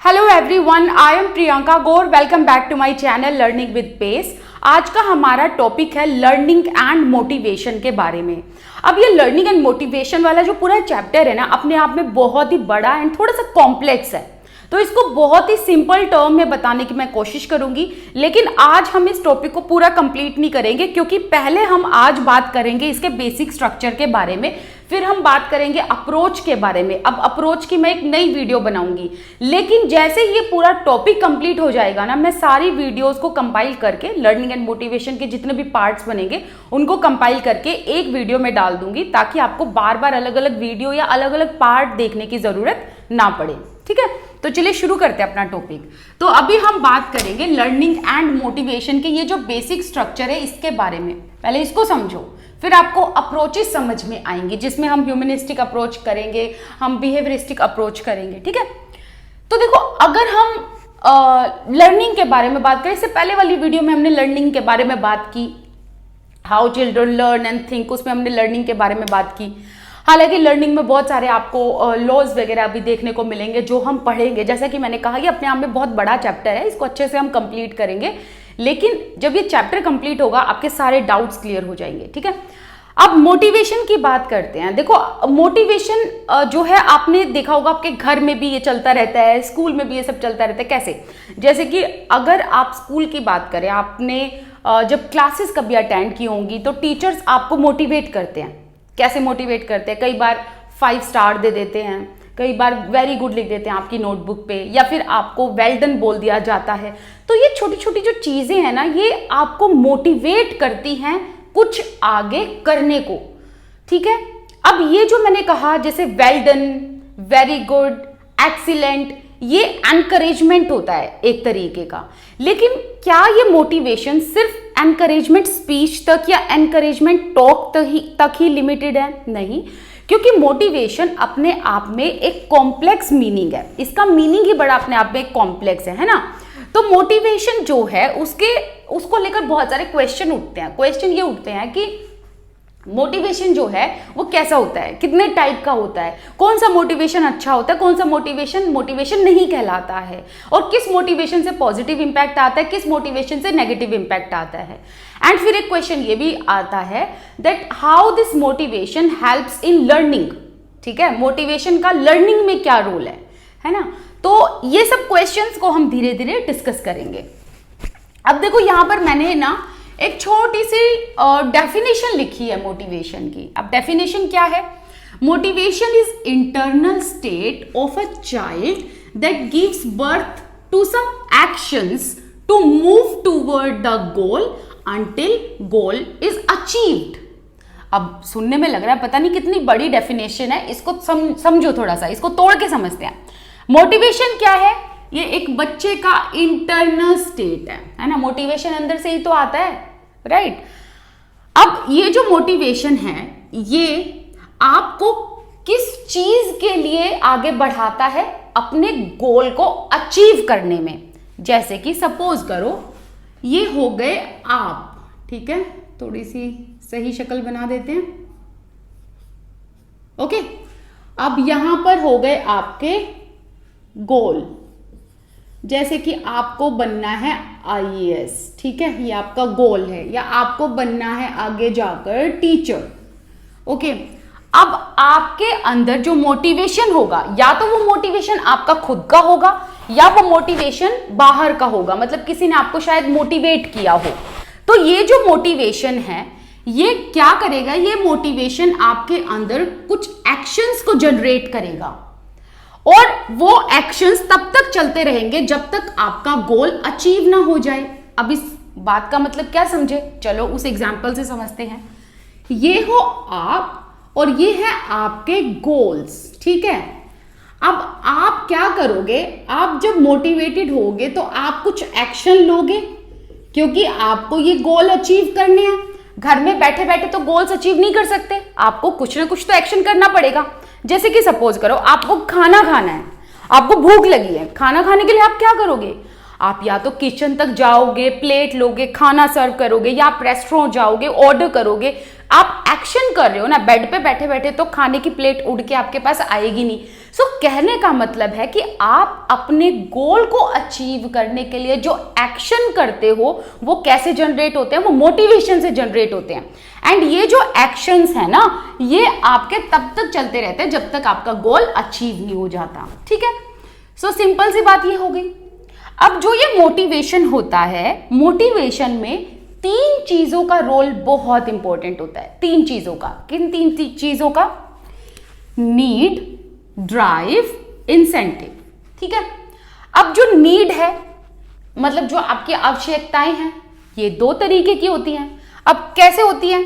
Hello everyone, I am Priyanka Gaur. Welcome back to my channel learning with pace. आज का हमारा topic है learning and motivation के बारे में। अब ये लर्निंग एंड मोटिवेशन वाला जो पूरा चैप्टर है ना, अपने आप में बहुत ही बड़ा एंड थोड़ा सा कॉम्प्लेक्स है, तो इसको बहुत ही सिंपल टर्म में बताने की मैं कोशिश करूंगी। लेकिन आज हम इस टॉपिक को पूरा कंप्लीट नहीं करेंगे, क्योंकि पहले हम आज बात करेंगे इसके बेसिक स्ट्रक्चर के बारे में, फिर हम बात करेंगे अप्रोच के बारे में। अब अप्रोच की मैं एक नई वीडियो बनाऊंगी, लेकिन जैसे ये पूरा टॉपिक कंप्लीट हो जाएगा ना, मैं सारी वीडियोस को कंपाइल करके लर्निंग एंड मोटिवेशन के जितने भी पार्ट्स बनेंगे उनको कंपाइल करके एक वीडियो में डाल दूंगी, ताकि आपको बार बार अलग अलग वीडियो या अलग अलग पार्ट देखने की जरूरत ना पड़े। ठीक है, तो चलिए शुरू करते हैं अपना टॉपिक। तो अभी हम बात करेंगे लर्निंग एंड मोटिवेशन के ये जो बेसिक स्ट्रक्चर है इसके बारे में। पहले इसको समझो, फिर आपको अप्रोचेस समझ में आएंगे, जिसमें हम ह्यूमनिस्टिक अप्रोच करेंगे, हम बिहेवियरिस्टिक अप्रोच करेंगे। ठीक है, तो देखो, अगर हम लर्निंग के बारे में बात करें, इससे पहले वाली वीडियो में हमने लर्निंग के बारे में बात की, how children learn and think, उसमें हमने लर्निंग के बारे में बात की। हालांकि लर्निंग में बहुत सारे आपको लॉज वगैरह भी देखने को मिलेंगे जो हम पढ़ेंगे। जैसा कि मैंने कहा, ये अपने आप में बहुत बड़ा चैप्टर है, इसको अच्छे से हम कंप्लीट करेंगे। लेकिन जब ये चैप्टर कंप्लीट होगा, आपके सारे डाउट्स क्लियर हो जाएंगे। ठीक है, अब मोटिवेशन की बात करते हैं। देखो, मोटिवेशन जो है, आपने देखा होगा आपके घर में भी ये चलता रहता है, स्कूल में भी ये सब चलता रहता है। कैसे? जैसे कि अगर आप स्कूल की बात करें, आपने जब क्लासेस कभी अटेंड की होंगी, तो टीचर्स आपको मोटिवेट करते हैं। कैसे मोटिवेट करते हैं? कई बार 5 स्टार दे देते हैं, कई बार वेरी गुड लिख देते हैं आपकी नोटबुक पे, या फिर आपको वेल डन बोल दिया जाता है। तो ये छोटी छोटी जो चीजें हैं ना, ये आपको मोटिवेट करती हैं कुछ आगे करने को। ठीक है, अब ये जो मैंने कहा, जैसे well done, very good, excellent, ये एनकरेजमेंट होता है एक तरीके का। लेकिन क्या ये मोटिवेशन सिर्फ एनकरेजमेंट स्पीच तक या एनकरेजमेंट टॉक तक ही लिमिटेड है? नहीं, क्योंकि मोटिवेशन अपने आप में एक कॉम्प्लेक्स मीनिंग है। इसका मीनिंग ही बड़ा अपने आप में एक कॉम्प्लेक्स है ना। तो मोटिवेशन जो है, उसको लेकर बहुत सारे क्वेश्चन उठते हैं। क्वेश्चन ये उठते हैं कि मोटिवेशन जो है वो कैसा होता है, कितने टाइप का होता है, कौन सा मोटिवेशन अच्छा होता है, कौन सा मोटिवेशन नहीं कहलाता है, और किस मोटिवेशन से पॉजिटिव इंपैक्ट आता है, किस मोटिवेशन से नेगेटिव इंपैक्ट आता है। एंड फिर एक क्वेश्चन ये भी आता है that how this motivation helps in learning. ठीक है, मोटिवेशन का लर्निंग में क्या रोल है ना। तो ये सब क्वेश्चंस को हम धीरे धीरे डिस्कस करेंगे। अब देखो, यहां पर मैंने ना एक छोटी सी डेफिनेशन लिखी है मोटिवेशन की। अब डेफिनेशन क्या है? Motivation is internal state of a child that gives birth to some actions to move toward the goal until goal is achieved. अब सुनने में लग रहा है पता नहीं कितनी बड़ी डेफिनेशन है, इसको समझो थोड़ा सा, इसको तोड़ के समझते हैं। मोटिवेशन क्या है? ये एक बच्चे का इंटरनल स्टेट है ना। मोटिवेशन अंदर से ही तो आता है, राइट। अब ये जो मोटिवेशन है, ये आपको किस चीज के लिए आगे बढ़ाता है? अपने गोल को अचीव करने में। जैसे कि सपोज करो, ये हो गए आप, ठीक है, थोड़ी सी सही शक्ल बना देते हैं। ओके, अब यहां पर हो गए आपके गोल। जैसे कि आपको बनना है IAS, ठीक है, ये आपका गोल है, या आपको बनना है आगे जाकर टीचर। ओके, अब आपके अंदर जो मोटिवेशन होगा, या तो वो मोटिवेशन आपका खुद का होगा, या वो मोटिवेशन बाहर का होगा, मतलब किसी ने आपको शायद मोटिवेट किया हो। तो ये जो मोटिवेशन है, ये क्या करेगा? ये मोटिवेशन आपके अंदर कुछ एक्शंस को जनरेट करेगा, और वो एक्शंस तब तक चलते रहेंगे जब तक आपका गोल अचीव ना हो जाए। अब इस बात का मतलब क्या समझे? चलो उस एग्जांपल से समझते हैं। ये हो आप, और ये है आपके गोल्स। ठीक है, अब आप क्या करोगे? आप जब मोटिवेटेड होगे तो आप कुछ एक्शन लोगे, क्योंकि आपको ये गोल अचीव करने हैं। घर में बैठे बैठे तो गोल्स अचीव नहीं कर सकते, आपको कुछ ना कुछ तो एक्शन करना पड़ेगा। जैसे कि सपोज करो, आपको खाना खाना है, आपको भूख लगी है, खाना खाने के लिए आप क्या करोगे? आप या तो किचन तक जाओगे, प्लेट लोगे, खाना सर्व करोगे, या आप रेस्टोरेंट जाओगे, ऑर्डर करोगे, आप एक्शन कर रहे हो ना। बेड पे बैठे बैठे तो खाने की प्लेट उड़ के आपके पास आएगी नहीं। सो कहने का मतलब है कि आप अपने गोल को अचीव करने के लिए जो एक्शन करते हो वो कैसे जनरेट होते हैं, वो मोटिवेशन से जनरेट होते हैं। एंड ये जो एक्शंस है ना, ये आपके तब तक चलते रहते हैं जब तक आपका गोल अचीव नहीं हो जाता। ठीक है, सो सिंपल सी बात ये हो गई। अब जो ये मोटिवेशन होता है, मोटिवेशन में 3 चीजों का रोल बहुत इंपॉर्टेंट होता है। 3 चीजों का, किन 3 चीजों का? Need, drive, incentive. ठीक है, अब जो नीड है मतलब जो आपकी आवश्यकताएं हैं, ये 2 तरीके की होती हैं। अब कैसे होती है?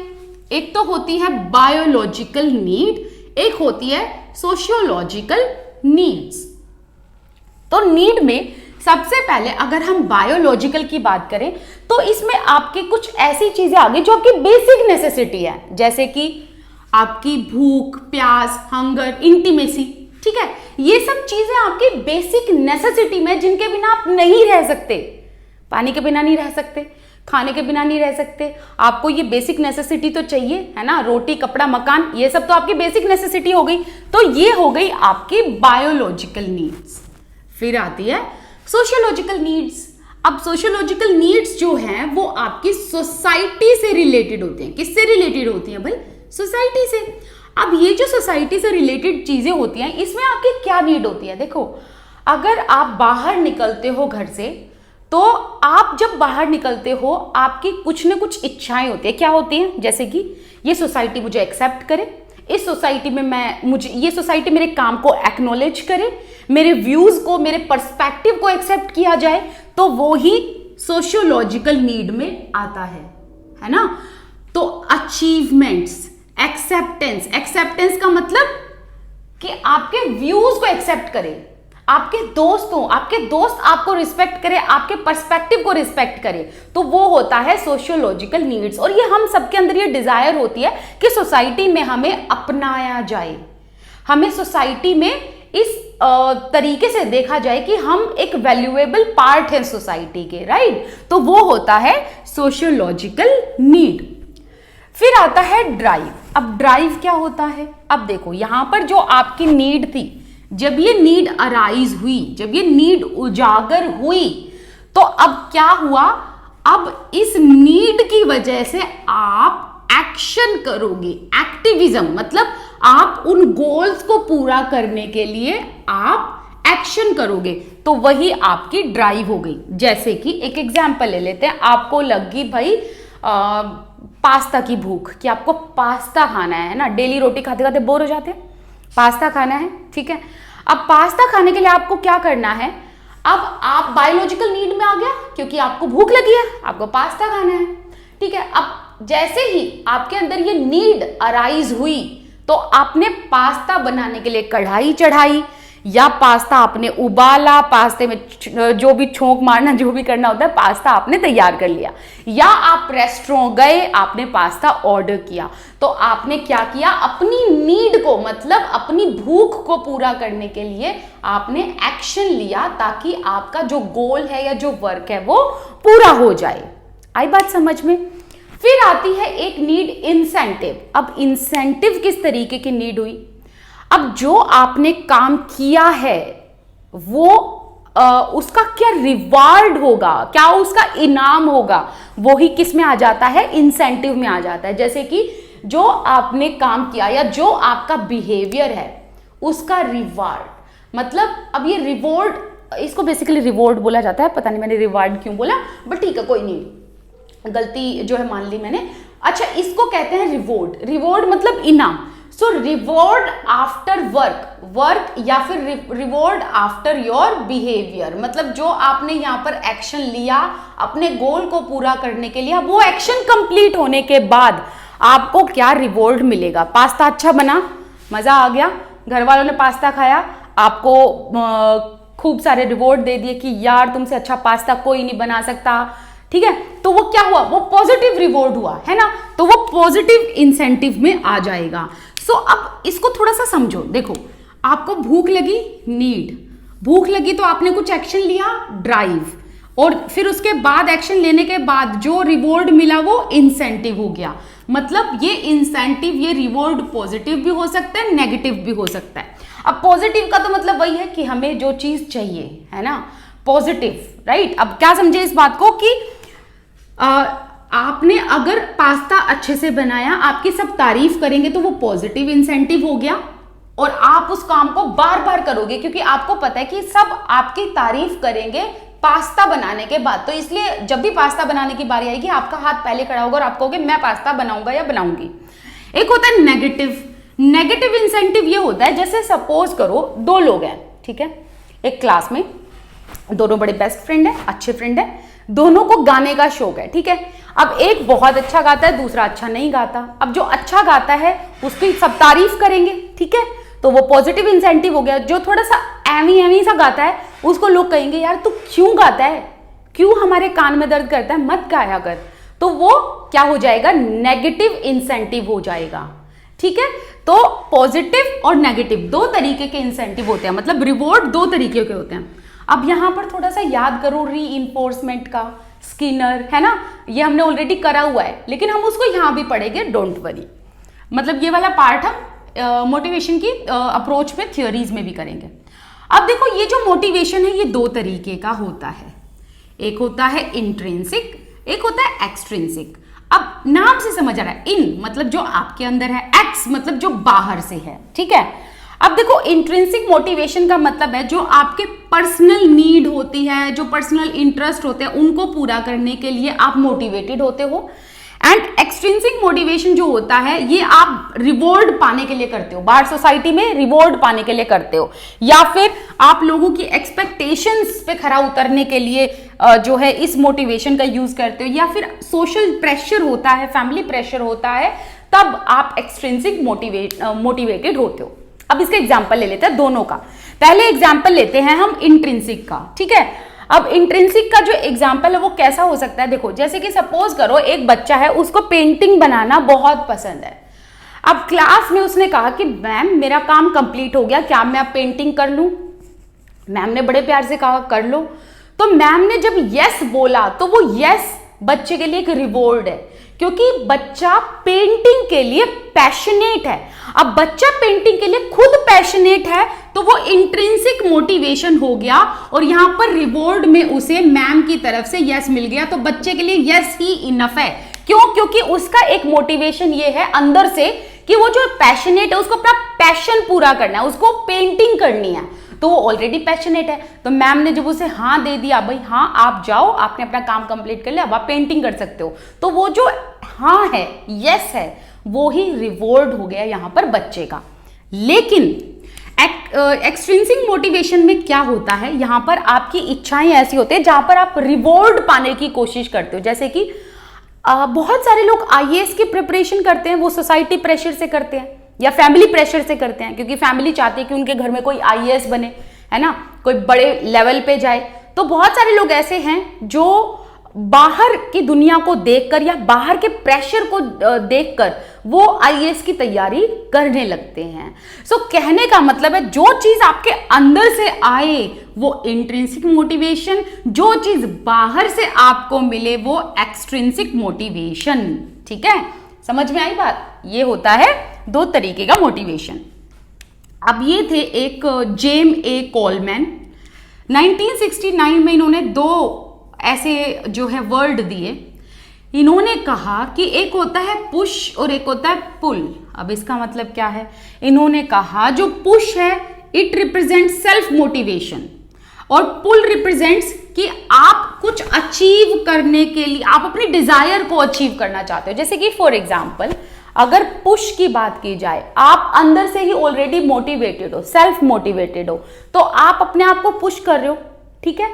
एक तो होती है बायोलॉजिकल नीड, एक होती है सोशियोलॉजिकल नीड्स। तो नीड में सबसे पहले अगर हम बायोलॉजिकल की बात करें तो इसमें आपके कुछ ऐसी चीजें आ गई जो आपकी बेसिक नेसेसिटी है, जैसे कि आपकी भूख, प्यास, हंगर, इंटीमेसी। ठीक है, ये सब चीजें आपकी बेसिक नेसेसिटी में, जिनके बिना आप नहीं रह सकते। पानी के बिना नहीं रह सकते, खाने के बिना नहीं रह सकते, आपको ये बेसिक नेसेसिटी तो चाहिए, है ना। रोटी, कपड़ा, मकान, ये सब तो आपकी बेसिक नेसेसिटी हो गई। तो ये हो गई आपकी बायोलॉजिकल नीड्स। फिर आती है सोशियोलॉजिकल नीड्स। अब सोशियोलॉजिकल नीड्स जो हैं वो आपकी सोसाइटी से रिलेटेड होते हैं। किससे रिलेटेड होती हैं भाई? सोसाइटी से। अब ये जो सोसाइटी से रिलेटेड चीजें होती हैं, इसमें आपकी क्या नीड होती है? देखो, अगर आप बाहर निकलते हो घर से, तो आप जब बाहर निकलते हो आपकी कुछ ना कुछ इच्छाएं होती है। क्या होती हैं? जैसे कि ये सोसाइटी मुझे एक्सेप्ट करे, इस सोसाइटी में ये सोसाइटी मेरे काम को एक्नॉलेज करे, मेरे व्यूज को, मेरे पर्सपेक्टिव को एक्सेप्ट किया जाए, तो वो ही सोशियोलॉजिकल नीड में आता है ना। तो अचीवमेंट्स, एक्सेप्टेंस का मतलब कि आपके व्यूज को एक्सेप्ट करे, आपके दोस्त आपको रिस्पेक्ट करे, आपके पर्सपेक्टिव को रिस्पेक्ट करे, तो वो होता है सोशियोलॉजिकल नीड्स। और ये हम सबके अंदर ये डिजायर होती है कि सोसाइटी में हमें अपनाया जाए, हमें सोसाइटी में इस तरीके से देखा जाए कि हम एक वैल्यूएबल पार्ट है सोसाइटी के, राइट। तो वो होता है सोशियोलॉजिकल नीड। फिर आता है ड्राइव। अब ड्राइव क्या होता है? अब देखो, यहां पर जो आपकी नीड थी, जब ये नीड अराइज हुई, जब ये नीड उजागर हुई, तो अब क्या हुआ? अब इस नीड की वजह से आप एक्शन करोगे। एक्टिविज्म मतलब आप उन गोल्स को पूरा करने के लिए आप एक्शन करोगे, तो वही आपकी ड्राइव हो गई। जैसे कि एक एग्जांपल ले लेते हैं, आपको लगी भाई पास्ता की भूख, कि आपको पास्ता खाना है ना। डेली रोटी खाते खाते बोर हो जाते हैं, पास्ता खाना है, ठीक है। अब पास्ता खाने के लिए आपको क्या करना है? अब आप बायोलॉजिकल नीड में आ गया, क्योंकि आपको भूख लगी है, आपको पास्ता खाना है, ठीक है। अब जैसे ही आपके अंदर ये नीड अराइज हुई, तो आपने पास्ता बनाने के लिए कढ़ाई चढ़ाई, या पास्ता आपने उबाला, पास्ते में जो भी छोंक मारना, जो भी करना होता है, पास्ता आपने तैयार कर लिया, या आप रेस्टोरेंट गए, आपने पास्ता ऑर्डर किया। तो आपने क्या किया? अपनी नीड को, मतलब अपनी भूख को पूरा करने के लिए आपने एक्शन लिया, ताकि आपका जो गोल है या जो वर्क है वो पूरा हो जाए। आई बात समझ में? फिर आती है एक नीड इंसेंटिव। अब इंसेंटिव किस तरीके की नीड हुई? अब जो आपने काम किया है वो उसका क्या रिवार्ड होगा, क्या उसका इनाम होगा, वो ही किस में आ जाता है? इंसेंटिव में आ जाता है। जैसे कि जो आपने काम किया या जो आपका बिहेवियर है उसका रिवार्ड, मतलब अब ये रिवॉर्ड, इसको बेसिकली रिवॉर्ड बोला जाता है, पता नहीं मैंने रिवार्ड क्यों बोला, बट ठीक है, कोई नहीं, गलती जो है मान ली मैंने। अच्छा, इसको कहते हैं रिवॉर्ड। रिवॉर्ड मतलब इनाम। सो रिवॉर्ड आफ्टर वर्क या फिर रिवॉर्ड आफ्टर योर बिहेवियर, मतलब जो आपने यहाँ पर एक्शन लिया अपने गोल को पूरा करने के लिए, वो एक्शन कंप्लीट होने के बाद आपको क्या रिवॉर्ड मिलेगा? पास्ता अच्छा बना, मजा आ गया, घर वालों ने पास्ता खाया, आपको खूब सारे रिवॉर्ड दे दिए कि यार तुमसे अच्छा पास्ता कोई नहीं बना सकता, ठीक है। तो वो क्या हुआ? वो पॉजिटिव रिवॉर्ड हुआ, है ना। तो वो पॉजिटिव इंसेंटिव में आ जाएगा। सो अब इसको थोड़ा सा समझो। देखो, आपको भूख लगी, नीड, भूख लगी तो आपने कुछ एक्शन लिया, ड्राइव, और फिर उसके बाद एक्शन लेने के बाद जो रिवॉर्ड मिला वो इंसेंटिव हो गया। मतलब ये इंसेंटिव, ये रिवॉर्ड पॉजिटिव भी हो सकता है, नेगेटिव भी हो सकता है। अब पॉजिटिव का तो मतलब वही है कि हमें जो चीज चाहिए, है ना, पॉजिटिव, राइट। अब क्या समझे इस बात को कि आपने अगर पास्ता अच्छे से बनाया, आपकी सब तारीफ करेंगे तो वो पॉजिटिव इंसेंटिव हो गया, और आप उस काम को बार बार करोगे क्योंकि आपको पता है कि सब आपकी तारीफ करेंगे पास्ता बनाने के बाद। तो इसलिए जब भी पास्ता बनाने की बारी आएगी आपका हाथ पहले खड़ा होगा और आप कहोगे मैं पास्ता बनाऊंगा या बनाऊंगी। एक होता है नेगेटिव। नेगेटिव इंसेंटिव ये होता है, जैसे सपोज करो दो लोग हैं, ठीक है, एक क्लास में, दोनों बड़े बेस्ट फ्रेंड है, अच्छे फ्रेंड है, दोनों को गाने का शौक है, ठीक है। अब एक बहुत अच्छा गाता है, दूसरा अच्छा नहीं गाता। अब जो अच्छा गाता है उसकी सब तारीफ करेंगे, ठीक है, तो वो पॉजिटिव इंसेंटिव हो गया। जो थोड़ा सा एवी सा गाता है उसको लोग कहेंगे यार तू क्यों गाता है, क्यों हमारे कान में दर्द करता है, मत गाया कर। तो वो क्या हो जाएगा, नेगेटिव इंसेंटिव हो जाएगा, ठीक है। तो पॉजिटिव और नेगेटिव दो तरीके के इंसेंटिव होते हैं, मतलब रिवॉर्ड दो तरीके के होते हैं। अब यहां पर थोड़ा सा याद करो रीइंफोर्समेंट का, स्किनर, है ना, ये हमने ऑलरेडी करा हुआ है, लेकिन हम उसको यहां भी पढ़ेंगे, डोंट वरी। मतलब ये वाला पार्ट हम मोटिवेशन की अप्रोच में, थ्योरीज में भी करेंगे। अब देखो ये जो मोटिवेशन है ये दो तरीके का होता है, एक होता है इंट्रिंसिक, एक होता है एक्सट्रिंसिक। अब नाम से समझ आ रहा है, इन मतलब जो आपके अंदर है, एक्स मतलब जो बाहर से है, ठीक है। अब देखो इंट्रिंसिक मोटिवेशन का मतलब है जो आपके पर्सनल नीड होती है, जो पर्सनल इंटरेस्ट होते हैं, उनको पूरा करने के लिए आप मोटिवेटेड होते हो। एंड एक्सट्रिंसिक मोटिवेशन जो होता है ये आप रिवॉर्ड पाने के लिए करते हो, बाहर सोसाइटी में रिवॉर्ड पाने के लिए करते हो, या फिर आप लोगों की एक्सपेक्टेशंस पे खरा उतरने के लिए जो है इस मोटिवेशन का यूज करते हो, या फिर सोशल प्रेशर होता है, फैमिली प्रेशर होता है, तब आप एक्सट्रिंसिक मोटिवेटेड होते हो। अब इसका एग्जाम्पल ले लेते हैं दोनों का। पहले एग्जाम्पल लेते हैं हम इंट्रिंसिक का, ठीक है। अब इंट्रिंसिक का जो एग्जाम्पल है वो कैसा हो सकता है, देखो जैसे कि सपोज करो एक बच्चा है, उसको पेंटिंग बनाना बहुत पसंद है। अब क्लास में उसने कहा कि मैम मेरा काम कंप्लीट हो गया, क्या मैं अब पेंटिंग कर लूं। मैम ने बड़े प्यार से कहा कर लो। तो मैम ने जब यस बोला तो वो यस बच्चे के लिए एक रिवॉर्ड है, क्योंकि बच्चा पेंटिंग के लिए पैशनेट है। अब बच्चा पेंटिंग के लिए खुद पैशनेट है तो वो इंट्रिंसिक मोटिवेशन हो गया, और यहां पर रिवॉर्ड में उसे मैम की तरफ से यस मिल गया, तो बच्चे के लिए यस ही इनफ है। क्यों, क्योंकि उसका एक मोटिवेशन ये है अंदर से कि वो जो पैशनेट है उसको अपना पैशन पूरा करना है, उसको पेंटिंग करनी है, तो वो ऑलरेडी पैशनेट है। तो मैम ने जब उसे हाँ दे दिया, भाई हाँ आप जाओ, आपने अपना काम कंप्लीट कर लिया, अब आप पेंटिंग कर सकते हो, तो वो जो हाँ है, यस है, वो ही रिवॉर्ड हो गया यहां पर बच्चे का। लेकिन एक्सट्रिंसिक मोटिवेशन में क्या होता है, यहां पर आपकी इच्छाएं ऐसी होती है जहां पर आप रिवॉर्ड पाने की कोशिश करते हो। जैसे कि बहुत सारे लोग आईएएस की प्रिपरेशन करते हैं, वो सोसाइटी प्रेशर से करते हैं या फैमिली प्रेशर से करते हैं, क्योंकि फैमिली चाहती है कि उनके घर में कोई आईएएस बने, है ना, कोई बड़े लेवल पे जाए। तो बहुत सारे लोग ऐसे हैं जो बाहर की दुनिया को देखकर या बाहर के प्रेशर को देखकर वो आईएएस की तैयारी करने लगते हैं। सो कहने का मतलब है जो चीज आपके अंदर से आए वो इंट्रिंसिक मोटिवेशन, जो चीज बाहर से आपको मिले वो एक्सट्रिंसिक मोटिवेशन। ठीक है, समझ में आई बात। ये होता है दो तरीके का मोटिवेशन। अब ये थे एक जेम ए कोलमैन, 1969 में इन्होंने दो ऐसे जो है वर्ड दिए। इन्होंने कहा कि एक होता है पुश और एक होता है पुल। अब इसका मतलब क्या है, इन्होंने कहा जो पुश है इट रिप्रेजेंट्स सेल्फ मोटिवेशन, और पुल रिप्रेजेंट्स कि आप कुछ अचीव करने के लिए, आप अपनी डिजायर को अचीव करना चाहते हो। जैसे कि फॉर एग्जाम्पल अगर पुश की बात की जाए, आप अंदर से ही ऑलरेडी मोटिवेटेड हो, सेल्फ मोटिवेटेड हो, तो आप अपने आप को पुश कर रहे हो, ठीक है,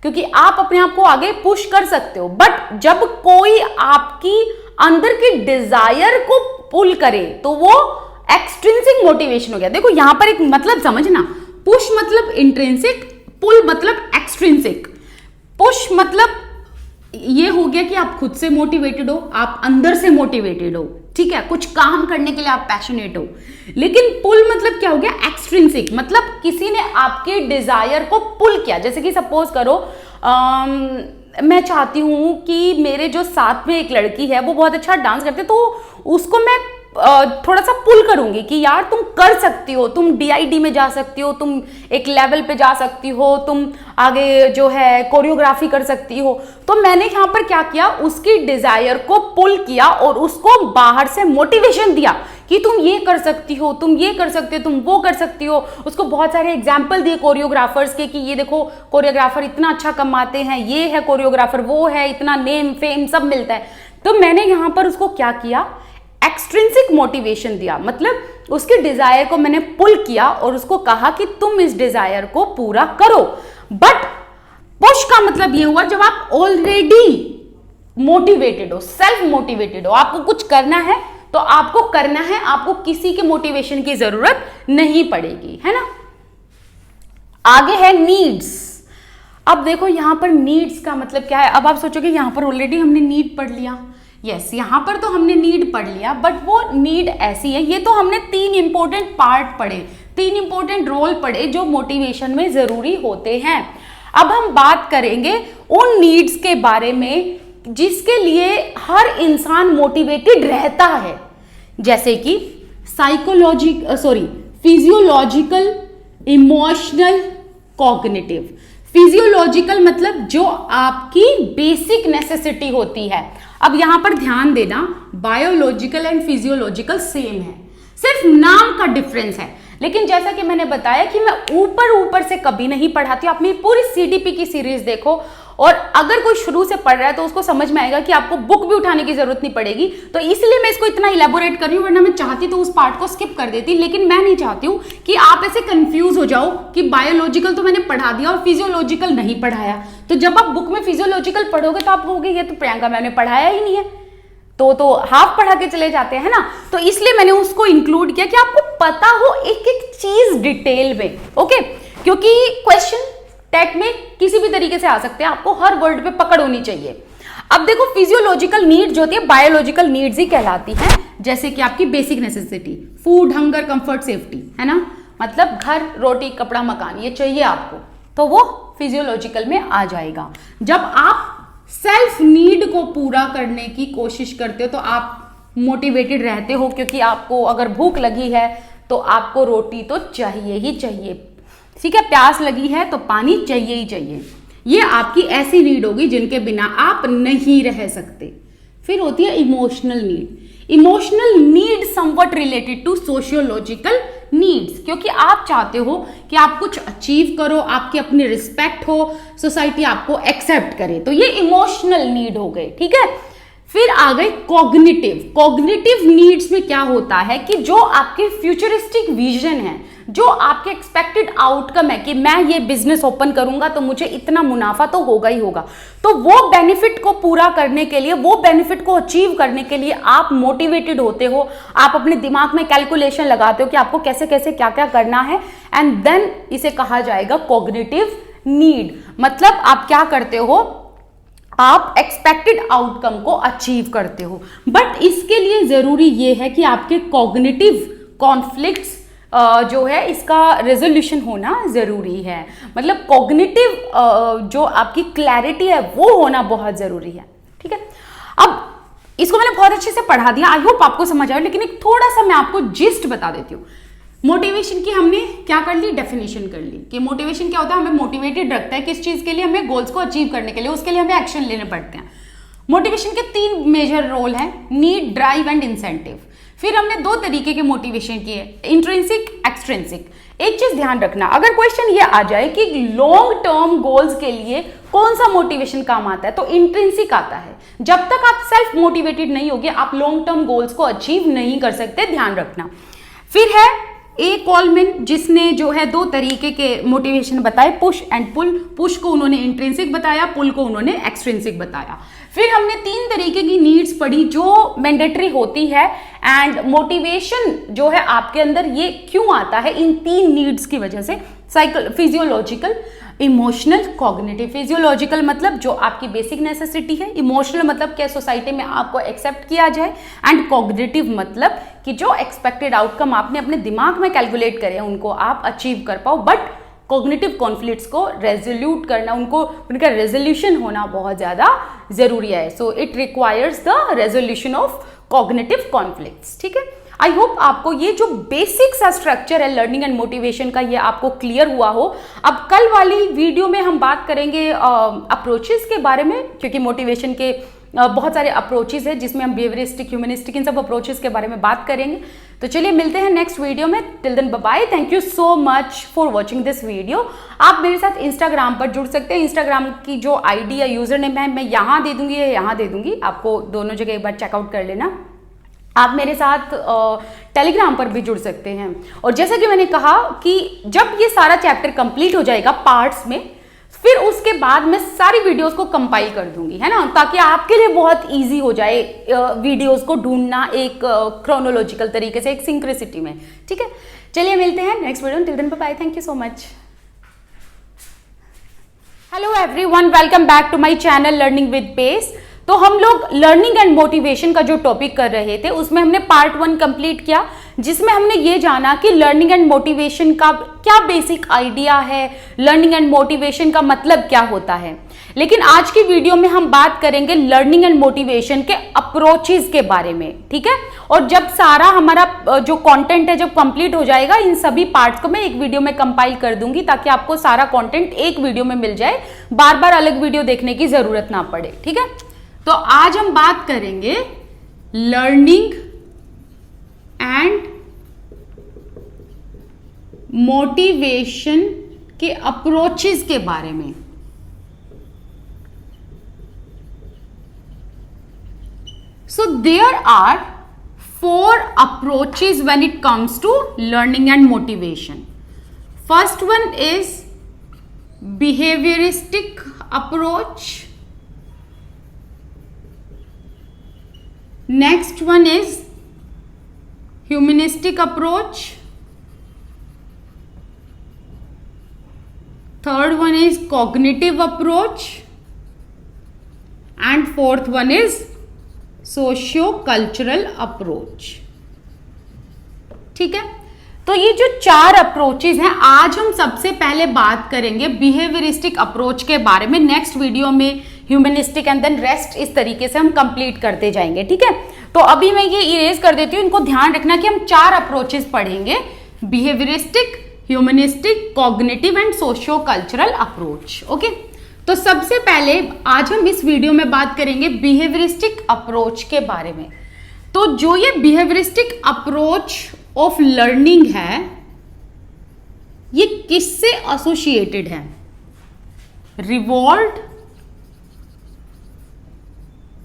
क्योंकि आप अपने आप को आगे पुश कर सकते हो। बट जब कोई आपकी अंदर की डिजायर को पुल करे तो वो एक्सट्रिंसिक मोटिवेशन हो गया। देखो यहां पर एक मतलब समझना, पुश मतलब इंट्रिंसिक, पुल मतलब एक्सट्रिंसिक। पुश मतलब ये हो गया कि आप खुद से मोटिवेटेड हो, आप अंदर से मोटिवेटेड हो, ठीक है, कुछ काम करने के लिए आप पैशनेट हो। लेकिन पुल मतलब क्या हो गया, एक्सट्रिंसिक, मतलब किसी ने आपके डिजायर को पुल किया। जैसे कि सपोज करो मैं चाहती हूँ कि मेरे जो साथ में एक लड़की है वो बहुत अच्छा डांस करती है, तो उसको मैं थोड़ा सा पुल करूंगी कि यार तुम कर सकती हो, तुम DID में जा सकती हो, तुम एक लेवल पे जा सकती हो, तुम आगे जो है कोरियोग्राफी कर सकती हो। तो मैंने यहाँ पर क्या किया, उसकी डिजायर को पुल किया और उसको बाहर से मोटिवेशन दिया कि तुम ये कर सकती हो, तुम ये कर सकते हो, तुम वो कर सकती हो। उसको बहुत सारे एग्जाम्पल दिए कोरियोग्राफर्स के कि ये देखो कोरियोग्राफर इतना अच्छा कमाते हैं, ये है कोरियोग्राफर, वो है, इतना नेम फेम सब मिलता है। तो मैंने यहाँ पर उसको क्या किया, एक्सट्रिंसिक मोटिवेशन दिया, मतलब उसके डिजायर को मैंने पुल किया और उसको कहा कि तुम इस डिजायर को पूरा करो। बट पुश का मतलब ये हुआ जब आप ऑलरेडी मोटिवेटेड हो, सेल्फ मोटिवेटेड हो, आपको कुछ करना है तो आपको करना है, आपको किसी के मोटिवेशन की जरूरत नहीं पड़ेगी, है ना। आगे है नीड्स। अब देखो यहां पर नीड्स का मतलब क्या है। अब आप सोचोगे यहां पर ऑलरेडी हमने नीड पढ़ लिया। यस, यहाँ पर तो हमने नीड पढ़ लिया, बट वो नीड ऐसी है, ये तो हमने 3 इंपॉर्टेंट पार्ट पढ़े, 3 इंपॉर्टेंट रोल पढ़े जो मोटिवेशन में जरूरी होते हैं। अब हम बात करेंगे उन नीड्स के बारे में जिसके लिए हर इंसान मोटिवेटेड रहता है, जैसे कि फिजियोलॉजिकल, इमोशनल, कॉग्निटिव। फिजियोलॉजिकल मतलब जो आपकी बेसिक नेसेसिटी होती है। अब यहां पर ध्यान देना, बायोलॉजिकल एंड फिजियोलॉजिकल सेम है, सिर्फ नाम का डिफरेंस है। लेकिन जैसा कि मैंने बताया कि मैं ऊपर से कभी नहीं पढ़ाती हूं। आप मेरी पूरी CDP की सीरीज देखो, और अगर कोई शुरू से पढ़ रहा है तो उसको समझ में आएगा कि आपको बुक भी उठाने की जरूरत नहीं पड़ेगी। तो इसलिए मैं इसको इतना इलेबोरेट कर रही हूँ, वरना मैं चाहती तो उस पार्ट को स्किप कर देती। लेकिन मैं नहीं चाहती हूँ कि आप ऐसे कंफ्यूज हो जाओ कि बायोलॉजिकल तो मैंने पढ़ा दिया और फिजियोलॉजिकल नहीं पढ़ाया। तो जब आप बुक में फिजियोलॉजिकल पढ़ोगे तो आप कहोगे ये तो प्रियंका मैम ने पढ़ाया ही नहीं है, तो हाफ पढ़ा के चले जाते हैं ना। तो इसलिए मैंने उसको इंक्लूड किया कि आपको पता हो एक एक चीज डिटेल में। ओके, क्योंकि क्वेश्चन टेट में किसी भी तरीके से आ सकते हैं, आपको हर वर्ड पे पकड़ होनी चाहिए। अब देखो फिजियोलॉजिकल नीड्स जो होती है बायोलॉजिकल नीड्स ही कहलाती हैं, जैसे कि आपकी basic necessity, food, hunger, comfort, safety, है ना। मतलब घर, रोटी, कपड़ा, मकान, ये चाहिए आपको, तो वो फिजियोलॉजिकल में आ जाएगा। जब आप सेल्फ नीड को पूरा करने की कोशिश करते हो तो आप मोटिवेटेड रहते हो, क्योंकि आपको अगर भूख लगी है तो आपको रोटी तो चाहिए ही चाहिए, ठीक है। प्यास लगी है तो पानी चाहिए ही चाहिए। ये आपकी ऐसी नीड होगी जिनके बिना आप नहीं रह सकते। फिर होती है emotional need. Emotional need somewhat related to sociological needs, क्योंकि आप चाहते हो कि आप कुछ अचीव करो, आपकी अपनी रिस्पेक्ट हो, सोसाइटी आपको एक्सेप्ट करे, तो ये इमोशनल नीड हो गए, ठीक है। फिर आ गए कॉग्निटिव। कॉग्निटिव नीड्स में क्या होता है कि जो आपके फ्यूचरिस्टिक विजन है, जो आपके एक्सपेक्टेड आउटकम है कि मैं ये बिजनेस ओपन करूंगा तो मुझे इतना मुनाफा तो होगा ही होगा, तो वो बेनिफिट को पूरा करने के लिए, वो बेनिफिट को अचीव करने के लिए आप मोटिवेटेड होते हो। आप अपने दिमाग में कैलकुलेशन लगाते हो कि आपको कैसे कैसे क्या क्या करना है, एंड देन इसे कहा जाएगा कॉग्निटिव नीड। मतलब आप क्या करते हो, आप एक्सपेक्टेड आउटकम को अचीव करते हो। बट इसके लिए जरूरी यह है कि आपके कॉग्निटिव कॉन्फ्लिक्ट्स जो है इसका रेजोल्यूशन होना जरूरी है। मतलब कॉग्निटिव जो आपकी क्लैरिटी है वो होना बहुत जरूरी है, ठीक है। अब इसको मैंने बहुत अच्छे से पढ़ा दिया, आई होप आपको समझ आया, लेकिन एक थोड़ा सा मैं आपको जिस्ट बता देती हूँ। मोटिवेशन की हमने क्या कर ली, डेफिनेशन कर ली कि मोटिवेशन क्या होता है, हमें मोटिवेटेड रखता है किस चीज के लिए, हमें गोल्स को अचीव करने के लिए, उसके लिए हमें एक्शन लेने पड़ते हैं। मोटिवेशन के 3 मेजर रोल हैं, नीड, ड्राइव एंड इंसेंटिव। फिर हमने 2 तरीके के मोटिवेशन किए, इंट्रिंसिक, एक्सट्रिंसिक। एक चीज ध्यान रखना, अगर क्वेश्चन ये आ जाए कि लॉन्ग टर्म गोल्स के लिए कौन सा मोटिवेशन काम आता है, तो इंट्रिंसिक आता है। जब तक आप सेल्फ मोटिवेटेड नहीं होगे आप लॉन्ग टर्म गोल्स को अचीव नहीं कर सकते, ध्यान रखना। फिर है ए कॉलमैन, जिसने जो है 2 तरीके के मोटिवेशन बताए, पुश एंड पुल। पुश को उन्होंने इंट्रिंसिक बताया, पुल को उन्होंने एक्सट्रिंसिक बताया। फिर हमने 3 तरीके की नीड्स पढ़ी जो मैंडेटरी होती है, एंड मोटिवेशन जो है आपके अंदर ये क्यों आता है, इन 3 नीड्स की वजह से। Physiological, emotional, cognitive. फिजियोलॉजिकल मतलब जो आपकी बेसिक नेसेसिटी है, इमोशनल मतलब क्या सोसाइटी में आपको एक्सेप्ट किया जाए, एंड कॉग्निटिव मतलब कि जो एक्सपेक्टेड आउटकम आपने अपने दिमाग में कैलकुलेट करे उनको आप अचीव कर पाओ, बट कॉग्निटिव कॉन्फ्लिक्ट्स को रेजोल्यूट करना, उनका रेजोल्यूशन होना बहुत ज़्यादा ज़रूरी है. So it requires the resolution of cognitive conflicts. ठीक है, आई होप आपको ये जो बेसिक सा स्ट्रक्चर है लर्निंग एंड मोटिवेशन का, ये आपको क्लियर हुआ हो. अब कल वाली वीडियो में हम बात करेंगे अप्रोचेस के बारे में, क्योंकि मोटिवेशन के बहुत सारे अप्रोचेस है जिसमें हम बिहेवियरिस्टिक, ह्यूमनिस्टिक, इन सब अप्रोचेस के बारे में बात करेंगे. तो चलिए मिलते हैं नेक्स्ट वीडियो में. Till then bye bye. Thank you so much for watching this video. आप मेरे साथ इंस्टाग्राम पर जुड़ सकते हैं. इंस्टाग्राम की जो आईडी या यूजर नेम है मैं यहाँ दे दूंगी या यहाँ दे दूंगी, आपको दोनों जगह एक बार चेकआउट कर लेना. आप मेरे साथ टेलीग्राम पर भी जुड़ सकते हैं. और जैसा कि मैंने कहा कि जब ये सारा चैप्टर कंप्लीट हो जाएगा पार्ट्स में, फिर उसके बाद मैं सारी वीडियोस को कंपाइल कर दूंगी, है ना, ताकि आपके लिए बहुत इजी हो जाए वीडियोस को ढूंढना एक क्रोनोलॉजिकल तरीके से, एक सिंक्रेसिटी में. ठीक है, चलिए मिलते हैं next video. Till then bye bye. Thank you so much. Hello everyone, welcome back to my channel learning with pace. तो हम लोग लर्निंग एंड मोटिवेशन का जो टॉपिक कर रहे थे उसमें हमने पार्ट 1 कंप्लीट किया, जिसमें हमने ये जाना कि लर्निंग एंड मोटिवेशन का क्या बेसिक आइडिया है, लर्निंग एंड मोटिवेशन का मतलब क्या होता है. लेकिन आज की वीडियो में हम बात करेंगे लर्निंग एंड मोटिवेशन के अप्रोचेस के बारे में. ठीक है, और जब सारा हमारा जो कंटेंट है जब कंप्लीट हो जाएगा, इन सभी पार्ट्स को मैं एक वीडियो में कंपाइल कर दूंगी ताकि आपको सारा कंटेंट एक वीडियो में मिल जाए, बार बार अलग वीडियो देखने की जरूरत ना पड़े. ठीक है, तो आज हम बात करेंगे लर्निंग एंड मोटिवेशन के अप्रोचेस के बारे में. So there are 4 approaches when it comes to learning and motivation. First one is behavioristic approach. Next one is humanistic approach. Third one is cognitive approach. And fourth one is socio-cultural approach. ठीक है, तो ये जो 4 approaches हैं, आज हम सबसे पहले बात करेंगे बिहेवियरिस्टिक अप्रोच के बारे में. नेक्स्ट वीडियो में ह्यूमनिस्टिक एंड देन रेस्ट, इस तरीके से हम कंप्लीट करते जाएंगे. ठीक है, तो अभी मैं ये इरेज कर देती हूँ. इनको ध्यान रखना कि हम 4 अप्रोचेस पढ़ेंगे: behaviouristic, humanistic, cognitive and socio cultural approach. Okay, तो सबसे पहले आज हम इस वीडियो में बात करेंगे बिहेवियरिस्टिक अप्रोच के बारे में. तो जो ये बिहेवियरिस्टिक अप्रोच ऑफ लर्निंग है, ये किससे एसोसिएटेड है? रिवॉर्ड,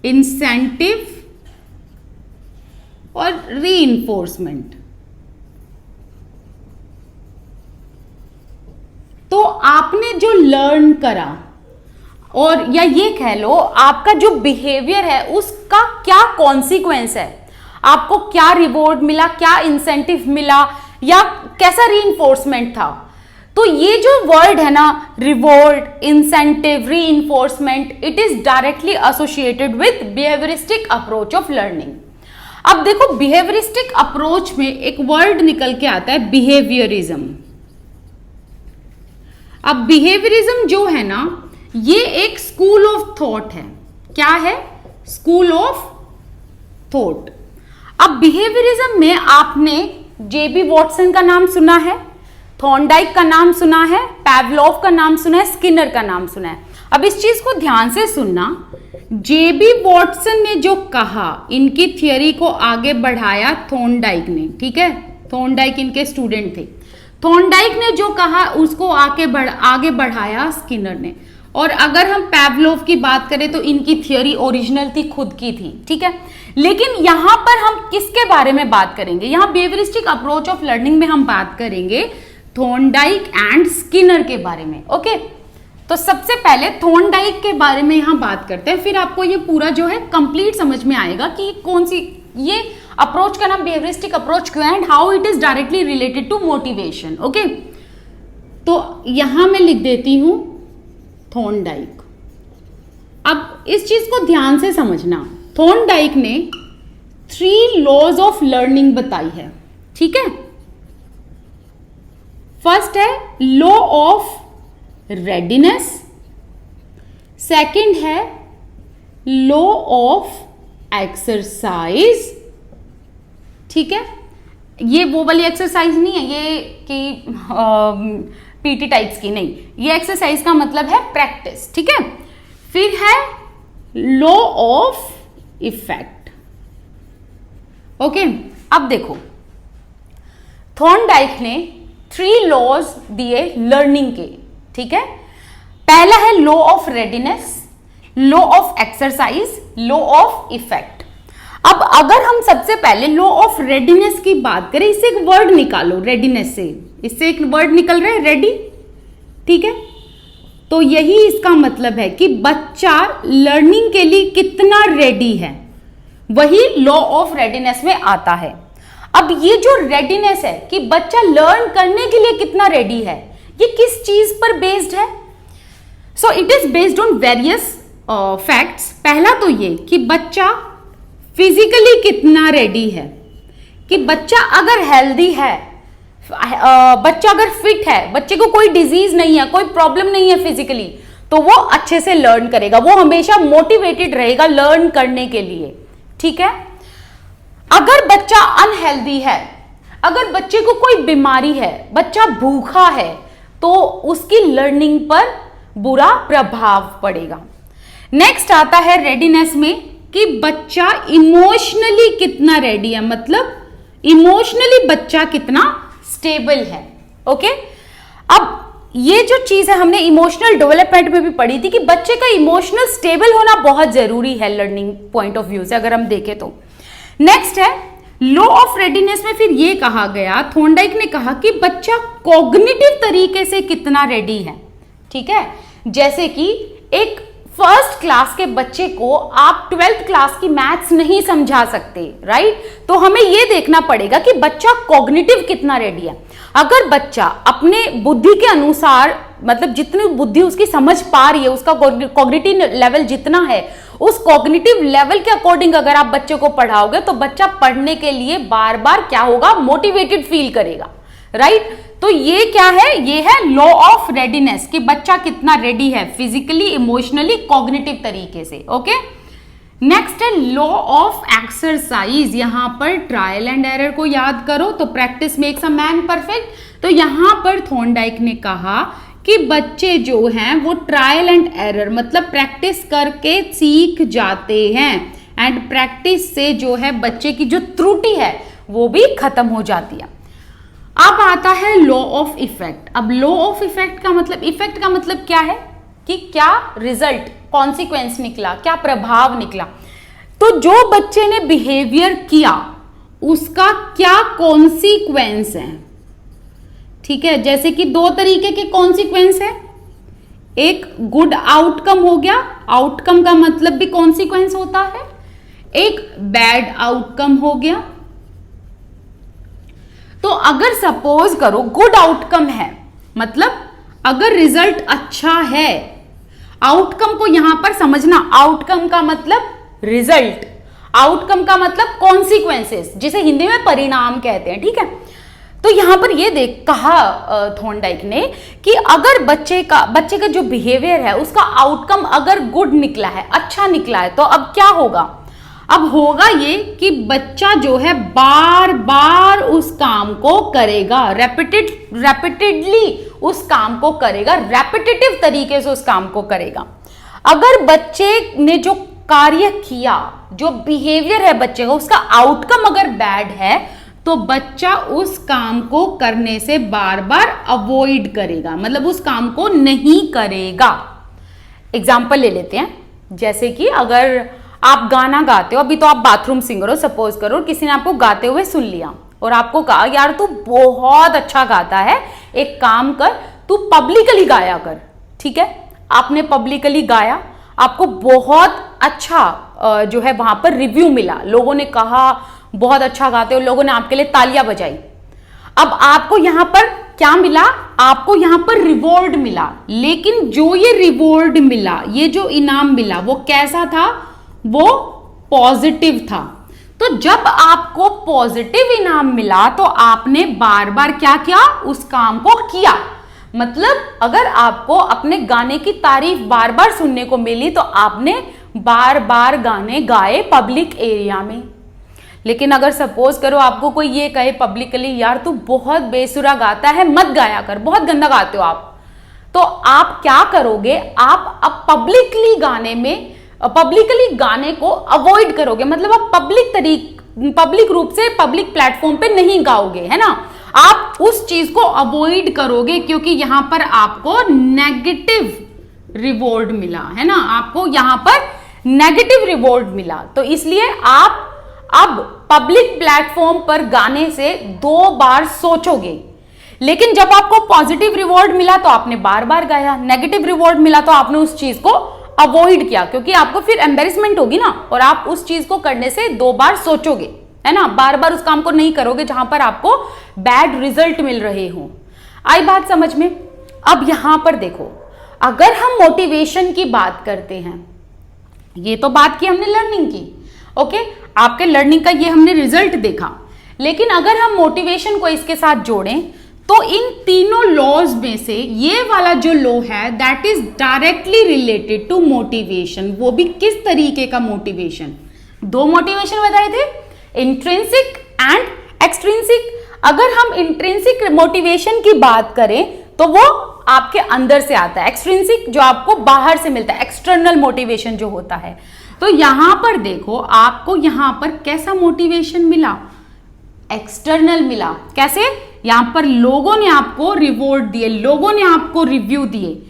इंसेंटिव और रीइंफोर्समेंट. तो आपने जो लर्न करा, और या ये कह लो आपका जो बिहेवियर है उसका क्या कॉन्सिक्वेंस है, आपको क्या रिवॉर्ड मिला, क्या इंसेंटिव मिला, या कैसा रीइंफोर्समेंट था. तो ये जो वर्ड है ना, reward, incentive, reinforcement, it is directly associated with behaviouristic approach of learning. अब देखो, बिहेवियरिस्टिक अप्रोच में एक वर्ड निकल के आता है बिहेवियरिज्म. अब बिहेवियरिज्म जो है ना, ये एक स्कूल ऑफ थॉट है. क्या है? School of thought. अब बिहेवियरिज्म में आपने जेबी वॉटसन का नाम सुना है, थॉर्नडाइक का नाम सुना है, पैवलोव का नाम सुना है, स्किनर का नाम सुना है. अब इस चीज को ध्यान से सुनना. जेबी वॉटसन ने जो कहा, इनकी थियरी को आगे बढ़ाया थॉर्नडाइक ने. ठीक है, थॉर्नडाइक इनके स्टूडेंट थे. थॉर्नडाइक ने जो कहा उसको आगे बढ़ाया स्किनर ने. और अगर हम पैवलोव की बात करें तो इनकी थियरी ओरिजिनल थी, खुद की थी. ठीक है, लेकिन यहां पर हम किसके बारे में बात करेंगे? यहां बिहेवियरिस्टिक अप्रोच ऑफ लर्निंग में हम बात करेंगे थॉर्नडाइक एंड स्किनर के बारे में. ओके, तो सबसे पहले थॉर्नडाइक के बारे में यहां बात करते हैं, फिर आपको ये पूरा जो है कंप्लीट समझ में आएगा कि कौन सी, ये अप्रोच का नाम बिहेवियरिस्टिक अप्रोच क्यों है and how it is directly related to motivation. Okay, तो यहां मैं लिख देती हूं थॉर्नडाइक. अब इस चीज को ध्यान से समझना. थॉर्नडाइक ने 3 लॉज ऑफ लर्निंग बताई है. ठीक है, फर्स्ट है लॉ ऑफ रेडीनेस, सेकंड है लॉ ऑफ एक्सरसाइज। ठीक है, ये वो वाली एक्सरसाइज नहीं है ये कि पीटी टाइप्स की नहीं, ये एक्सरसाइज का मतलब है प्रैक्टिस। ठीक है, फिर है लॉ ऑफ इफेक्ट। ओके, अब देखो थॉर्नडाइक ने 3 लॉज दिए लर्निंग के। ठीक है, पहला है law of readiness, law of exercise, law of effect. अब अगर हम सबसे पहले लॉ ऑफ रेडीनेस की बात करें, इससे एक वर्ड निकालो, रेडीनेस से, इससे एक वर्ड निकल रहा है रेडी। ठीक है, तो यही इसका मतलब है कि बच्चा लर्निंग के लिए कितना रेडी है, वही लॉ ऑफ रेडीनेस में आता है। अब ये जो रेडीनेस है कि बच्चा लर्न करने के लिए कितना रेडी है, ये किस चीज पर बेस्ड है? So it is based on various facts. पहला तो ये कि बच्चा फिजिकली कितना रेडी है, कि बच्चा अगर हेल्दी है, बच्चा अगर फिट है, बच्चे को कोई डिजीज नहीं है, कोई प्रॉब्लम नहीं है फिजिकली, तो वो अच्छे से लर्न करेगा, वो हमेशा मोटिवेटेड रहेगा लर्न करने के लिए। ठीक है, अगर बच्चा अनहेल्दी है, अगर बच्चे को कोई बीमारी है, बच्चा भूखा है, तो उसकी लर्निंग पर बुरा प्रभाव पड़ेगा। नेक्स्ट आता है रेडीनेस में कि बच्चा इमोशनली कितना रेडी है, मतलब इमोशनली बच्चा कितना स्टेबल है। ओके, अब ये जो चीज है हमने इमोशनल डेवलपमेंट में भी पढ़ी थी कि बच्चे का इमोशनल स्टेबल होना बहुत जरूरी है लर्निंग पॉइंट ऑफ व्यू से, अगर हम देखें तो। नेक्स्ट है लॉ ऑफ रेडीनेस में फिर ये कहा गया, थॉर्नडाइक ने कहा कि बच्चा कॉग्निटिव तरीके से कितना रेडी है। ठीक है, जैसे कि एक फर्स्ट क्लास के बच्चे को आप 12th क्लास की मैथ्स नहीं समझा सकते, राइट? तो हमें यह देखना पड़ेगा कि बच्चा कॉग्निटिव कितना रेडी है। अगर बच्चा अपने बुद्धि के अनुसार, मतलब जितनी बुद्धि उसकी समझ पा रही है, उसका कॉग्निटिव लेवल जितना है, उस कॉग्निटिव लेवल के अकॉर्डिंग अगर आप बच्चे को पढ़ाओगे तो बच्चा पढ़ने के लिए बार बार क्या होगा, मोटिवेटेड फील करेगा, राइट? तो ये क्या है, ये है लॉ ऑफ रेडीनेस कि बच्चा कितना रेडी है फिजिकली, इमोशनली, कॉग्निटिव तरीके से। ओके, नेक्स्ट है लॉ ऑफ एक्सरसाइज। यहां पर ट्रायल एंड एरर को याद करो, तो practice makes a man perfect. तो यहां पर थॉर्नडाइक ने कहा कि बच्चे जो हैं वो ट्रायल एंड एरर, मतलब प्रैक्टिस करके सीख जाते हैं, एंड प्रैक्टिस से जो है बच्चे की जो त्रुटि है वो भी खत्म हो जाती है। अब आता है लॉ ऑफ इफेक्ट। अब लॉ ऑफ इफेक्ट का मतलब, इफेक्ट का मतलब क्या है कि क्या रिजल्ट, कॉन्सिक्वेंस निकला, क्या प्रभाव निकला। तो जो बच्चे ने बिहेवियर किया उसका क्या कॉन्सिक्वेंस है। ठीक है, जैसे कि 2 तरीके के कॉन्सिक्वेंस है, एक गुड आउटकम हो गया, आउटकम का मतलब भी कॉन्सिक्वेंस होता है, एक बैड आउटकम हो गया। तो अगर सपोज करो गुड आउटकम है, मतलब अगर रिजल्ट अच्छा है, आउटकम को यहां पर समझना, आउटकम का मतलब रिजल्ट, आउटकम का मतलब कॉन्सिक्वेंसेस, जिसे हिंदी में परिणाम कहते हैं। ठीक है, तो यहां पर ये देख कहा थॉर्नडाइक ने कि अगर बच्चे का जो बिहेवियर है उसका आउटकम अगर गुड निकला है, अच्छा निकला है, तो अब क्या होगा, अब होगा ये कि बच्चा जो है बार बार उस काम को करेगा, रेपिटेडली उस काम को करेगा, रेपिटेटिव तरीके से उस काम को करेगा। अगर बच्चे ने जो कार्य किया, जो बिहेवियर है बच्चे का, उसका आउटकम अगर बैड है, तो बच्चा उस काम को करने से बार बार अवॉइड करेगा, मतलब उस काम को नहीं करेगा। एग्जाम्पल ले लेते हैं, जैसे कि अगर आप गाना गाते हो, अभी तो आप बाथरूम सिंगर हो, सपोज करो किसी ने आपको गाते हुए सुन लिया और आपको कहा यार तू बहुत अच्छा गाता है, एक काम कर तू पब्लिकली गाया कर। ठीक है, आपने पब्लिकली गाया, आपको बहुत अच्छा जो है वहां पर रिव्यू मिला, लोगों ने कहा बहुत अच्छा गाते हो, लोगों ने आपके लिए तालियां बजाई। अब आपको यहां पर क्या मिला, आपको यहां पर रिवॉर्ड मिला, लेकिन जो ये रिवॉर्ड मिला, ये जो इनाम मिला, वो कैसा था, वो पॉजिटिव था। तो जब आपको पॉजिटिव इनाम मिला तो आपने बार बार क्या किया, उस काम को किया। मतलब अगर आपको अपने गाने की तारीफ बार बार सुनने को मिली तो आपने बार बार गाने गाए पब्लिक एरिया में। लेकिन अगर सपोज करो आपको कोई ये कहे पब्लिकली, यार तू बहुत बेसुरा गाता है, मत गाया कर, बहुत गंदा गाते हो आप, तो आप क्या करोगे, आप अब पब्लिकली गाने को अवॉइड करोगे। मतलब आप पब्लिक रूप से पब्लिक प्लेटफॉर्म पे नहीं गाओगे, है ना। आप उस चीज को अवॉइड करोगे क्योंकि यहां पर आपको नेगेटिव रिवॉर्ड मिला, है ना, आपको यहां पर नेगेटिव रिवॉर्ड मिला। तो इसलिए आप अब पब्लिक प्लेटफॉर्म पर गाने से 2 बार सोचोगे। लेकिन जब आपको पॉजिटिव रिवॉर्ड मिला तो आपने बार बार गाया, नेगेटिव रिवॉर्ड मिला तो आपने उस चीज को अवॉइड किया, क्योंकि आपको फिर एम्बेरसमेंट होगी ना, और आप उस चीज को करने से 2 बार सोचोगे, है ना। बार बार उस काम को नहीं करोगे जहां पर आपको बैड रिजल्ट मिल रहे हो। आई बात समझ में। अब यहां पर देखो, अगर हम मोटिवेशन की बात करते हैं, ये तो बात की हमने लर्निंग की, ओके, आपके लर्निंग का ये हमने रिजल्ट देखा। लेकिन अगर हम मोटिवेशन को इसके साथ जोड़ें तो इन तीनों लॉज में से ये वाला जो लॉ है that is directly related to motivation. वो भी किस तरीके का मोटिवेशन, 2 मोटिवेशन बताए थे, इंट्रिंसिक एंड एक्सट्रिंसिक। अगर हम इंट्रिंसिक मोटिवेशन की बात करें तो वो आपके अंदर से आता है, एक्सट्रिंसिक जो आपको बाहर से मिलता है, एक्सटर्नल मोटिवेशन जो होता है। तो यहां पर देखो, आपको यहां पर कैसा मोटिवेशन मिला, एक्सटर्नल मिला। कैसे, यहां पर लोगों ने आपको रिवॉर्ड दिए, लोगों ने आपको रिव्यू दिए।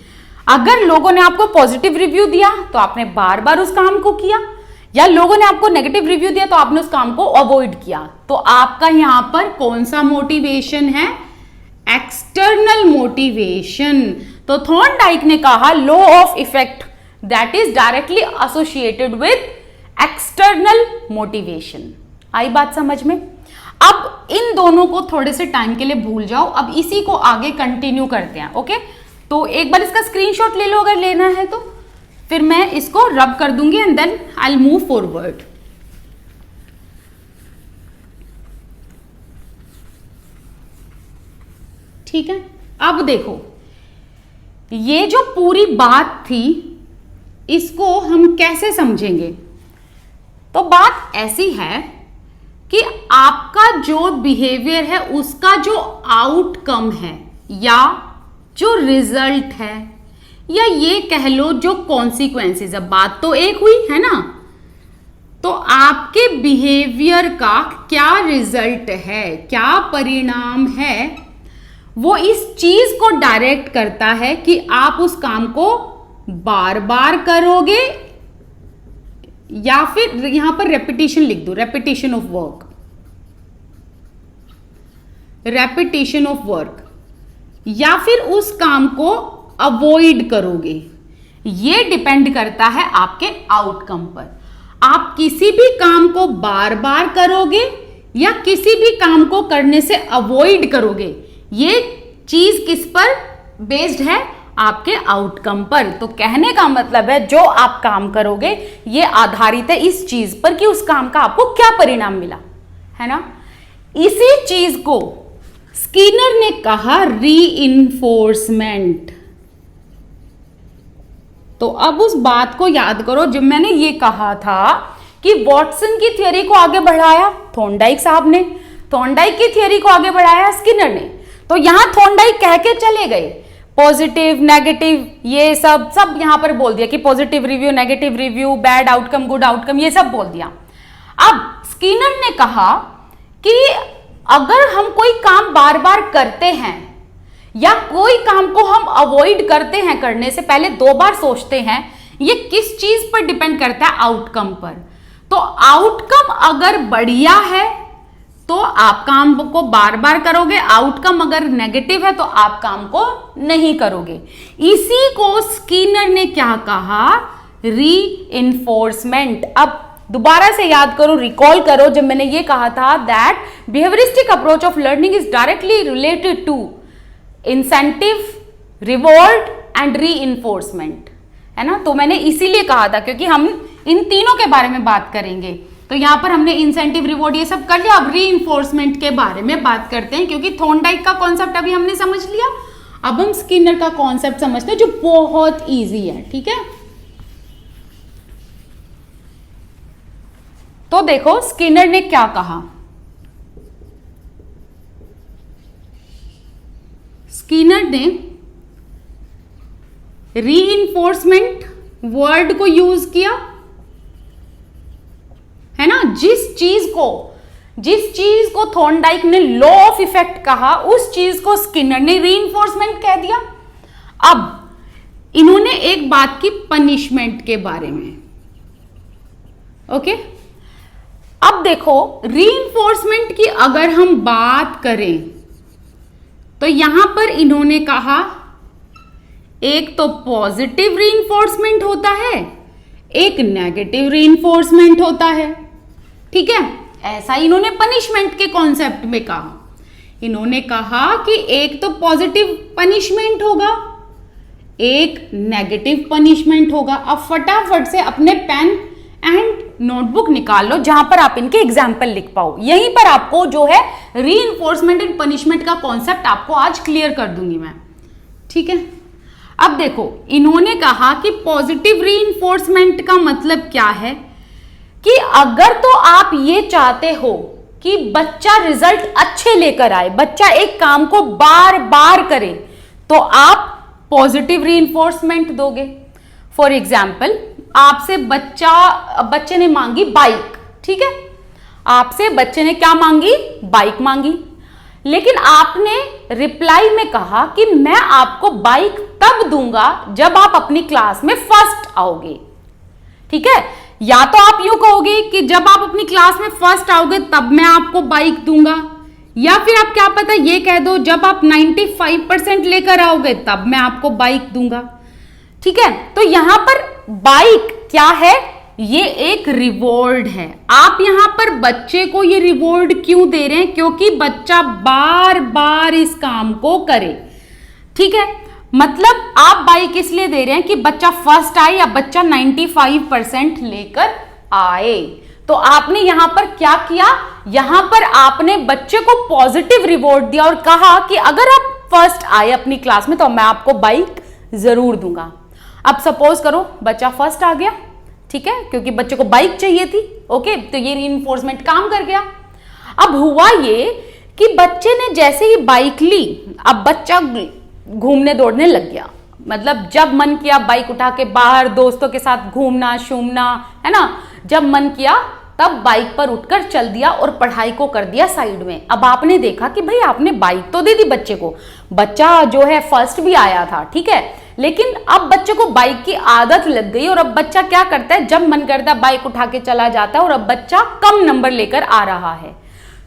अगर लोगों ने आपको पॉजिटिव रिव्यू दिया तो आपने बार बार उस काम को किया, या लोगों ने आपको नेगेटिव रिव्यू दिया तो आपने उस काम को अवॉइड किया। तो आपका यहां पर कौन सा मोटिवेशन है, एक्सटर्नल मोटिवेशन। तो थॉर्नडाइक ने कहा law of effect that is directly associated with external motivation. आई बात समझ में। अब इन दोनों को थोड़े से टाइम के लिए भूल जाओ, अब इसी को आगे कंटिन्यू करते हैं, ओके। तो एक बार इसका स्क्रीनशॉट ले लो अगर लेना है तो, फिर मैं इसको रब कर दूंगी and then I will move forward. ठीक है, अब देखो ये जो पूरी बात थी इसको हम कैसे समझेंगे। तो बात ऐसी है कि आपका जो बिहेवियर है उसका जो आउटकम है या जो रिजल्ट है, या ये कह लो जो कॉन्सिक्वेंसेस, अब बात तो एक हुई है ना। तो आपके बिहेवियर का क्या रिजल्ट है, क्या परिणाम है, वो इस चीज को डायरेक्ट करता है कि आप उस काम को बार बार करोगे, या फिर यहां पर रेपिटेशन लिख दो, repetition of work, repetition of work, या फिर उस काम को अवॉइड करोगे। ये डिपेंड करता है आपके आउटकम पर। आप किसी भी काम को बार बार करोगे या किसी भी काम को करने से अवॉइड करोगे, ये चीज किस पर बेस्ड है, आपके आउटकम पर। तो कहने का मतलब है जो आप काम करोगे ये आधारित है इस चीज पर कि उस काम का आपको क्या परिणाम मिला, है ना। इसी चीज को स्किनर ने कहा रीइंफोर्समेंट। तो अब उस बात को याद करो जब मैंने ये कहा था कि वॉटसन की थ्योरी को आगे बढ़ाया थॉर्नडाइक साहब ने, थॉर्नडाइक की थ्योरी को आगे बढ़ाया स्किनर ने। तो यहां थॉर्नडाइक कह के चले गए पॉजिटिव नेगेटिव ये सब यहां पर बोल दिया कि positive review, negative review, bad outcome, good outcome, ये सब बोल दिया। अब स्किनर ने कहा कि अगर हम कोई काम बार बार करते हैं या कोई काम को हम अवॉइड करते हैं करने से पहले 2 बार सोचते हैं, ये किस चीज पर डिपेंड करता है, आउटकम पर। तो आउटकम अगर बढ़िया है तो आप काम को बार बार करोगे, आउटकम अगर नेगेटिव है तो आप काम को नहीं करोगे। इसी को स्किनर ने क्या कहा, रीइंफोर्समेंट। अब दोबारा से याद करो, रिकॉल करो जब मैंने ये कहा था that behavioristic approach of learning is directly related to incentive, reward and reinforcement, है ना। तो मैंने इसीलिए कहा था क्योंकि हम इन तीनों के बारे में बात करेंगे, तो यहाँ पर हमने इंसेंटिव, रिवॉर्ड ये सब कर लिया। अब रीइंफोर्समेंट के बारे में बात करते हैं, क्योंकि थॉर्नडाइक का कॉन्सेप्ट अभी हमने समझ लिया। अब हम स्किनर का कॉन्सेप्ट समझते हैं जो बहुत इजी है। ठीक है, तो देखो स्किनर ने क्या कहा। स्किनर ने रीइंफोर्समेंट वर्ड को यूज किया, है ना। जिस चीज को थॉर्नडाइक ने लॉ ऑफ इफेक्ट कहा, उस चीज को स्किनर ने रीइंफोर्समेंट कह दिया। अब इन्होंने एक बात की पनिशमेंट के बारे में। ओके, अब देखो रीइंफोर्समेंट की अगर हम बात करें तो यहां पर इन्होंने कहा एक तो पॉजिटिव रीइंफोर्समेंट होता है, एक नेगेटिव रीइंफोर्समेंट होता है। ठीक है, ऐसा इन्होंने पनिशमेंट के कॉन्सेप्ट में कहा। इन्होंने कहा कि एक तो पॉजिटिव पनिशमेंट होगा, एक नेगेटिव पनिशमेंट होगा। अब फटाफट से अपने पेन एंड नोटबुक निकाल लो जहां पर आप इनके एग्जाम्पल लिख पाओ। यहीं पर आपको जो है रीइंफोर्समेंट एंड पनिशमेंट का कॉन्सेप्ट आपको आज क्लियर कर दूंगी मैं। ठीक है, अब देखो इन्होंने कहा कि पॉजिटिव रीइंफोर्समेंट का मतलब क्या है कि अगर तो आप ये चाहते हो कि बच्चा रिजल्ट अच्छे लेकर आए, बच्चा एक काम को बार बार करे, तो आप पॉजिटिव रीइंफोर्समेंट दोगे। फॉर एग्जाम्पल, आपसे बच्चे ने मांगी बाइक। ठीक है, आपसे बच्चे ने क्या मांगी? बाइक मांगी। लेकिन आपने रिप्लाई में कहा कि मैं आपको बाइक तब दूंगा जब आप अपनी क्लास में फर्स्ट आओगे। ठीक है, या तो आप यूं कहोगे कि जब आप अपनी क्लास में फर्स्ट आओगे तब मैं आपको बाइक दूंगा, या फिर आप क्या पता ये कह दो जब आप 95% लेकर आओगे तब मैं आपको बाइक दूंगा। ठीक है, तो यहां पर बाइक क्या है? ये एक रिवॉर्ड है। आप यहां पर बच्चे को ये रिवॉर्ड क्यों दे रहे हैं? क्योंकि बच्चा बार बार इस काम को करे। ठीक है, मतलब आप बाइक इसलिए दे रहे हैं कि बच्चा फर्स्ट आए या बच्चा 95% लेकर आए। तो आपने यहां पर क्या किया? यहां पर आपने बच्चे को पॉजिटिव रिवॉर्ड दिया और कहा कि अगर आप फर्स्ट आए अपनी क्लास में तो मैं आपको बाइक जरूर दूंगा। अब सपोज करो बच्चा फर्स्ट आ गया, ठीक है, क्योंकि बच्चे को बाइक चाहिए थी। ओके, तो ये रीइंफोर्समेंट काम कर गया। अब हुआ ये कि बच्चे ने जैसे ही बाइक ली, अब बच्चा घूमने दौड़ने लग गया। मतलब जब मन किया बाइक उठा के बाहर दोस्तों के साथ घूमना शूमना, है ना। जब मन किया तब बाइक पर उठकर चल दिया और पढ़ाई को कर दिया साइड में। अब आपने देखा कि भाई आपने बाइक तो दे दी बच्चे को, बच्चा जो है फर्स्ट भी आया था, ठीक है, लेकिन अब बच्चे को बाइक की आदत लग गई और अब बच्चा क्या करता है, जब मन करता है बाइक उठा के चला जाता है और अब बच्चा कम नंबर लेकर आ रहा है।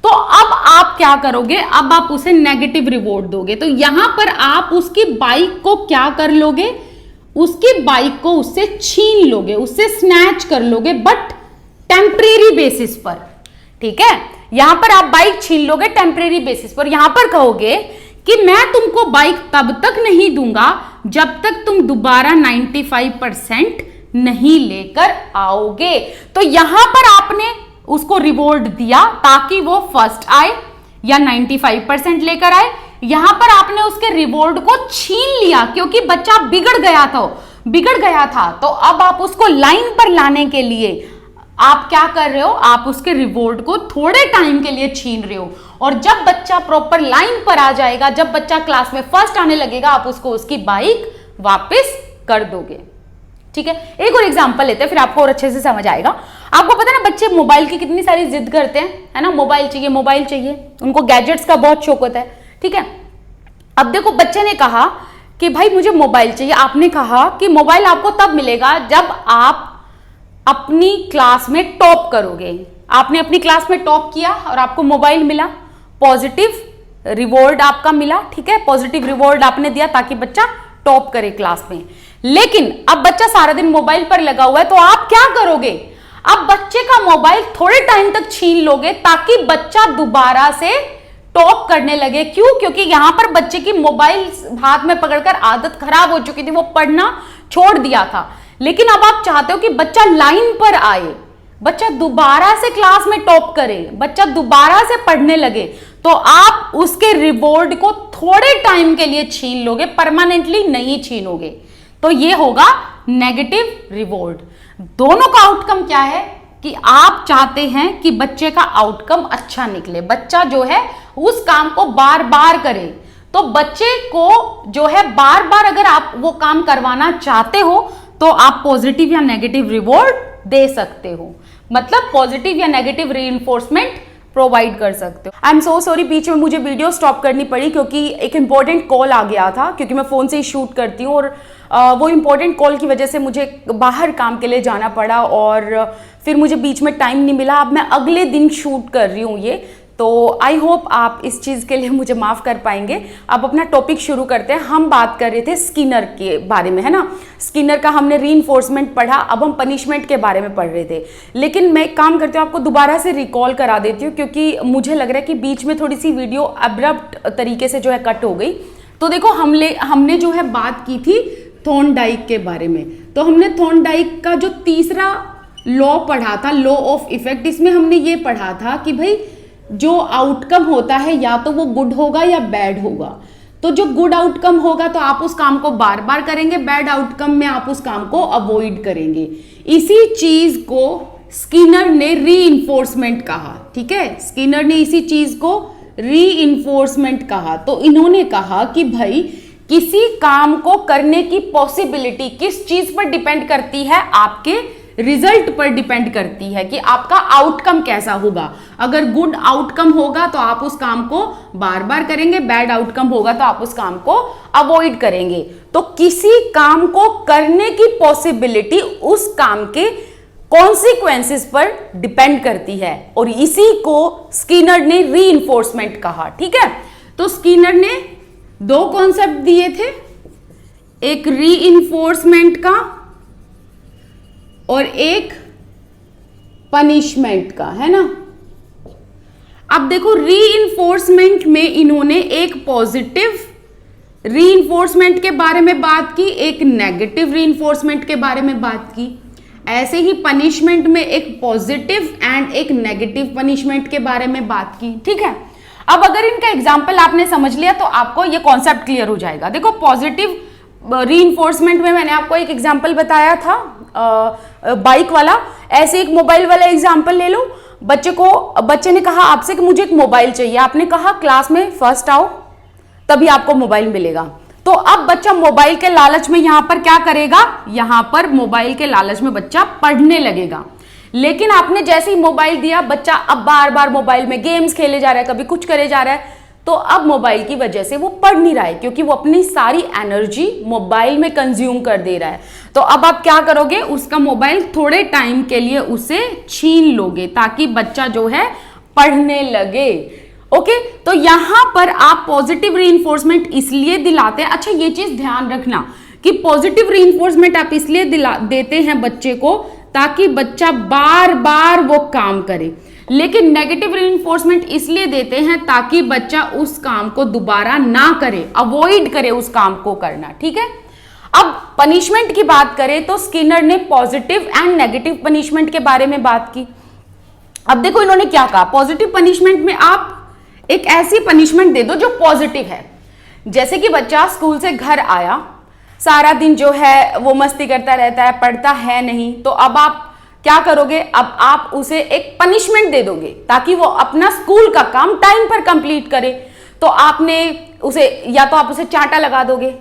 तो अब आप क्या करोगे? अब आप उसे नेगेटिव रिवॉर्ड दोगे। तो यहां पर आप उसकी बाइक को क्या कर लोगे? उसकी बाइक को उससे छीन लोगे, उससे स्नैच कर लोगे, बट टेम्परेरी बेसिस पर। ठीक है, यहां पर आप बाइक छीन लोगे टेम्परेरी बेसिस पर। यहां पर कहोगे कि मैं तुमको बाइक तब तक नहीं दूंगा जब तक तुम दोबारा 95% नहीं लेकर आओगे। तो यहां पर आपने उसको रिवॉर्ड दिया ताकि वो फर्स्ट आए या 95% लेकर आए। यहां पर आपने उसके रिवॉर्ड को छीन लिया क्योंकि बच्चा बिगड़ गया था। तो अब आप उसको लाइन पर लाने के लिए आप क्या कर रहे हो? आप उसके रिवॉर्ड को थोड़े टाइम के लिए छीन रहे हो, और जब बच्चा प्रॉपर लाइन पर आ जाएगा, जब बच्चा क्लास में फर्स्ट आने लगेगा, आप उसको उसकी बाइक वापस कर दोगे। ठीक है, एक और एग्जांपल लेते हैं फिर आपको और अच्छे से समझ आएगा। आपको पता है ना बच्चे मोबाइल की कितनी सारी जिद करते हैं, है ना। मोबाइल चाहिए, उनको गैजेट्स का बहुत शौक होता है। ठीक है, अब देखो बच्चे ने कहा कि भाई मुझे मोबाइल चाहिए। आपने कहा कि मोबाइल आपको तब मिलेगा जब आप अपनी क्लास में टॉप करोगे। आपने अपनी क्लास में टॉप किया और आपको मोबाइल मिला, पॉजिटिव रिवॉर्ड आपका मिला। ठीक है, पॉजिटिव रिवॉर्ड आपने दिया ताकि बच्चा टॉप करे क्लास में। लेकिन अब बच्चा सारा दिन मोबाइल पर लगा हुआ है, तो आप क्या करोगे? अब बच्चे का मोबाइल थोड़े टाइम तक छीन लोगे ताकि बच्चा दोबारा से टॉप करने लगे। क्यों? क्योंकि यहां पर बच्चे की मोबाइल हाथ में पकड़कर आदत खराब हो चुकी थी, वो पढ़ना छोड़ दिया था। लेकिन अब आप चाहते हो कि बच्चा लाइन पर आए, बच्चा दोबारा से क्लास में टॉप करे, बच्चा दोबारा से पढ़ने लगे, तो आप उसके रिवॉर्ड को थोड़े टाइम के लिए छीन लोगे, परमानेंटली नहीं छीनोगे। तो ये होगा नेगेटिव रिवॉर्ड। दोनों का आउटकम क्या है कि आप चाहते हैं कि बच्चे का आउटकम अच्छा निकले, बच्चा जो है उस काम को बार बार करे। तो बच्चे को जो है बार बार अगर आप वो काम करवाना चाहते हो तो आप पॉजिटिव या नेगेटिव रिवॉर्ड दे सकते हो, मतलब पॉजिटिव या नेगेटिव रीइंफोर्समेंट प्रोवाइड कर सकते हो। आई एम सो सॉरी, बीच में मुझे वीडियो स्टॉप करनी पड़ी क्योंकि एक इंपॉर्टेंट कॉल आ गया था, क्योंकि मैं फ़ोन से ही शूट करती हूँ और वो इंपॉर्टेंट कॉल की वजह से मुझे बाहर काम के लिए जाना पड़ा और फिर मुझे बीच में टाइम नहीं मिला। अब मैं अगले दिन शूट कर रही हूँ ये, तो आई होप आप इस चीज़ के लिए मुझे माफ़ कर पाएंगे। अब अपना टॉपिक शुरू करते हैं। हम बात कर रहे थे स्किनर के बारे में, है ना। स्किनर का हमने रीइंफोर्समेंट पढ़ा, अब हम पनिशमेंट के बारे में पढ़ रहे थे। लेकिन मैं काम करती हूँ, आपको दोबारा से रिकॉल करा देती हूँ क्योंकि मुझे लग रहा है कि बीच में थोड़ी सी वीडियो अब्रप्ट तरीके से जो है कट हो गई। तो देखो हमने जो है बात की थी थॉर्नडाइक के बारे में। तो हमने थॉर्नडाइक का जो तीसरा लॉ पढ़ा था, लॉ ऑफ इफेक्ट, इसमें हमने ये पढ़ा था कि भाई जो आउटकम होता है या तो वो गुड होगा या बैड होगा। तो जो गुड आउटकम होगा तो आप उस काम को बार बार करेंगे, बैड आउटकम में आप उस काम को अवॉइड करेंगे। इसी चीज को स्किनर ने रीइंफोर्समेंट कहा, ठीक है। स्किनर ने इसी चीज को रीइंफोर्समेंट कहा। तो इन्होंने कहा कि भाई किसी काम को करने की पॉसिबिलिटी किस चीज पर डिपेंड करती है, आपके रिजल्ट पर डिपेंड करती है कि आपका आउटकम कैसा होगा। अगर गुड आउटकम होगा तो आप उस काम को बार बार करेंगे, बैड आउटकम होगा तो आप उस काम को अवॉइड करेंगे। तो किसी काम को करने की पॉसिबिलिटी उस काम के कॉन्सिक्वेंसेस पर डिपेंड करती है और इसी को स्किनर ने रीइंफोर्समेंट कहा, ठीक है। तो स्किनर ने दो कॉन्सेप्ट दिए थे, एक रीइंफोर्समेंट का और एक पनिशमेंट का, है ना। अब देखो रीइंफोर्समेंट में इन्होंने एक पॉजिटिव रीइंफोर्समेंट के बारे में बात की, एक नेगेटिव रीइंफोर्समेंट के बारे में बात की। ऐसे ही पनिशमेंट में एक पॉजिटिव एंड एक नेगेटिव पनिशमेंट के बारे में बात की, ठीक है। अब अगर इनका एग्जाम्पल आपने समझ लिया तो आपको ये कॉन्सेप्ट क्लियर हो जाएगा। देखो पॉजिटिव रीइंफोर्समेंट में मैंने आपको एक एग्जाम्पल बताया था बाइक वाला, ऐसे एक मोबाइल वाला एग्जाम्पल ले लो। बच्चे ने कहा आपसे कि मुझे एक मोबाइल चाहिए, आपने कहा क्लास में फर्स्ट आओ तभी आपको मोबाइल मिलेगा। तो अब बच्चा मोबाइल के लालच में यहां पर क्या करेगा, यहां पर मोबाइल के लालच में बच्चा पढ़ने लगेगा। लेकिन आपने जैसे ही मोबाइल दिया, बच्चा अब बार बार मोबाइल में गेम्स खेले जा रहा है, कभी कुछ करे जा रहा है। तो अब मोबाइल की वजह से वो पढ़ नहीं रहा है क्योंकि वो अपनी सारी एनर्जी मोबाइल में कंज्यूम कर दे रहा है। तो अब आप क्या करोगे, उसका मोबाइल थोड़े टाइम के लिए उसे छीन लोगे ताकि बच्चा जो है पढ़ने लगे। ओके, तो यहां पर आप पॉजिटिव रीइंफोर्समेंट इसलिए दिलाते हैं। अच्छा, ये चीज ध्यान रखना कि पॉजिटिव रीइंफोर्समेंट आप इसलिए देते हैं बच्चे को ताकि बच्चा बार बार वो काम करे। लेकिन नेगेटिव रीइंफोर्समेंट इसलिए देते हैं ताकि बच्चा उस काम को दोबारा ना करे, अवॉइड करे उस काम को करना, ठीक है। अब पनिशमेंट की बात करें तो स्किनर ने पॉजिटिव एंड नेगेटिव पनिशमेंट के बारे में बात की। अब देखो इन्होंने क्या कहा, पॉजिटिव पनिशमेंट में आप एक ऐसी पनिशमेंट दे दो जो पॉजिटिव है। जैसे कि बच्चा स्कूल से घर आया, सारा दिन जो है वो मस्ती करता रहता है, पढ़ता है नहीं, तो अब आप क्या करोगे, अब आप उसे एक पनिशमेंट दे दोगे ताकि वो अपना स्कूल का काम टाइम पर कंप्लीट करे। तो आपने उसे या तो आप उसे चांटा लगा दोगे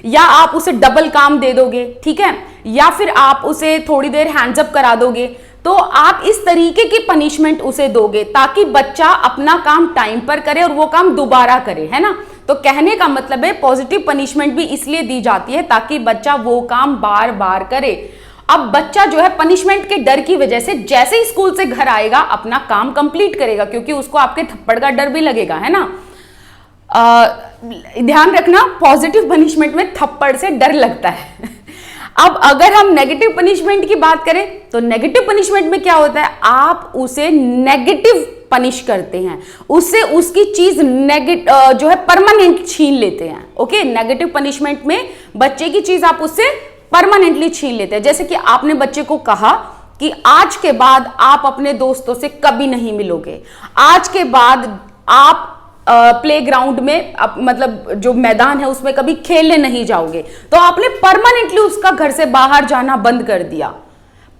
या आप उसे डबल काम दे दोगे, ठीक है, या फिर आप उसे थोड़ी देर हैंड्स अप करा दोगे। तो आप इस तरीके की पनिशमेंट उसे दोगे ताकि बच्चा अपना काम टाइम पर करे और वो काम दोबारा करे, है ना। तो कहने का मतलब है पॉजिटिव पनिशमेंट भी इसलिए दी जाती है ताकि बच्चा वो काम बार बार करे। अब बच्चा जो है पनिशमेंट के डर की वजह से जैसे ही स्कूल से घर आएगा अपना काम कंप्लीट करेगा क्योंकि उसको आपके थप्पड़ का डर भी लगेगा, है ना। ध्यान रखना, पॉजिटिव पनिशमेंट में थप्पड़ से डर लगता है। अब अगर हम नेगेटिव पनिशमेंट की बात करें तो नेगेटिव पनिशमेंट में क्या होता है, आप उसे नेगेटिव पनिश करते हैं, उससे उसकी चीज जो है परमानेंट छीन लेते हैं। ओके, नेगेटिव पनिशमेंट में बच्चे की चीज आप उससे परमानेंटली छीन लेते हैं। जैसे कि आपने बच्चे को कहा कि आज के बाद आप अपने दोस्तों से कभी नहीं मिलोगे, आज के बाद आप प्लेग्राउंड में मतलब जो मैदान है उसमें कभी खेलने नहीं जाओगे, तो आपने परमानेंटली उसका घर से बाहर जाना बंद कर दिया,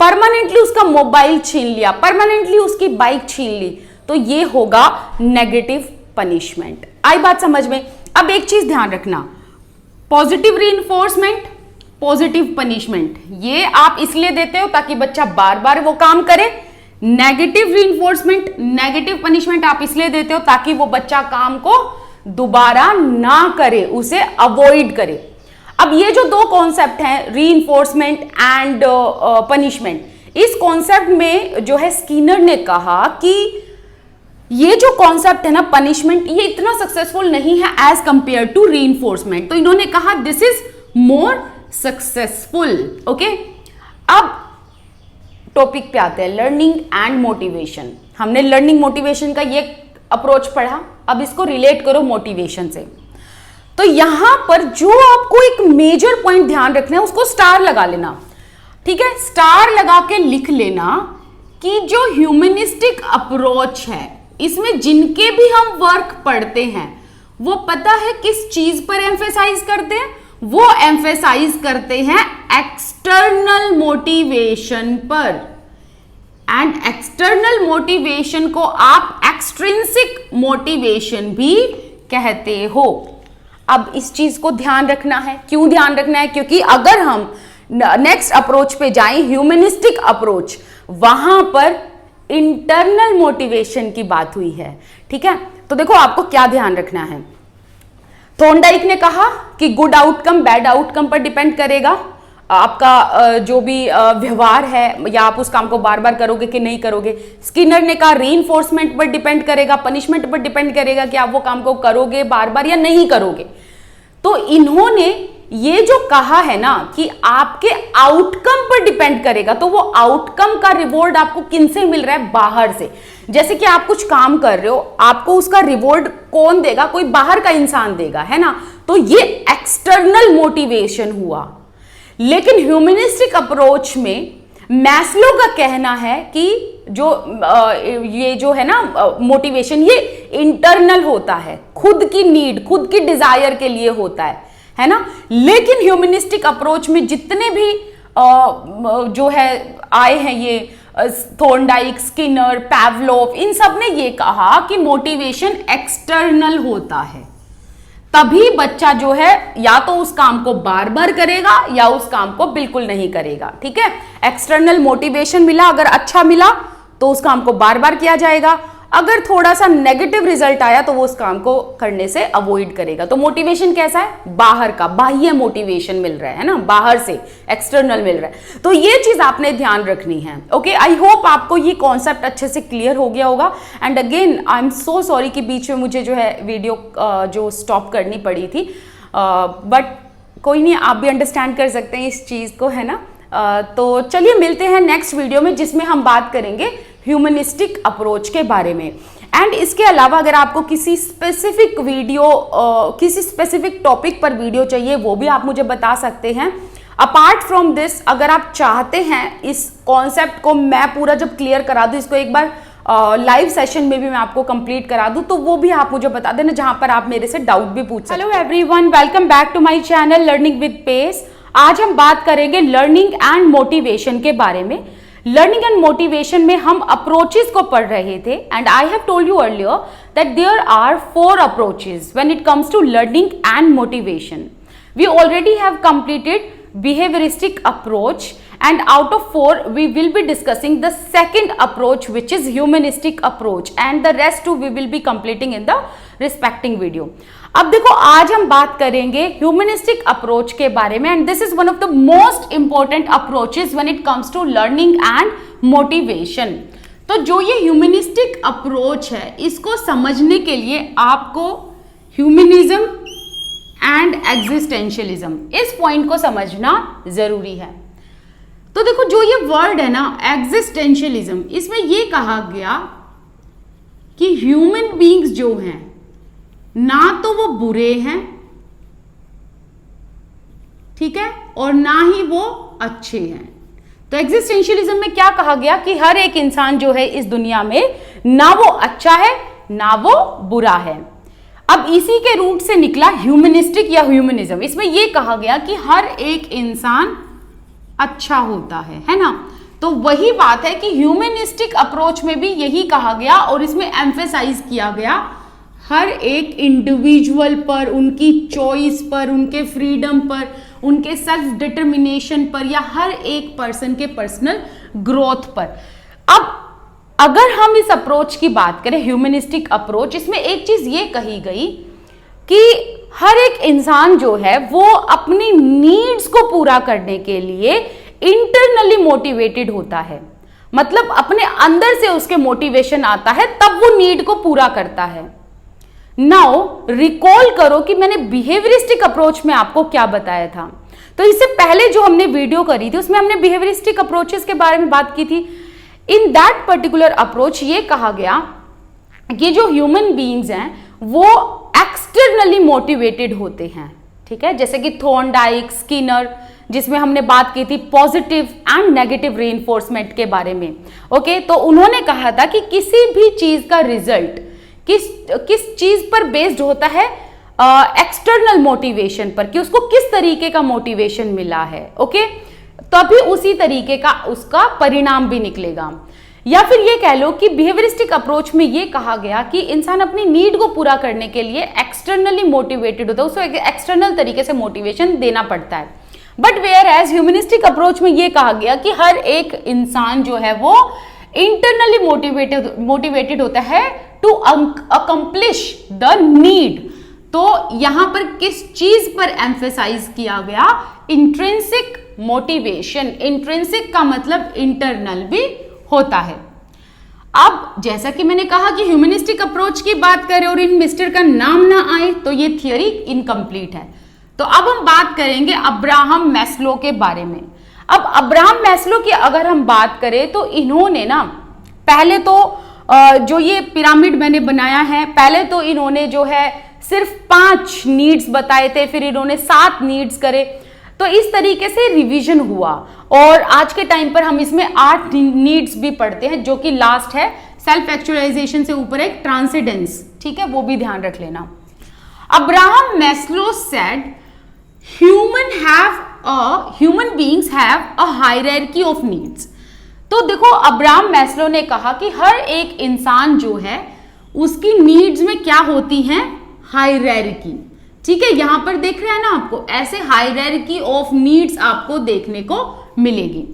परमानेंटली उसका मोबाइल छीन लिया, परमानेंटली उसकी बाइक छीन ली, तो ये होगा नेगेटिव पनिशमेंट। आई बात समझ में? अब एक चीज ध्यान रखना, पॉजिटिव रीइंफोर्समेंट, पॉजिटिव पनिशमेंट, ये आप इसलिए देते हो ताकि बच्चा बार बार वो काम करे। नेगेटिव रीइंफोर्समेंट, नेगेटिव पनिशमेंट आप इसलिए देते हो ताकि वो बच्चा काम को दोबारा ना करे, उसे अवॉइड करे। अब ये जो दो कॉन्सेप्ट हैं, रीइंफोर्समेंट एंड पनिशमेंट, इस कॉन्सेप्ट में जो है स्किनर ने कहा कि ये जो कॉन्सेप्ट है ना पनिशमेंट, ये इतना सक्सेसफुल नहीं है एज कंपेयर टू रीइंफोर्समेंट, तो इन्होंने कहा this is more successful. Okay, अब टॉपिक पे आते हैं, लर्निंग एंड मोटिवेशन। हमने लर्निंग मोटिवेशन का ये अप्रोच पढ़ा, अब इसको रिलेट करो मोटिवेशन से। तो यहां पर जो आपको एक मेजर पॉइंट ध्यान रखना है उसको स्टार लगा लेना, ठीक है? स्टार लगा के लिख लेना कि जो ह्यूमनिस्टिक अप्रोच है, इसमें जिनके भी हम वर्क पढ़ते हैं वो पता है किस चीज पर एम्फेसाइज करते हैं, वो एम्फेसाइज करते हैं एक्सटर्नल मोटिवेशन पर, एंड एक्सटर्नल मोटिवेशन को आप एक्सट्रिंसिक मोटिवेशन भी कहते हो। अब इस चीज को ध्यान रखना है। क्यों ध्यान रखना है? क्योंकि अगर हम नेक्स्ट अप्रोच पे जाएं, ह्यूमनिस्टिक अप्रोच, वहां पर इंटरनल मोटिवेशन की बात हुई है, ठीक है? तो देखो आपको क्या ध्यान रखना है। थॉर्नडाइक ने कहा कि गुड आउटकम बैड आउटकम पर डिपेंड करेगा, आपका जो भी व्यवहार है या आप उस काम को बार बार करोगे कि नहीं करोगे। स्किनर ने कहा रीइंफोर्समेंट पर डिपेंड करेगा, पनिशमेंट पर डिपेंड करेगा कि आप वो काम को करोगे बार बार या नहीं करोगे। तो इन्होंने ये जो कहा है ना कि आपके आउटकम पर डिपेंड करेगा, तो वो आउटकम का रिवॉर्ड आपको किन से मिल रहा है? बाहर से। जैसे कि आप कुछ काम कर रहे हो, आपको उसका रिवॉर्ड कौन देगा? कोई बाहर का इंसान देगा, है ना? तो ये एक्सटर्नल मोटिवेशन हुआ। लेकिन ह्यूमनिस्टिक अप्रोच में मैस्लो का कहना है कि ये जो है ना मोटिवेशन, ये इंटरनल होता है, खुद की नीड, खुद की डिजायर के लिए होता है ना? लेकिन ह्यूमनिस्टिक अप्रोच में जितने भी जो है आए हैं, ये थॉर्नडाइक, स्किनर, पैवलोव, इन सब ने ये कहा कि मोटिवेशन एक्सटर्नल होता है, तभी बच्चा जो है या तो उस काम को बार बार करेगा या उस काम को बिल्कुल नहीं करेगा, ठीक है? एक्सटर्नल मोटिवेशन मिला, अगर अच्छा मिला तो उस काम को बार बार किया जाएगा, अगर थोड़ा सा नेगेटिव रिजल्ट आया तो वो उस काम को करने से अवॉइड करेगा। तो मोटिवेशन कैसा है? बाहर का, बाह्य मोटिवेशन मिल रहा है ना, बाहर से एक्सटर्नल मिल रहा है। तो ये चीज आपने ध्यान रखनी है। ओके, आई होप आपको ये कॉन्सेप्ट अच्छे से क्लियर हो गया होगा। And again I am so sorry कि बीच में मुझे जो है वीडियो जो स्टॉप करनी पड़ी थी, बट कोई नहीं, आप भी अंडरस्टैंड कर सकते हैं इस चीज को, है ना? तो चलिए मिलते हैं नेक्स्ट वीडियो में, जिसमें हम बात करेंगे ह्यूमनिस्टिक अप्रोच के बारे में। एंड इसके अलावा अगर आपको किसी स्पेसिफिक वीडियो, किसी स्पेसिफिक टॉपिक पर वीडियो चाहिए, वो भी आप मुझे बता सकते हैं। अपार्ट फ्रॉम दिस, अगर आप चाहते हैं इस कॉन्सेप्ट को मैं पूरा जब क्लियर करा दूं, इसको एक बार लाइव सेशन में भी मैं आपको कंप्लीट करा दूं, तो वो भी आप मुझे बता देना, जहां पर आप मेरे से डाउट भी पूछ सकते हैं। Hello everyone, welcome back to my channel learning with pace. आज हम बात करेंगे लर्निंग एंड मोटिवेशन के बारे में। लर्निंग एंड मोटिवेशन में हम अप्रोचेस को पढ़ रहे थे, and I have told you earlier that there are 4 approaches when it comes to learning and motivation. We already have completed behavioristic approach, and out of 4 we will be discussing the second approach, which is humanistic approach, and the rest too we will be completing in the respecting video. अब देखो, आज हम बात करेंगे humanistic approach के बारे में, and this is one of the most important approaches when it comes to learning and motivation. तो जो ये ह्यूमनिस्टिक अप्रोच है, इसको समझने के लिए आपको ह्यूमनिज्म एंड एग्जिस्टेंशियलिज्म, इस पॉइंट को समझना जरूरी है। तो देखो, जो ये वर्ड है ना एग्जिस्टेंशियलिज्म, इसमें ये कहा गया कि ह्यूमन बीइंग्स जो हैं, ना तो वो बुरे हैं, ठीक है, और ना ही वो अच्छे हैं। तो एग्जिस्टेंशियलिज्म में क्या कहा गया कि हर एक इंसान जो है इस दुनिया में ना वो अच्छा है ना वो बुरा है। अब इसी के रूट से निकला ह्यूमनिस्टिक या ह्यूमनिज्म। इसमें यह कहा गया कि हर एक इंसान अच्छा होता है ना। तो वही बात है कि ह्यूमनिस्टिक अप्रोच में भी यही कहा गया और इसमें एम्फेसाइज किया गया हर एक इंडिविजुअल पर, उनकी चॉइस पर, उनके फ्रीडम पर, उनके सेल्फ डिटर्मिनेशन पर या हर एक पर्सन के पर्सनल ग्रोथ पर। अब अगर हम इस अप्रोच की बात करें, ह्यूमनिस्टिक अप्रोच, इसमें एक चीज ये कही गई कि हर एक इंसान जो है वो अपनी नीड्स को पूरा करने के लिए इंटरनली मोटिवेटेड होता है। मतलब अपने अंदर से उसके मोटिवेशन आता है, तब वो नीड को पूरा करता है। नाउ रिकॉल करो कि मैंने बिहेवियरिस्टिक अप्रोच में आपको क्या बताया था। तो इससे पहले जो हमने वीडियो करी थी उसमें हमने बिहेवियरिस्टिक अप्रोचेस के बारे में बात की थी। इन दैट पर्टिकुलर अप्रोच ये कहा गया कि जो ह्यूमन बीइंग्स हैं वो एक्सटर्नली मोटिवेटेड होते हैं, ठीक है। जैसे कि थॉर्नडाइक, स्किनर, जिसमें हमने बात की थी पॉजिटिव एंड नेगेटिव रीइंफोर्समेंट के बारे में। ओके, तो उन्होंने कहा था कि किसी भी चीज का रिजल्ट किस चीज पर बेस्ड होता है, एक्सटर्नल मोटिवेशन पर, कि उसको किस तरीके का मोटिवेशन मिला है। ओके, तभी उसी तरीके का उसका परिणाम भी निकलेगा। या फिर ये कह लो कि बिहेवियरिस्टिक अप्रोच में ये कहा गया कि इंसान अपनी नीड को पूरा करने के लिए एक्सटर्नली मोटिवेटेड होता है, उसको एक्सटर्नल तरीके से मोटिवेशन देना पड़ता है। But whereas humanistic approach में ये कहा गया कि हर एक इंसान जो है वो इंटरनली मोटिवेटेड होता है टू अकम्प्लिश द नीड। तो यहां पर किस चीज पर एम्फेसाइज किया गया? Intrinsic motivation. इंट्रिंसिक का मतलब इंटरनल भी होता है। अब जैसा कि मैंने कहा कि ह्यूमनिस्टिक अप्रोच की बात करें और इन मिस्टर का नाम ना आए तो ये थियोरी इनकम्प्लीट है। तो अब हम बात करेंगे अब्राहम मैस्लो के बारे में। अब अब्राहम मैस्लो की अगर हम बात करें तो इन्होंने ना पहले तो जो ये पिरामिड मैंने बनाया है, पहले तो इन्होंने जो है सिर्फ 5 नीड्स बताए थे, फिर इन्होंने 7 नीड्स करे। तो इस तरीके से रिवीजन हुआ और आज के टाइम पर हम इसमें 8 नीड्स भी पढ़ते हैं, जो कि लास्ट है सेल्फ एक्चुअलाइजेशन से ऊपर एक ट्रांसेंडेंस, ठीक है, वो भी ध्यान रख लेना। Abraham Maslow said human beings have a hierarchy of needs. तो देखो अब्राहम मैस्लो ने कहा कि हर एक इंसान जो है उसकी नीड्स में क्या होती हैं? हायरार्की, ठीक है। यहां पर देख रहे हैं ना आपको, ऐसे हायरार्की ऑफ नीड्स आपको देखने को मिलेगी।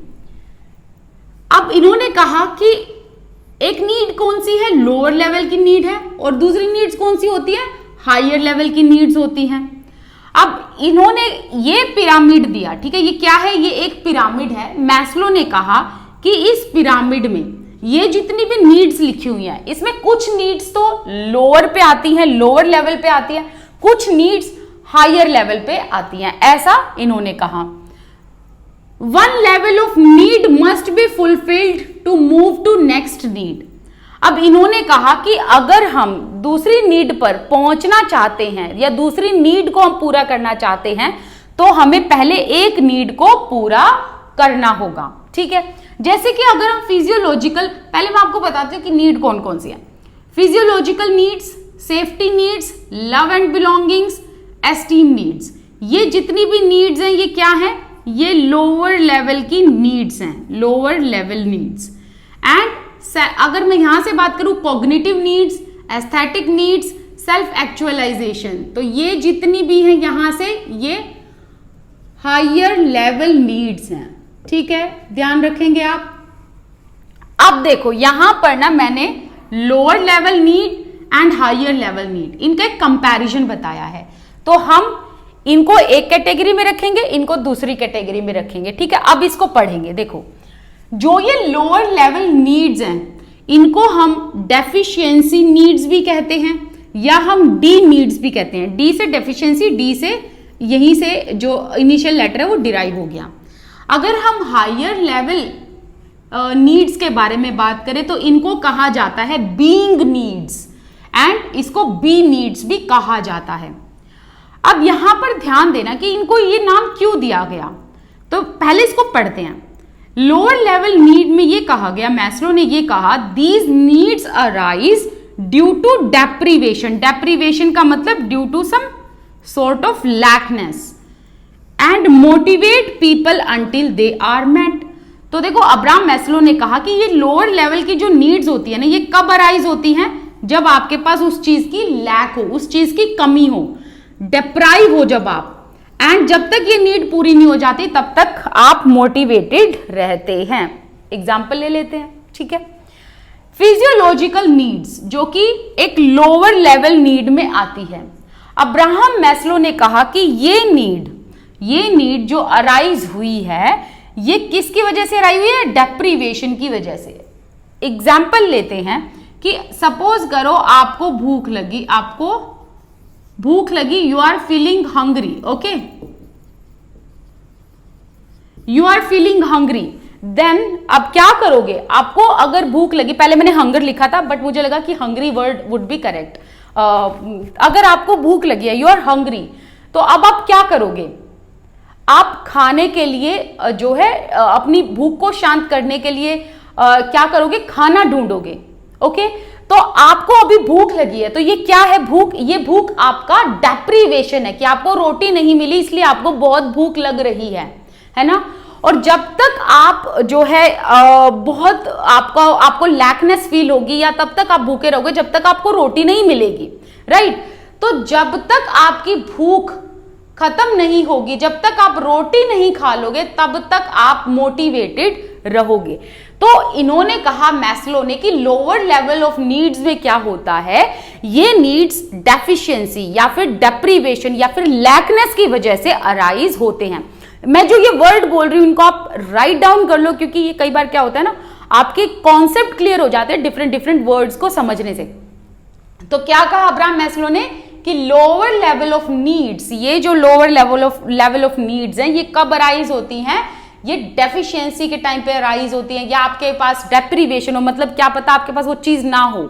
अब इन्होंने कहा कि एक नीड कौन सी है? लोअर लेवल की नीड है, और दूसरी नीड्स कौन सी होती है? हायर लेवल की नीड्स होती हैं। अब इन्होंने ये पिरामिड दिया, ठीक है, ये क्या है? ये एक पिरामिड है। मैस्लो ने कहा कि इस पिरामिड में ये जितनी भी नीड्स लिखी हुई हैं, इसमें कुछ नीड्स तो लोअर पे आती हैं, लोअर लेवल पे आती हैं, कुछ नीड्स हायर लेवल पे आती हैं, ऐसा इन्होंने कहा। One level of need must be fulfilled to move to next need. अब इन्होंने कहा कि अगर हम दूसरी नीड पर पहुंचना चाहते हैं या दूसरी नीड को हम पूरा करना चाहते हैं तो हमें पहले एक नीड को पूरा करना होगा, ठीक है। जैसे कि अगर हम फिजियोलॉजिकल, पहले मैं आपको बताती हूँ कि नीड कौन कौन सी है। Physiological needs, safety needs, love and belongings, esteem needs, ये जितनी भी नीड्स हैं ये क्या है? ये लोअर लेवल की नीड्स हैं, लोअर लेवल नीड्स। एंड अगर मैं यहां से बात करूं cognitive needs, aesthetic needs, self actualization, तो ये जितनी भी हैं यहां से ये हायर लेवल नीड्स हैं, ठीक है, ध्यान रखेंगे आप। अब देखो यहां पर ना मैंने lower level need and higher level need, इनका एक कंपैरिजन बताया है। तो हम इनको एक कैटेगरी में रखेंगे, इनको दूसरी कैटेगरी में रखेंगे, ठीक है। अब इसको पढ़ेंगे। देखो जो ये लोअर लेवल नीड्स हैं इनको हम डेफिशिएंसी नीड्स भी कहते हैं या हम डी नीड्स भी कहते हैं। डी से डेफिशिएंसी, डी से यहीं से जो इनिशियल लेटर है वो डिराइव हो गया। अगर हम हायर लेवल नीड्स के बारे में बात करें तो इनको कहा जाता है बीइंग नीड्स एंड इसको बी नीड्स भी कहा जाता है। अब यहां पर ध्यान देना कि इनको ये नाम क्यों दिया गया, तो पहले इसको पढ़ते हैं। लोअर लेवल नीड में ये कहा गया, मैस्लो ने ये कहा, these needs arise due to deprivation. Deprivation का मतलब due to some sort of lackness and motivate people until they are met. तो देखो अब्राहम मैस्लो ने कहा कि ये लोअर लेवल की जो नीड्स होती है ना, ये कब अराइज होती हैं, जब आपके पास उस चीज की लैक हो, उस चीज की कमी हो, डिप्राइव हो जब आप, एंड जब तक ये नीड पूरी नहीं हो जाती तब तक आप मोटिवेटेड रहते हैं। एग्जाम्पल ले लेते हैं, ठीक है। फिजियोलॉजिकल नीड्स जो कि एक लोअर लेवल नीड में आती है, अब्राहम मैस्लो ने कहा कि ये नीड जो अराइज हुई है, ये किसकी वजह से अराइज हुई है, डेप्रीवेशन की वजह से। एग्जाम्पल लेते हैं कि सपोज करो आपको भूख लगी, you are feeling hungry, okay, you are feeling hungry, then अब क्या करोगे, आपको अगर भूख लगी, पहले मैंने हंगर लिखा था बट मुझे लगा कि hungry word would be correct. अगर आपको भूख लगी है, यू आर हंग्री, तो अब आप क्या करोगे, आप खाने के लिए जो है अपनी भूख को शांत करने के लिए क्या करोगे, खाना ढूंढोगे, ओके। तो आपको अभी भूख लगी है, तो ये क्या है भूख, ये भूख आपका डेप्रीवेशन है कि आपको रोटी नहीं मिली इसलिए आपको बहुत भूख लग रही है ना। और जब तक आप जो है बहुत आपको लैकनेस फील होगी या तब तक आप भूखे रहोगे जब तक आपको रोटी नहीं मिलेगी, राइट। तो जब तक आपकी भूख खत्म नहीं होगी, जब तक आप रोटी नहीं खा लोगे, तब तक आप मोटिवेटेड रहोगे। तो इन्होंने कहा, मैस्लो ने, कि लोअर लेवल ऑफ नीड्स में क्या होता है, ये नीड्स डेफिशिएंसी या फिर डेप्रीवेशन या फिर लैकनेस की वजह से अराइज होते हैं। मैं जो ये वर्ड बोल रही हूं इनको आप राइट डाउन कर लो, क्योंकि ये कई बार क्या होता है ना, आपके कॉन्सेप्ट क्लियर हो जाते हैं डिफरेंट वर्ड्स को समझने से। तो क्या कहा अब्राहम मैस्लो ने कि लोअर लेवल ऑफ नीड्स, ये जो लोअर लेवल ऑफ नीड्स हैं, ये कब अराइज होती हैं, ये डेफिशिएंसी के टाइम पे अराइज होती हैं, या आपके पास डेप्रीवेशन हो, मतलब क्या पता आपके पास वो चीज ना हो,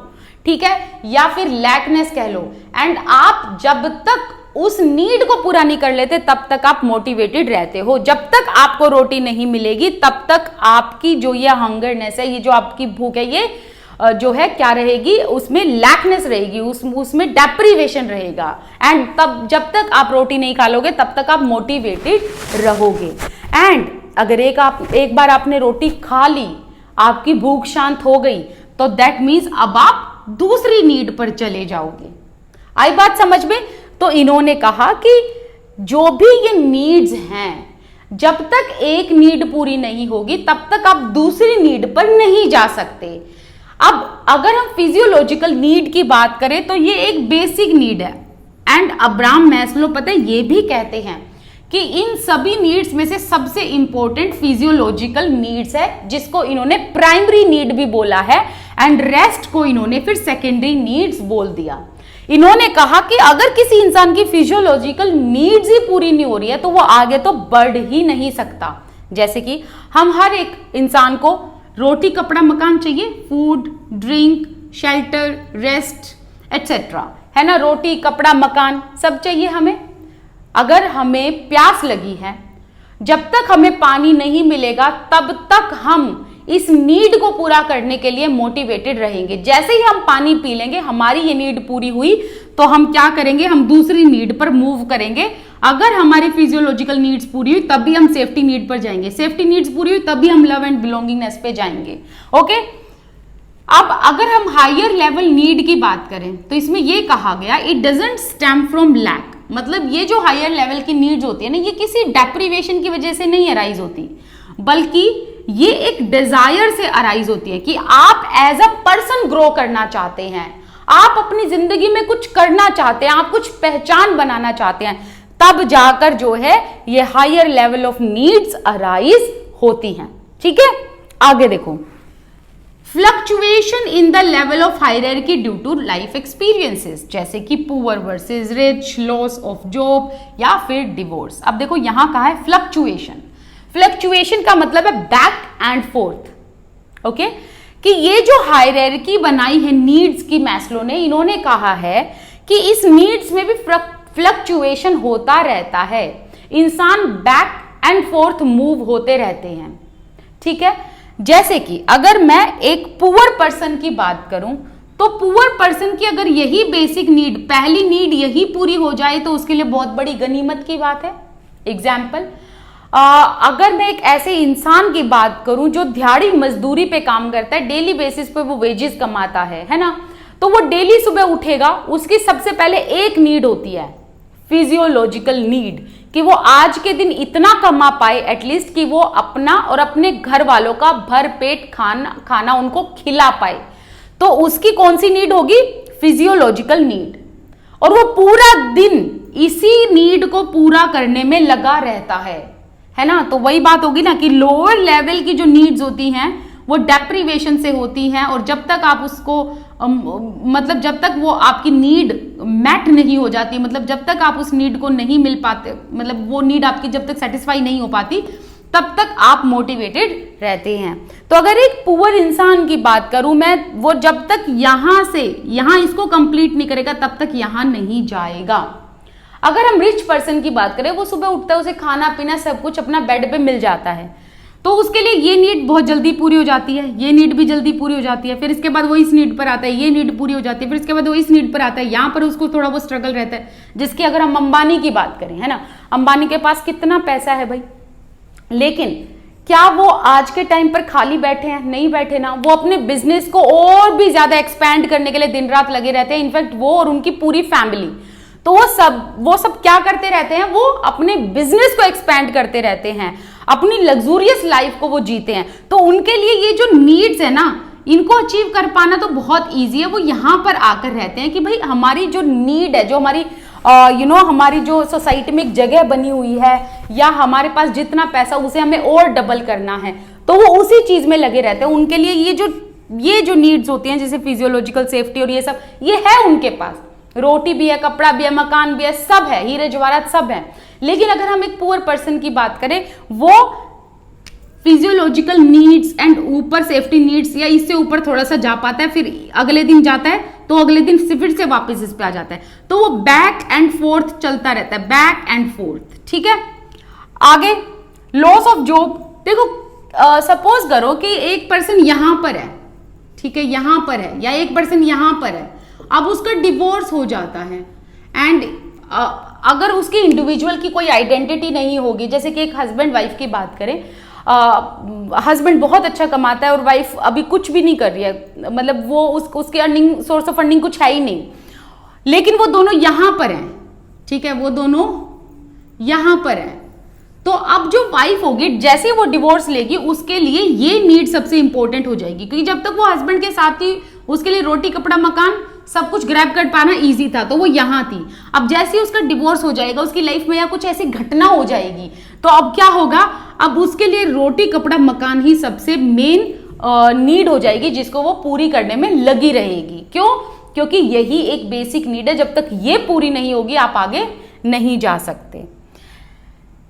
ठीक है, या फिर लैकनेस कह लो, एंड आप जब तक उस नीड को पूरा नहीं कर लेते तब तक आप मोटिवेटेड रहते हो। जब तक आपको रोटी नहीं मिलेगी तब तक आपकी जो ये हंगरनेस है, ये जो आपकी भूख है, ये जो है क्या रहेगी, उसमें लैकनेस रहेगी, उसमें डेप्रीवेशन रहेगा, एंड तब जब तक आप रोटी नहीं खा लोगे तब तक आप मोटिवेटेड रहोगे। एंड अगर एक बार आपने रोटी खा ली, आपकी भूख शांत हो गई, तो दैट मीन्स अब आप दूसरी नीड पर चले जाओगे। आई बात समझ में। तो इन्होंने कहा कि जो भी ये नीड्स हैं, जब तक एक नीड पूरी नहीं होगी तब तक आप दूसरी नीड पर नहीं जा सकते। अब अगर हम फिजियोलॉजिकल नीड की बात करें तो ये एक बेसिक नीड है, एंड अब्राहम मैस्लो पता है ये भी कहते हैं कि इन सभी नीड्स में से सबसे इंपॉर्टेंट फिजियोलॉजिकल नीड्स है, जिसको इन्होंने प्राइमरी नीड भी बोला है, एंड रेस्ट को इन्होंने फिर सेकेंडरी नीड्स बोल दिया। इन्होंने कहा कि अगर किसी इंसान की फिजियोलॉजिकल नीड्स ही पूरी नहीं हो रही है तो वो आगे तो बढ़ ही नहीं सकता। जैसे कि हम हर एक इंसान को रोटी, कपड़ा, मकान चाहिए, food, drink, shelter, rest etcetera, है ना। रोटी, कपड़ा, मकान सब चाहिए हमें। अगर हमें प्यास लगी है, जब तक हमें पानी नहीं मिलेगा तब तक हम इस नीड को पूरा करने के लिए मोटिवेटेड रहेंगे। जैसे ही हम पानी पी लेंगे, हमारी ये नीड पूरी हुई, तो हम क्या करेंगे, हम दूसरी नीड पर मूव करेंगे। अगर हमारी फिजियोलॉजिकल नीड्स पूरी हुई तभी हम सेफ्टी नीड पर जाएंगे, सेफ्टी नीड्स पूरी हुई तभी हम लव एंड बिलोंगिंगनेस पे जाएंगे, ओके। अब अगर हम हायर लेवल नीड की बात करें तो इसमें ये कहा गया, it doesn't stem from lack, मतलब ये जो हायर लेवल की नीड्स होती है ना, ये किसी डेप्रीवेशन की वजह से नहीं अराइज होती, बल्कि ये एक डिजायर से अराइज होती है कि आप एज अ पर्सन ग्रो करना चाहते हैं, आप अपनी जिंदगी में कुछ करना चाहते हैं, आप कुछ पहचान बनाना चाहते हैं, तब जाकर जो है ये higher level of needs arise होती हैं, ठीक है। आगे देखो, fluctuation in the level of hierarchy due to life experiences, जैसे कि poor versus rich, loss of job या फिर डिवोर्स। अब देखो यहां कहा है फ्लक्चुएशन। फ्लक्चुएशन का मतलब है बैक एंड फोर्थ, ओके, कि ये जो हायरार्की बनाई है नीड्स की मैस्लो ने, इन्होंने कहा है कि इस नीड्स में भी फ्लक्चुएशन होता रहता है, इंसान बैक एंड फोर्थ मूव होते रहते हैं, ठीक है। जैसे कि अगर मैं एक पुअर पर्सन की बात करूं, तो पुअर पर्सन की अगर यही बेसिक नीड, पहली नीड यही पूरी हो जाए तो उसके लिए बहुत बड़ी गनीमत की बात है। एग्जाम्पल, अगर मैं एक ऐसे इंसान की बात करूं जो दिहाड़ी मजदूरी पे काम करता है, डेली बेसिस पे वो वेजेस कमाता है ना, तो वो डेली सुबह उठेगा, उसकी सबसे पहले एक नीड होती है फिजियोलॉजिकल नीड, कि वो आज के दिन इतना कमा पाए एटलीस्ट कि वो अपना और अपने घर वालों का भर पेट खाना उनको खिला पाए। तो उसकी कौन सी नीड होगी? Physiological need. और वो पूरा दिन इसी नीड को पूरा करने में लगा रहता है ना। तो वही बात होगी ना कि लोअर लेवल की जो नीड्स होती हैं वो डेप्रीवेशन से होती हैं, और जब तक आप उसको मतलब जब तक वो आपकी नीड मैट नहीं हो जाती, मतलब जब तक आप उस नीड को नहीं मिल पाते, मतलब वो नीड आपकी जब तक सेटिस्फाई नहीं हो पाती, तब तक आप मोटिवेटेड रहते हैं। तो अगर एक पुअर इंसान की बात करूं मैं, वो जब तक यहां से यहां इसको कंप्लीट नहीं करेगा तब तक यहां नहीं जाएगा। अगर हम रिच पर्सन की बात करें, वो सुबह उठता है, उसे खाना पीना सब कुछ अपना बेड पे मिल जाता है, तो उसके लिए ये नीड बहुत जल्दी पूरी हो जाती है, ये नीड भी जल्दी पूरी हो जाती है, फिर इसके बाद वो इस नीड पर आता है, ये नीड पूरी हो जाती है, फिर इसके बाद वो इस नीड पर आता है, यहाँ पर उसको थोड़ा वो स्ट्रगल रहता है। जिसकी अगर हम अंबानी की बात करें, है ना, अंबानी के पास कितना पैसा है भाई, लेकिन क्या वो आज के टाइम पर खाली बैठे हैं? नहीं बैठे ना, वो अपने बिजनेस को और भी ज्यादा एक्सपैंड करने के लिए दिन रात लगे रहते हैं। इनफैक्ट वो और उनकी पूरी फैमिली, तो वो सब क्या करते रहते हैं? वो अपने बिजनेस को एक्सपैंड करते रहते हैं, अपनी लग्जूरियस लाइफ को वो जीते हैं। तो उनके लिए ये जो नीड्स है ना, इनको अचीव कर पाना तो बहुत ईजी है। वो यहां पर आकर रहते हैं कि भाई हमारी जो नीड है, जो हमारी हमारी जो सोसाइटी में एक जगह बनी हुई है, या हमारे पास जितना पैसा उसे हमें और डबल करना है, तो वो उसी चीज में लगे रहते हैं। उनके लिए ये जो नीड्स होती हैं, जैसे फिजियोलॉजिकल सेफ्टी और ये सब, ये है उनके पास। रोटी भी है, कपड़ा भी है, मकान भी है, सब है, हीरे जवाहरात सब है। लेकिन अगर हम एक पुअर पर्सन की बात करें, वो फिजियोलॉजिकल नीड्स एंड ऊपर सेफ्टी नीड्स या इससे ऊपर थोड़ा सा जा पाता है, फिर अगले दिन जाता है तो अगले दिन फिर से वापस इस पे आ जाता है। तो वो बैक एंड फोर्थ चलता रहता है, बैक एंड फोर्थ। ठीक है, आगे लॉस ऑफ जॉब। देखो सपोज करो कि एक पर्सन यहां पर है, ठीक है, यहां पर है, या एक पर्सन यहां पर है, अब उसका डिवोर्स हो जाता है, एंड अगर उसकी इंडिविजुअल की कोई आइडेंटिटी नहीं होगी, जैसे कि एक हस्बैंड वाइफ की बात करें, हस्बैंड बहुत अच्छा कमाता है और वाइफ अभी कुछ भी नहीं कर रही है, मतलब वो उसकी अर्निंग, सोर्स ऑफ अर्निंग कुछ है ही नहीं, लेकिन वो दोनों यहां पर हैं, ठीक है, वो दोनों यहां पर हैं। तो अब जो वाइफ होगी, जैसे वो डिवोर्स लेगी, उसके लिए ये नीड सबसे इंपॉर्टेंट हो जाएगी, क्योंकि जब तक वो हस्बैंड के साथ थी, उसके लिए रोटी कपड़ा मकान सब कुछ ग्रैब कर पाना इजी था, तो वो यहां थी। अब जैसे ही उसका डिवोर्स हो जाएगा, उसकी लाइफ में या कुछ ऐसी घटना हो जाएगी, तो अब क्या होगा? अब उसके लिए रोटी कपड़ा मकान ही सबसे मेन नीड हो जाएगी, जिसको वो पूरी करने में लगी रहेगी। क्यों? क्योंकि यही एक बेसिक नीड है, जब तक ये पूरी नहीं होगी आप आगे नहीं जा सकते।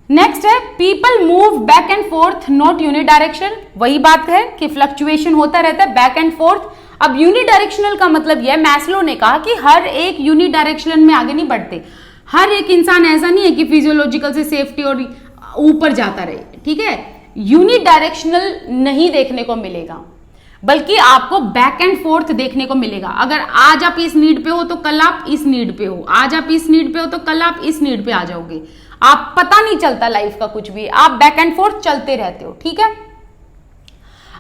नेक्स्ट है people move back and forth not unidirection. वही बात है कि फ्लक्चुएशन होता रहता है बैक एंड फोर्थ। अब यूनिडायरेक्शनल का मतलब यह है, मैस्लो ने कहा कि हर एक यूनिडायरेक्शन में आगे नहीं बढ़ते। हर एक इंसान ऐसा नहीं है कि फिजियोलॉजिकल से सेफ्टी और ऊपर जाता रहे, ठीक है, यूनिडायरेक्शनल नहीं देखने को मिलेगा, बल्कि आपको बैक एंड फोर्थ देखने को मिलेगा। अगर आज आप इस नीड पे हो तो कल आप इस नीड पे हो, आज आप इस नीड पे हो तो कल आप इस नीड पे आ जाओगे। आप पता नहीं चलता लाइफ का कुछ भी, आप बैक एंड फोर्थ चलते रहते हो, ठीक है।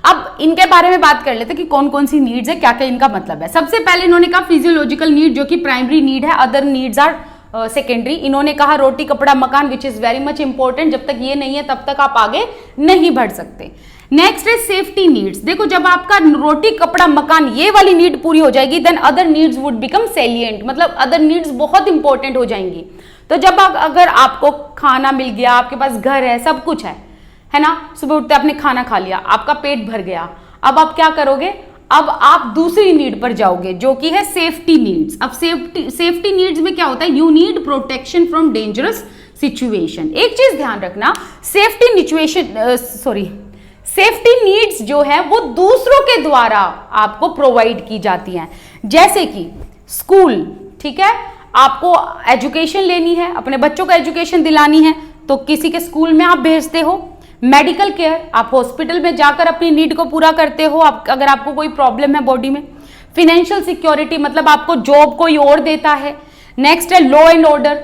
अब इनके बारे में बात कर लेते हैं कि कौन कौन सी नीड्स है, क्या क्या इनका मतलब है। सबसे पहले इन्होंने कहा फिजियोलॉजिकल नीड, जो कि प्राइमरी नीड है, अदर नीड्स आर सेकेंडरी। इन्होंने कहा रोटी कपड़ा मकान, which is very much important, जब तक ये नहीं है तब तक आप आगे नहीं बढ़ सकते। नेक्स्ट है सेफ्टी नीड्स। देखो जब आपका रोटी कपड़ा मकान ये वाली नीड पूरी हो जाएगी, then other needs would become salient, मतलब अदर नीड्स बहुत इंपॉर्टेंट हो जाएंगी। तो जब अगर आपको खाना मिल गया, आपके पास घर है, सब कुछ है ना, सुबह उठते आपने खाना खा लिया, आपका पेट भर गया, अब आप क्या करोगे? अब आप दूसरी नीड पर जाओगे, जो कि है सेफ्टी नीड्स। अब सेफ्टी नीड्स में क्या होता है? You need protection from dangerous situation. एक चीज ध्यान रखना, सेफ्टी नीड्स जो है वो दूसरों के द्वारा आपको प्रोवाइड की जाती हैं। जैसे कि स्कूल, ठीक है, आपको एजुकेशन लेनी है, अपने बच्चों को एजुकेशन दिलानी है, तो किसी के स्कूल में आप भेजते हो। मेडिकल केयर, आप हॉस्पिटल में जाकर अपनी नीड को पूरा करते हो अगर आपको कोई प्रॉब्लम है बॉडी में। फिनेंशियल सिक्योरिटी मतलब आपको जॉब कोई और देता है। नेक्स्ट है लॉ एंड ऑर्डर,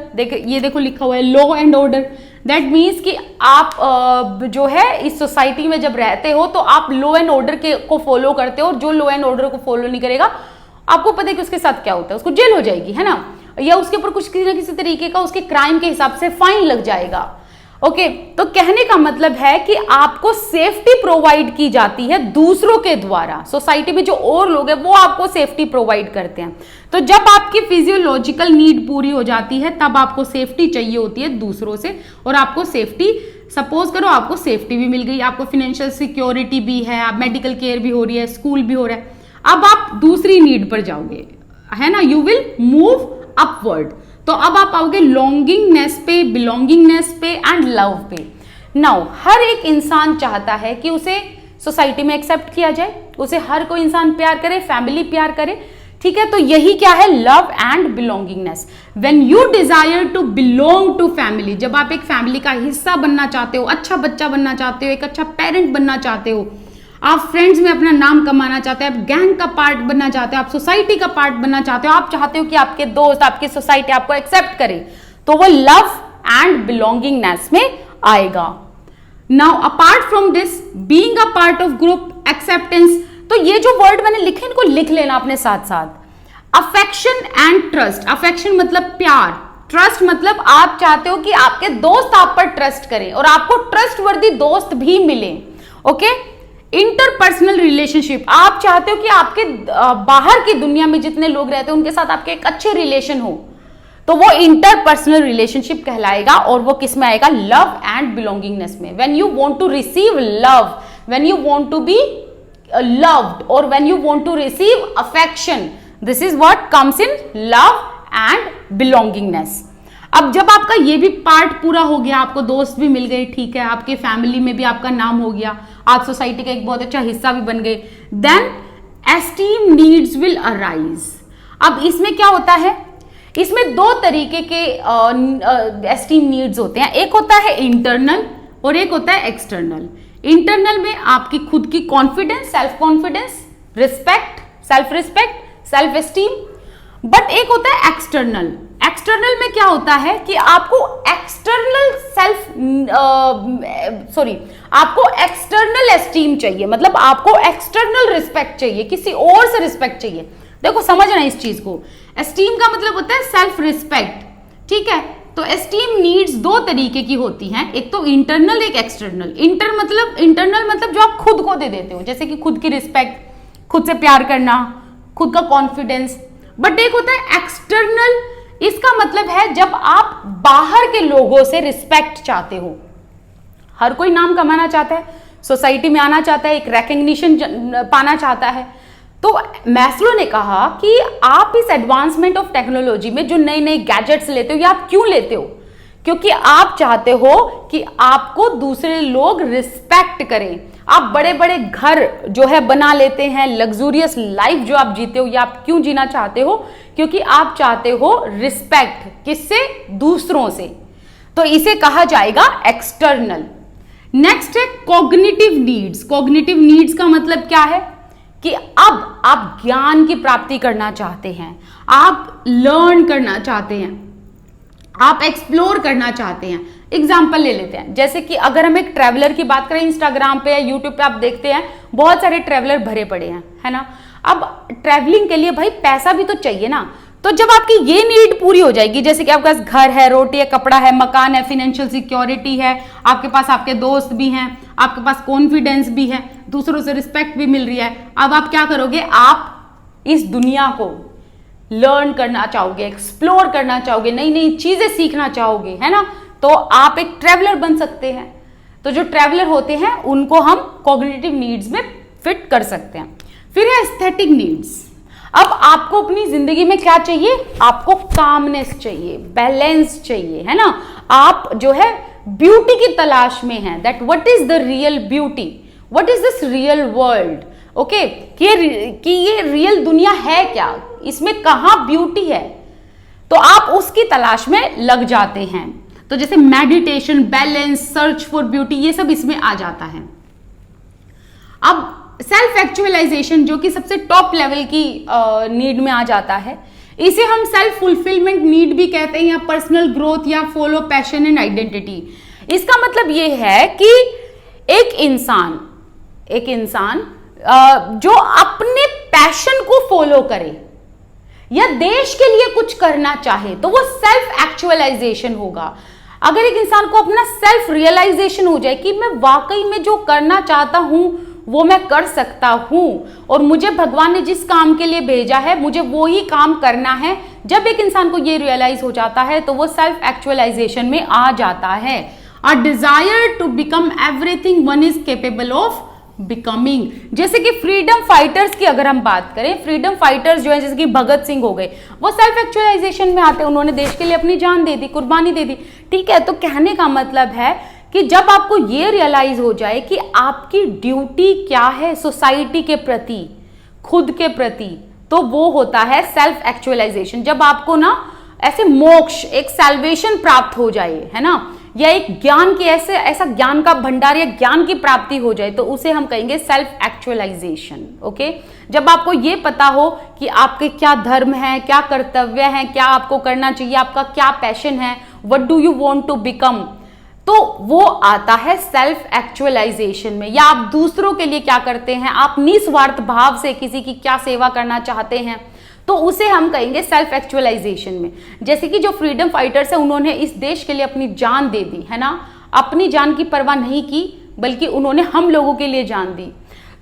ये देखो लिखा हुआ है law and order, that means कि आप जो है इस सोसाइटी में जब रहते हो तो आप लॉ एंड ऑर्डर को फॉलो करते हो, और जो लॉ एंड ऑर्डर को फॉलो नहीं करेगा आपको पता है कि उसके साथ क्या होता है, उसको जेल हो जाएगी, है ना, या उसके ऊपर कुछ किसी ना किसी तरीके का उसके क्राइम के हिसाब से फाइन लग जाएगा। ओके, तो कहने का मतलब है कि आपको सेफ्टी प्रोवाइड की जाती है दूसरों के द्वारा। सोसाइटी में जो और लोग हैं वो आपको सेफ्टी प्रोवाइड करते हैं। तो जब आपकी फिजियोलॉजिकल नीड पूरी हो जाती है तब आपको सेफ्टी चाहिए होती है दूसरों से, और आपको सेफ्टी, सपोज करो आपको सेफ्टी भी मिल गई, आपको फाइनेंशियल सिक्योरिटी भी है, आप मेडिकल केयर भी हो रही है, स्कूल भी हो रहा है, अब आप दूसरी नीड पर जाओगे, है ना, यू विल मूव अपवर्ड। तो अब आप आओगे लॉन्गिंगनेस पे, बिलोंगिंगनेस पे एंड लव पे। नाउ हर एक इंसान चाहता है कि उसे सोसाइटी में एक्सेप्ट किया जाए, उसे हर कोई इंसान प्यार करे, फैमिली प्यार करे, ठीक है। तो यही क्या है, love and belongingness. When you desire to belong to family, जब आप एक फैमिली का हिस्सा बनना चाहते हो, अच्छा बच्चा बनना चाहते हो, एक अच्छा पेरेंट बनना चाहते हो, आप फ्रेंड्स में अपना नाम कमाना चाहते हो, आप गैंग का पार्ट बनना चाहते हो, आप सोसाइटी का पार्ट बनना चाहते हो, आप चाहते हो कि आपके दोस्त, आपकी सोसाइटी आपको एक्सेप्ट करे, तो वो लव एंड बिलोंगिंगनेस में आएगा। Now apart from this, being a part of group, acceptance, तो ये जो वर्ड मैंने लिखे इनको लिख लेना अपने साथ साथ। अफेक्शन एंड ट्रस्ट, अफेक्शन मतलब प्यार, ट्रस्ट मतलब आप चाहते हो कि आपके दोस्त आप पर ट्रस्ट करें और आपको ट्रस्टवर्दी दोस्त भी मिले। ओके, इंटरपर्सनल रिलेशनशिप, आप चाहते हो कि आपके बाहर की दुनिया में जितने लोग रहते हैं उनके साथ आपके एक अच्छे रिलेशन हो, तो वो इंटरपर्सनल रिलेशनशिप कहलाएगा, और वो किस में आएगा, लव एंड बिलोंगिंगनेस में। When you want to receive love, when you want to be loved, or when you want to receive affection, this is what comes in love and belongingness। अब जब आपका ये भी पार्ट पूरा हो गया, आपको दोस्त भी मिल गए, ठीक है, आपके फैमिली में भी आपका नाम हो गया, आप सोसाइटी का एक बहुत अच्छा हिस्सा भी बन गए, then esteem needs will arise. अब इसमें क्या होता है, इसमें दो तरीके के एस्टीम नीड्स होते हैं, एक होता है इंटरनल और एक होता है एक्सटर्नल। इंटरनल में आपकी खुद की confidence, self confidence, respect, self respect, self esteem, but एक होता है एक्सटर्नल। एक्सटर्नल में क्या होता है कि आपको एक्सटर्नल आपको एक्सटर्नल एस्टीम चाहिए, मतलब आपको एक्सटर्नल रिस्पेक्ट चाहिए, किसी और से रिस्पेक्ट चाहिए। देखो समझना इस चीज को, एस्टीम का मतलब होता है सेल्फ रिस्पेक्ट, ठीक है। तो एस्टीम नीड्स दो तरीके की होती हैं, एक तो इंटरनल, एक एक्सटर्नल। इंटरनल मतलब जो आप खुद को दे देते हो, जैसे कि खुद की रिस्पेक्ट, खुद से प्यार करना, खुद का कॉन्फिडेंस। बट एक होता है एक्सटर्नल, इसका मतलब है जब आप बाहर के लोगों से रिस्पेक्ट चाहते हो। हर कोई नाम कमाना चाहता है, सोसाइटी में आना चाहता है, एक रिकग्निशन पाना चाहता है। तो मैस्लो ने कहा कि आप इस एडवांसमेंट ऑफ टेक्नोलॉजी में जो नए नए गैजेट्स लेते हो, ये आप क्यों लेते हो? क्योंकि आप चाहते हो कि आपको दूसरे लोग रिस्पेक्ट करें। आप बड़े बड़े घर जो है बना लेते हैं, लग्जूरियस लाइफ जो आप जीते हो, ये आप क्यों जीना चाहते हो? क्योंकि आप चाहते हो रिस्पेक्ट, किससे? दूसरों से। तो इसे कहा जाएगा एक्सटर्नल। नेक्स्ट है कॉग्निटिव नीड्स। कॉग्निटिव नीड्स का मतलब क्या है कि अब आप ज्ञान की प्राप्ति करना चाहते हैं, आप लर्न करना चाहते हैं, आप एक्सप्लोर करना चाहते हैं। एग्जाम्पल ले लेते हैं, जैसे कि अगर हम एक ट्रैवलर की बात करें, इंस्टाग्राम पे या यूट्यूब पे आप देखते हैं बहुत सारे ट्रैवलर भरे पड़े हैं, है ना। अब ट्रैवलिंग के लिए भाई पैसा भी तो चाहिए ना। तो जब आपकी ये नीड पूरी हो जाएगी, जैसे कि आपके पास घर है, रोटी है, कपड़ा है, मकान है, फाइनेंशियल सिक्योरिटी है, आपके पास आपके दोस्त भी हैं, आपके पास कॉन्फिडेंस भी है, दूसरों से रिस्पेक्ट भी मिल रही है, अब आप क्या करोगे? आप इस दुनिया को लर्न करना चाहोगे, एक्सप्लोर करना चाहोगे, नई नई चीजें सीखना चाहोगे, है ना। तो आप एक ट्रैवलर बन सकते हैं। तो जो ट्रैवलर होते हैं उनको हम कॉग्निटिव नीड्स में फिट कर सकते हैं। फिर है एस्थेटिक नीड्स। अब आपको अपनी जिंदगी में क्या चाहिए? आपको कामनेस चाहिए, बैलेंस चाहिए, है ना। आप जो है ब्यूटी की तलाश में हैं, that what is the real beauty, what is this real world, okay, कि ये रियल दुनिया है क्या, इसमें कहाँ ब्यूटी है, तो आप उसकी तलाश में लग जाते हैं। तो तो जैसे meditation, balance, search for beauty, ये सब इसमें आ जाता है। अब सेल्फ एक्चुअलाइजेशन जो कि सबसे टॉप लेवल की नीड में आ जाता है, इसे हम सेल्फ फुलफिलमेंट नीड भी कहते हैं, या पर्सनल ग्रोथ, या फॉलो पैशन एंड आइडेंटिटी। इसका मतलब ये है कि एक इंसान जो अपने पैशन को फॉलो करे या देश के लिए कुछ करना चाहे, तो वो सेल्फ एक्चुअलाइजेशन होगा। अगर एक इंसान को अपना सेल्फ रियलाइजेशन हो जाए कि मैं वाकई में जो करना चाहता हूं वो मैं कर सकता हूं, और मुझे भगवान ने जिस काम के लिए भेजा है मुझे वो ही काम करना है, जब एक इंसान को ये रियलाइज हो जाता है तो वो सेल्फ एक्चुअलाइजेशन में आ जाता है। A desire to become everything one is capable of becoming. जैसे कि फ्रीडम फाइटर्स की अगर हम बात करें, फ्रीडम फाइटर्स जो है जैसे कि भगत सिंह हो गए, वो सेल्फ एक्चुअलाइजेशन में आते हैं, उन्होंने देश के लिए अपनी जान दे दी, कुर्बानी दे दी। ठीक है, तो कहने का मतलब है कि जब आपको ये रियलाइज हो जाए कि आपकी ड्यूटी क्या है सोसाइटी के प्रति, खुद के प्रति, तो वो होता है सेल्फ एक्चुअलाइजेशन। जब आपको ना ऐसे मोक्ष, एक सैल्वेशन प्राप्त हो जाए, है ना, या एक ज्ञान की ऐसा ज्ञान का भंडार या ज्ञान की प्राप्ति हो जाए, तो उसे हम कहेंगे सेल्फ एक्चुअलाइजेशन। ओके, जब आपको ये पता हो कि आपके क्या धर्म है, क्या कर्तव्य है, क्या आपको करना चाहिए, आपका क्या पैशन है, what do you want to become, तो वो आता है सेल्फ एक्चुअलाइजेशन में। या आप दूसरों के लिए क्या करते हैं, आप निस्वार्थ भाव से किसी की क्या सेवा करना चाहते हैं, तो उसे हम कहेंगे सेल्फ एक्चुअलाइजेशन में। जैसे कि जो फ्रीडम फाइटर्स है, उन्होंने इस देश के लिए अपनी जान दे दी, है ना, अपनी जान की परवाह नहीं की, बल्कि उन्होंने हम लोगों के लिए जान दी,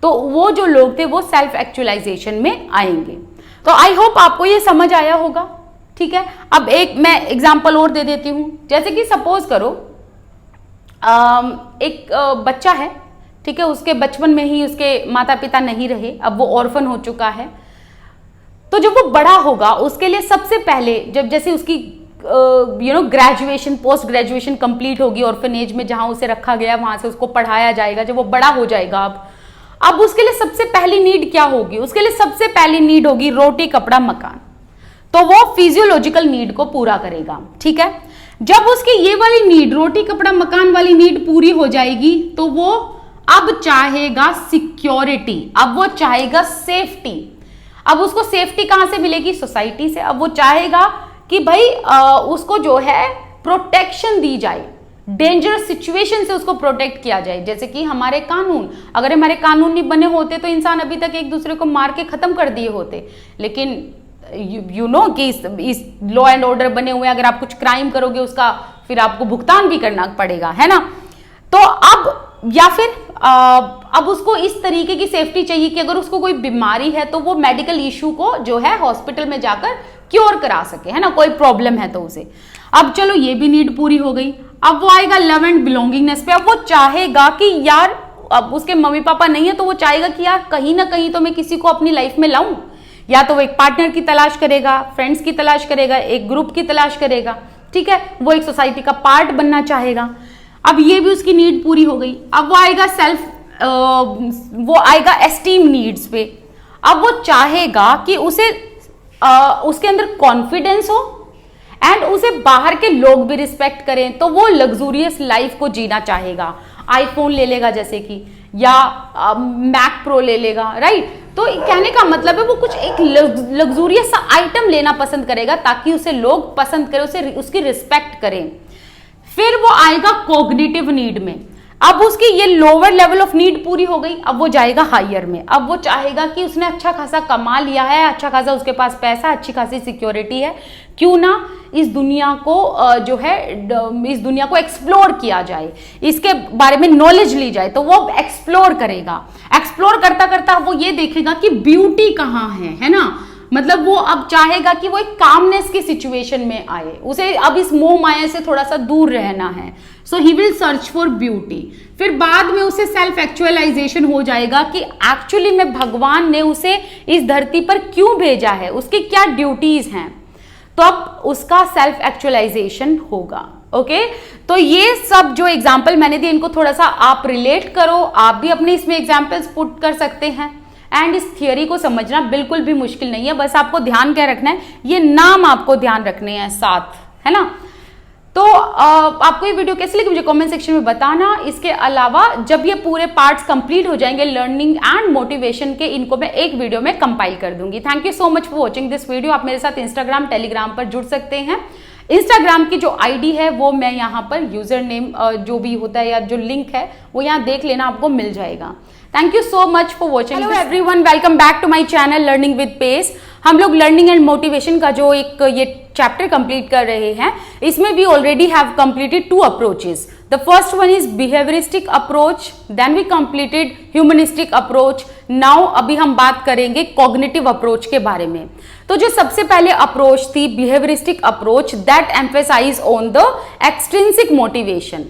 तो वो जो लोग थे वो सेल्फ एक्चुअलाइजेशन में आएंगे। तो आई होप आपको ये समझ आया होगा। ठीक है, अब एक मैं एग्जाम्पल और दे देती हूं। जैसे कि सपोज करो एक बच्चा है, ठीक है, उसके बचपन में ही उसके माता पिता नहीं रहे, अब वो ऑर्फन हो चुका है। तो जब वो बड़ा होगा, उसके लिए सबसे पहले जब जैसे उसकी ग्रेजुएशन, पोस्ट ग्रेजुएशन कंप्लीट होगी ऑर्फनेज में जहां उसे रखा गया, वहां से उसको पढ़ाया जाएगा। जब वो बड़ा हो जाएगा, अब उसके लिए सबसे पहली नीड क्या होगी? उसके लिए सबसे पहली नीड होगी रोटी, कपड़ा, मकान। तो वो फिजियोलॉजिकल नीड को पूरा करेगा। ठीक है, जब उसकी ये वाली नीड, रोटी, कपड़ा, मकान वाली नीड पूरी हो जाएगी, तो वो अब चाहेगा सिक्योरिटी, अब वो चाहेगा सेफ्टी। अब उसको सेफ्टी कहां से मिलेगी? सोसाइटी से। अब वो चाहेगा कि भाई उसको जो है प्रोटेक्शन दी जाए, डेंजरस सिचुएशन से उसको प्रोटेक्ट किया जाए। जैसे कि हमारे कानून, अगर हमारे कानून नहीं बने होते तो इंसान अभी तक एक दूसरे को मार के खत्म कर दिए होते। लेकिन यू नो कि इस लॉ एंड ऑर्डर बने हुए, अगर आप कुछ क्राइम करोगे उसका फिर आपको भुगतान भी करना पड़ेगा, है ना। तो अब या फिर अब उसको इस तरीके की सेफ्टी चाहिए कि अगर उसको कोई बीमारी है तो वो मेडिकल इशू को जो है हॉस्पिटल में जाकर क्योर करा सके, है ना, कोई प्रॉब्लम है तो उसे। अब चलो ये भी नीड पूरी हो गई। अब वो आएगा लव एंड बिलोंगिंगनेस पे। अब वो चाहेगा कि यार, अब उसके मम्मी पापा नहीं है तो वो चाहेगा कि यार कहीं ना कहीं तो मैं किसी को अपनी लाइफ में लाऊं। या तो वो एक पार्टनर की तलाश करेगा, फ्रेंड्स की तलाश करेगा, एक ग्रुप की तलाश करेगा। ठीक है, वो एक सोसाइटी का पार्ट बनना चाहेगा। अब ये भी उसकी नीड पूरी हो गई। अब वो आएगा वो आएगा एस्टीम नीड्स पे। अब वो चाहेगा कि उसे उसके अंदर कॉन्फिडेंस हो एंड उसे बाहर के लोग भी रिस्पेक्ट करें, तो वो लग्जूरियस लाइफ को जीना चाहेगा। आईफोन ले लेगा जैसे कि, या मैक प्रो ले लेगा, राइट। तो कहने का मतलब है वो कुछ एक लग्जूरियस सा आइटम लेना पसंद करेगा ताकि उसे लोग पसंद करें, उसे उसकी रिस्पेक्ट करें। फिर वो आएगा कॉग्निटिव नीड में। अब उसकी ये लोअर लेवल ऑफ नीड पूरी हो गई, अब वो जाएगा हायर में। अब वो चाहेगा कि उसने अच्छा खासा कमा लिया है, अच्छा खासा उसके पास पैसा, अच्छी खासी सिक्योरिटी है, क्यों ना इस दुनिया को जो है इस दुनिया को एक्सप्लोर किया जाए, इसके बारे में नॉलेज ली जाए। तो वो एक्सप्लोर करेगा। एक्सप्लोर करता करता वो ये देखेगा कि ब्यूटी कहाँ है ना। मतलब वो अब चाहेगा कि वो एक कामनेस की सिचुएशन में आए, उसे अब इस मोह माया से थोड़ा सा दूर रहना है। So he will search for beauty. फिर बाद में उसे सेल्फ एक्चुअलाइजेशन हो जाएगा कि एक्चुअली में भगवान ने उसे इस धरती पर क्यों भेजा है, उसकी क्या ड्यूटीज हैं। तो अब उसका सेल्फ एक्चुअलाइजेशन होगा। ओके, तो ये सब जो एग्जाम्पल मैंने दिए इनको थोड़ा सा आप रिलेट करो, आप भी अपने इसमें एग्जाम्पल्स पुट कर सकते हैं। एंड इस थियोरी को समझना बिल्कुल भी मुश्किल नहीं है, बस आपको ध्यान क्या रखना है, ये नाम आपको ध्यान रखने हैं साथ, है ना। तो आपको ये वीडियो कैसी लगी मुझे कमेंट सेक्शन में बताना। इसके अलावा जब ये पूरे पार्ट्स कंप्लीट हो जाएंगे लर्निंग एंड मोटिवेशन के, इनको मैं एक वीडियो में कंपाइल कर दूंगी। Thank you so much for watching this video. आप मेरे साथ इंस्टाग्राम टेलीग्राम पर जुड़ सकते हैं। इंस्टाग्राम की जो आईडी है वो मैं यहाँ पर यूजर नेम जो भी होता है या जो लिंक है वो यहाँ देख लेना, आपको मिल जाएगा। Thank you so much for watching. Hello everyone, welcome back to my channel learning with pace. हम लोग लर्निंग एंड मोटिवेशन का जो एक ये चैप्टर कंप्लीट कर रहे हैं, इसमें we already have completed 2 approaches. The first one is behavioristic approach, then we completed humanistic approach. Now अभी हम बात करेंगे कॉग्निटिव अप्रोच के बारे में। तो जो सबसे पहले अप्रोच थी behavioristic approach, that emphasise on the extrinsic motivation,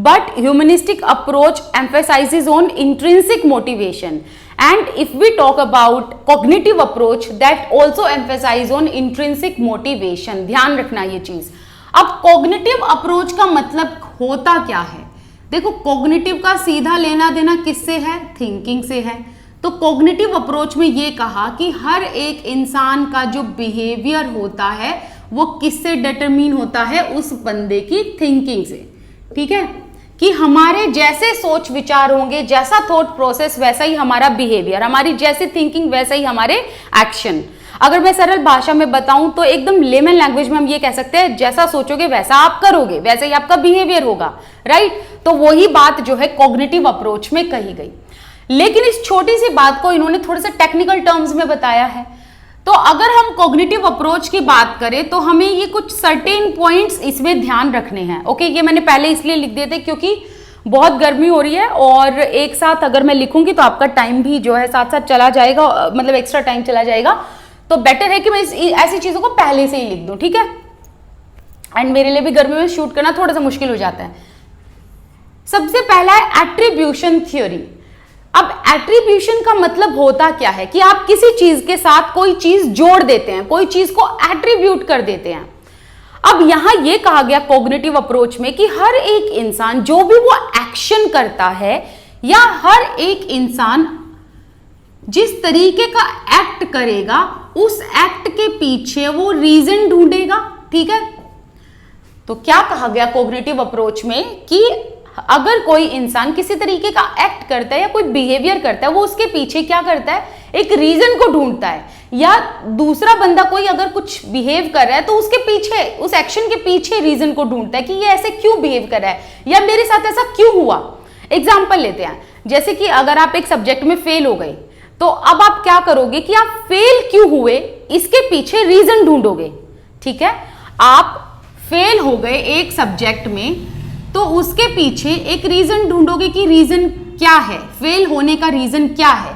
but humanistic approach emphasizes on intrinsic motivation. And if we talk about cognitive approach, that also emphasizes on intrinsic motivation. ध्यान रखना ये चीज। अब cognitive approach का मतलब होता क्या है? देखो, cognitive का सीधा लेना देना किससे है? thinking से है। तो cognitive approach में ये कहा कि हर एक इंसान का जो behavior होता है वो किससे determine होता है? उस बंदे की thinking से। ठीक है, कि हमारे जैसे सोच विचार होंगे, जैसा थॉट प्रोसेस वैसा ही हमारा बिहेवियर, हमारी जैसी थिंकिंग वैसा ही हमारे एक्शन। अगर मैं सरल भाषा में बताऊं तो एकदम लेमन लैंग्वेज में हम ये कह सकते हैं, जैसा सोचोगे वैसा आप करोगे, वैसा ही आपका बिहेवियर होगा, राइट। तो वही बात जो है कॉग्निटिव अप्रोच में कही गई। लेकिन इस छोटी सी बात को इन्होंने थोड़े से टेक्निकल टर्म्स में बताया है। तो अगर हम कॉग्निटिव अप्रोच की बात करें तो हमें ये कुछ सर्टेन पॉइंट्स इसमें ध्यान रखने हैं। ओके, ये मैंने पहले इसलिए लिख दिए थे क्योंकि बहुत गर्मी हो रही है और एक साथ अगर मैं लिखूंगी तो आपका टाइम भी जो है साथ साथ चला जाएगा, मतलब एक्स्ट्रा टाइम चला जाएगा। तो बेटर है कि मैं ऐसी चीजों को पहले से ही लिख दूं, ठीक है। एंड मेरे लिए भी गर्मी में शूट करना थोड़ा सा मुश्किल हो जाता है। सबसे पहला है एट्रीब्यूशन थ्योरी। अब एट्रीब्यूशन का मतलब होता क्या है कि आप किसी चीज के साथ कोई चीज जोड़ देते हैं, कोई चीज को एट्रीब्यूट कर देते हैं। अब यहां यह कहा गया कॉग्निटिव अप्रोच में कि हर एक इंसान जो भी वो एक्शन करता है या हर एक इंसान जिस तरीके का एक्ट करेगा उस एक्ट के पीछे वो रीजन ढूंढेगा। ठीक है, तो क्या कहा गया कॉग्निटिव अप्रोच में कि अगर कोई इंसान किसी तरीके का एक्ट करता है या कोई बिहेवियर करता है, वो उसके पीछे क्या करता है? एक रीजन को ढूंढता है। या दूसरा बंदा कोई अगर कुछ बिहेव कर रहा है तो उसके पीछे, उस एक्शन के पीछे रीजन को ढूंढता है कि ये ऐसे क्यों बिहेव कर रहा है या मेरे साथ ऐसा क्यों हुआ। एग्जाम्पल लेते हैं, जैसे कि अगर आप एक सब्जेक्ट में फेल हो गए तो अब आप क्या करोगे कि आप फेल क्यों हुए इसके पीछे रीजन ढूंढोगे। ठीक है, आप फेल हो गए एक सब्जेक्ट में तो उसके पीछे एक रीजन ढूंढोगे कि रीजन क्या है, फेल होने का रीजन क्या है।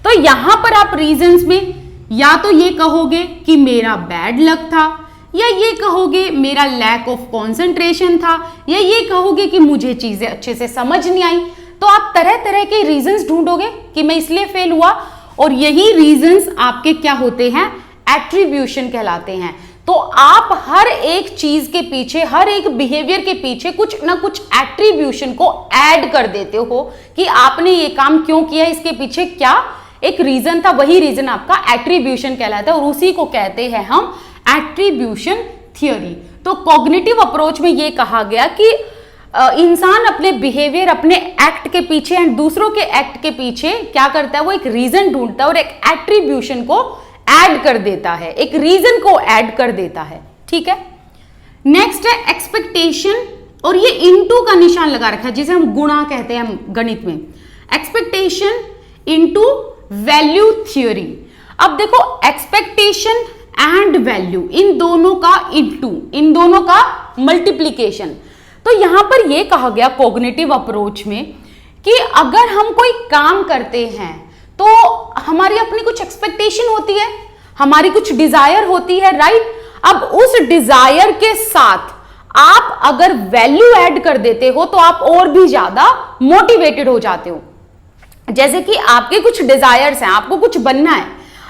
तो यहां पर आप रीजंस में या तो ये कहोगे कि मेरा बैड लक था, या ये कहोगे मेरा लैक ऑफ कंसंट्रेशन था, या ये कहोगे कि मुझे चीजें अच्छे से समझ नहीं आई। तो आप तरह तरह के रीजंस ढूंढोगे कि मैं इसलिए फेल हुआ, और यही रीजंस आपके क्या होते हैं? एट्रीब्यूशन कहलाते हैं। तो आप हर एक चीज के पीछे, हर एक बिहेवियर के पीछे कुछ ना कुछ एट्रीब्यूशन को ऐड कर देते हो कि आपने ये काम क्यों किया, इसके पीछे क्या एक रीजन था, वही रीजन आपका एट्रीब्यूशन कहलाता है और उसी को कहते हैं हम एट्रीब्यूशन थ्योरी। तो कॉग्निटिव अप्रोच में ये कहा गया कि इंसान अपने बिहेवियर, अपने एक्ट के पीछे एंड दूसरों के एक्ट के पीछे क्या करता है? वो एक रीजन ढूंढता है और एक एट्रीब्यूशन को ऐड कर देता है, एक रीजन को ऐड कर देता है। ठीक है, नेक्स्ट है एक्सपेक्टेशन, और ये इनटू का निशान लगा रखा है जिसे हम गुणा कहते हैं हम गणित में। Expectation into value theory. अब देखो, एक्सपेक्टेशन एंड वैल्यू, इन दोनों का इनटू, इन दोनों का मल्टीप्लीकेशन। तो यहां पर यह कहा गया कॉग्निटिव अप्रोच में कि अगर हम कोई काम करते हैं तो हमारी अपनी कुछ एक्सपेक्टेशन होती है, हमारी कुछ डिजायर होती है, राइट। अब उस डिजायर के साथ आप अगर वैल्यू ऐड कर देते हो तो आप और भी ज्यादा मोटिवेटेड हो जाते हो। जैसे कि आपके कुछ डिजायर्स हैं, आपको कुछ बनना है,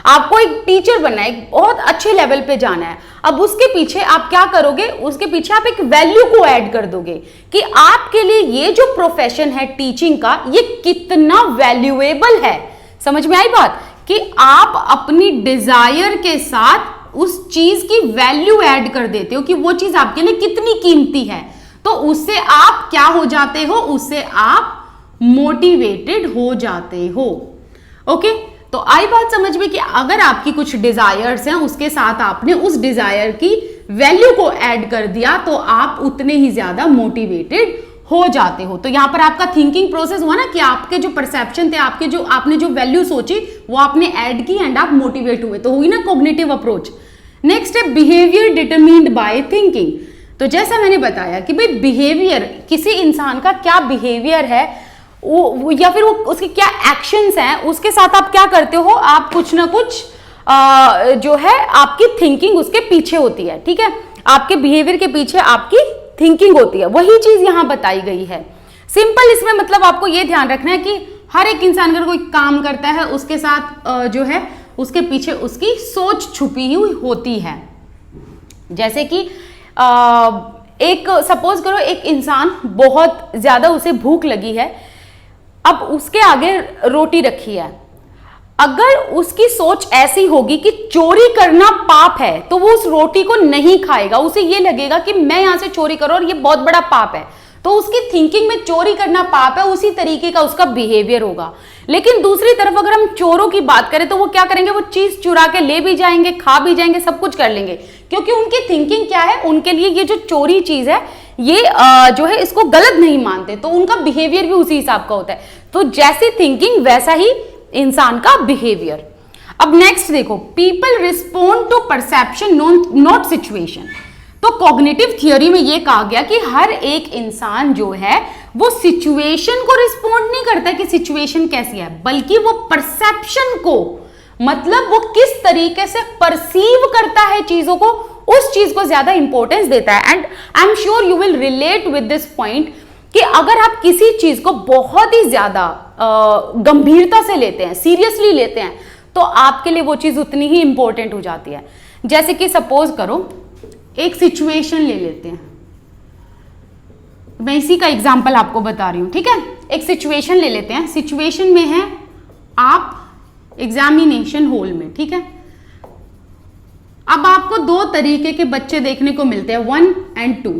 आपको एक टीचर बनना है, एक बहुत अच्छे लेवल पे जाना है। अब उसके पीछे आप क्या करोगे? उसके पीछे आप एक वैल्यू को ऐड कर दोगे कि आपके लिए ये जो प्रोफेशन है टीचिंग का, ये कितना वैल्यूएबल है। समझ में आई बात? कि आप अपनी डिजायर के साथ उस चीज की वैल्यू ऐड कर देते हो कि वो चीज आपके लिए कितनी कीमती है, तो उससे आप क्या हो जाते हो, उससे आप मोटिवेटेड हो जाते हो। ओके, तो आई बात समझ में कि अगर आपकी कुछ डिजायर्स हैं, उसके साथ आपने उस डिजायर की वैल्यू को ऐड कर दिया तो आप उतने ही ज्यादा मोटिवेटेड हो जाते हो। तो यहां पर आपका थिंकिंग प्रोसेस हुआ ना कि आपके जो परसेप्शन थे, आपने जो वैल्यू सोची वो आपने ऐड की एंड आप मोटिवेट हुए, तो हुई ना कॉग्निटिव अप्रोच। नेक्स्ट है बिहेवियर डिटरमाइंड बाय थिंकिंग। तो जैसा मैंने बताया कि भाई बिहेवियर, किसी इंसान का क्या बिहेवियर है या फिर वो उसके क्या एक्शंस हैं, उसके साथ आप क्या करते हो, आप कुछ ना कुछ जो है आपकी थिंकिंग उसके पीछे होती है। ठीक है, आपके बिहेवियर के पीछे आपकी थिंकिंग होती है, वही चीज यहां बताई गई है। सिंपल इसमें मतलब आपको ये ध्यान रखना है कि हर एक इंसान अगर कोई काम करता है उसके साथ जो है उसके पीछे उसकी सोच छुपी हुई होती है। जैसे कि एक सपोज करो एक इंसान बहुत ज्यादा उसे भूख लगी है, अब उसके आगे रोटी रखी है, अगर उसकी सोच ऐसी होगी कि चोरी करना पाप है तो वो उस रोटी को नहीं खाएगा, उसे ये लगेगा कि मैं यहां से चोरी करूं और ये बहुत बड़ा पाप है, तो उसकी थिंकिंग में चोरी करना पाप है, उसी तरीके का उसका बिहेवियर होगा। लेकिन दूसरी तरफ अगर हम चोरों की बात करें तो वो क्या करेंगे, वो चीज चुरा के ले भी जाएंगे, खा भी जाएंगे, सब कुछ कर लेंगे, क्योंकि उनकी थिंकिंग क्या है, उनके लिए ये जो चोरी चीज है ये जो है इसको गलत नहीं मानते, तो उनका बिहेवियर भी उसी हिसाब का होता है। तो जैसी थिंकिंग वैसा ही इंसान का बिहेवियर। अब नेक्स्ट देखो, people respond to perception not situation. तो कॉग्निटिव थियोरी में यह कहा गया कि हर एक इंसान जो है वो सिचुएशन को रिस्पोंड नहीं करता कि सिचुएशन कैसी है, बल्कि वो परसेप्शन को, मतलब वो किस तरीके से परसीव करता है चीजों को, उस चीज को ज्यादा इंपॉर्टेंस देता है। And I am sure you will relate with this point कि अगर आप किसी चीज को बहुत ही ज्यादा गंभीरता से लेते हैं, सीरियसली लेते हैं, तो आपके लिए वो चीज उतनी ही इंपॉर्टेंट हो जाती है। जैसे कि सपोज करो एक सिचुएशन ले लेते हैं, मैं इसी का एग्जांपल आपको बता रही हूं। ठीक है, एक सिचुएशन ले लेते हैं। सिचुएशन में है आप एग्जामिनेशन हॉल में, ठीक है। अब आपको दो तरीके के बच्चे देखने को मिलते हैं, 1 and 2।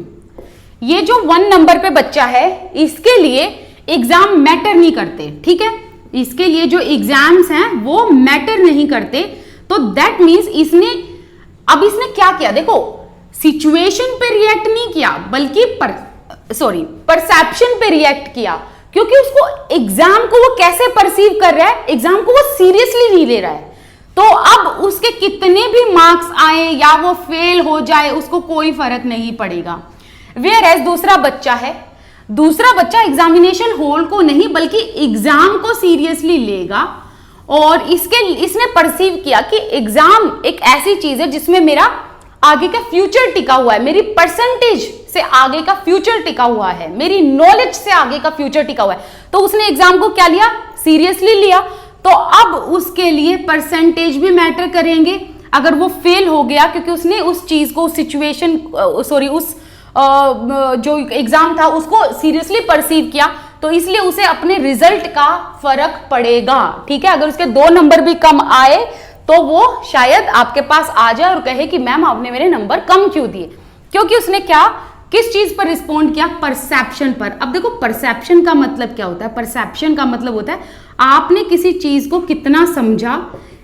ये जो 1 नंबर पे बच्चा है इसके लिए एग्जाम मैटर नहीं करते, ठीक है, इसके लिए जो एग्जाम्स हैं वो मैटर नहीं करते। तो दैट मीन्स इसने क्या किया, देखो सिचुएशन पे रिएक्ट नहीं किया बल्कि परसेप्शन पे रिएक्ट किया, क्योंकि उसको एग्जाम को वो कैसे परसीव कर रहा है, एग्जाम को वो सीरियसली नहीं ले रहा है। तो अब उसके कितने भी मार्क्स आए या वो फेल हो जाए उसको कोई फर्क नहीं पड़ेगा। वेयर एज दूसरा बच्चा एग्जामिनेशन हॉल को नहीं बल्कि एग्जाम को सीरियसली लेगा और इसने परसीव किया कि एग्जाम एक ऐसी चीज है जिसमें मेरा आगे का फ्यूचर टिका हुआ है, मेरी परसेंटेज से आगे का फ्यूचर टिका हुआ है, मेरी नॉलेज से आगे का फ्यूचर टिका हुआ है। तो उसने एग्जाम को क्या लिया, सीरियसली लिया। तो अब उसके लिए परसेंटेज भी मैटर करेंगे। अगर वो फेल हो गया क्योंकि उसने उस चीज को, उस जो एग्जाम था उसको सीरियसली परसीव किया, तो इसलिए उसे अपने रिजल्ट का फर्क पड़ेगा। ठीक है, अगर उसके 2 नंबर भी कम आए तो वो शायद आपके पास आ जाए और कहे कि मैम आपने मेरे नंबर कम क्यों दिए, क्योंकि उसने किस चीज पर रिस्पॉन्ड किया, परसेप्शन पर। अब देखो परसेप्शन का मतलब क्या होता है, परसेप्शन का मतलब होता है आपने किसी चीज को कितना समझा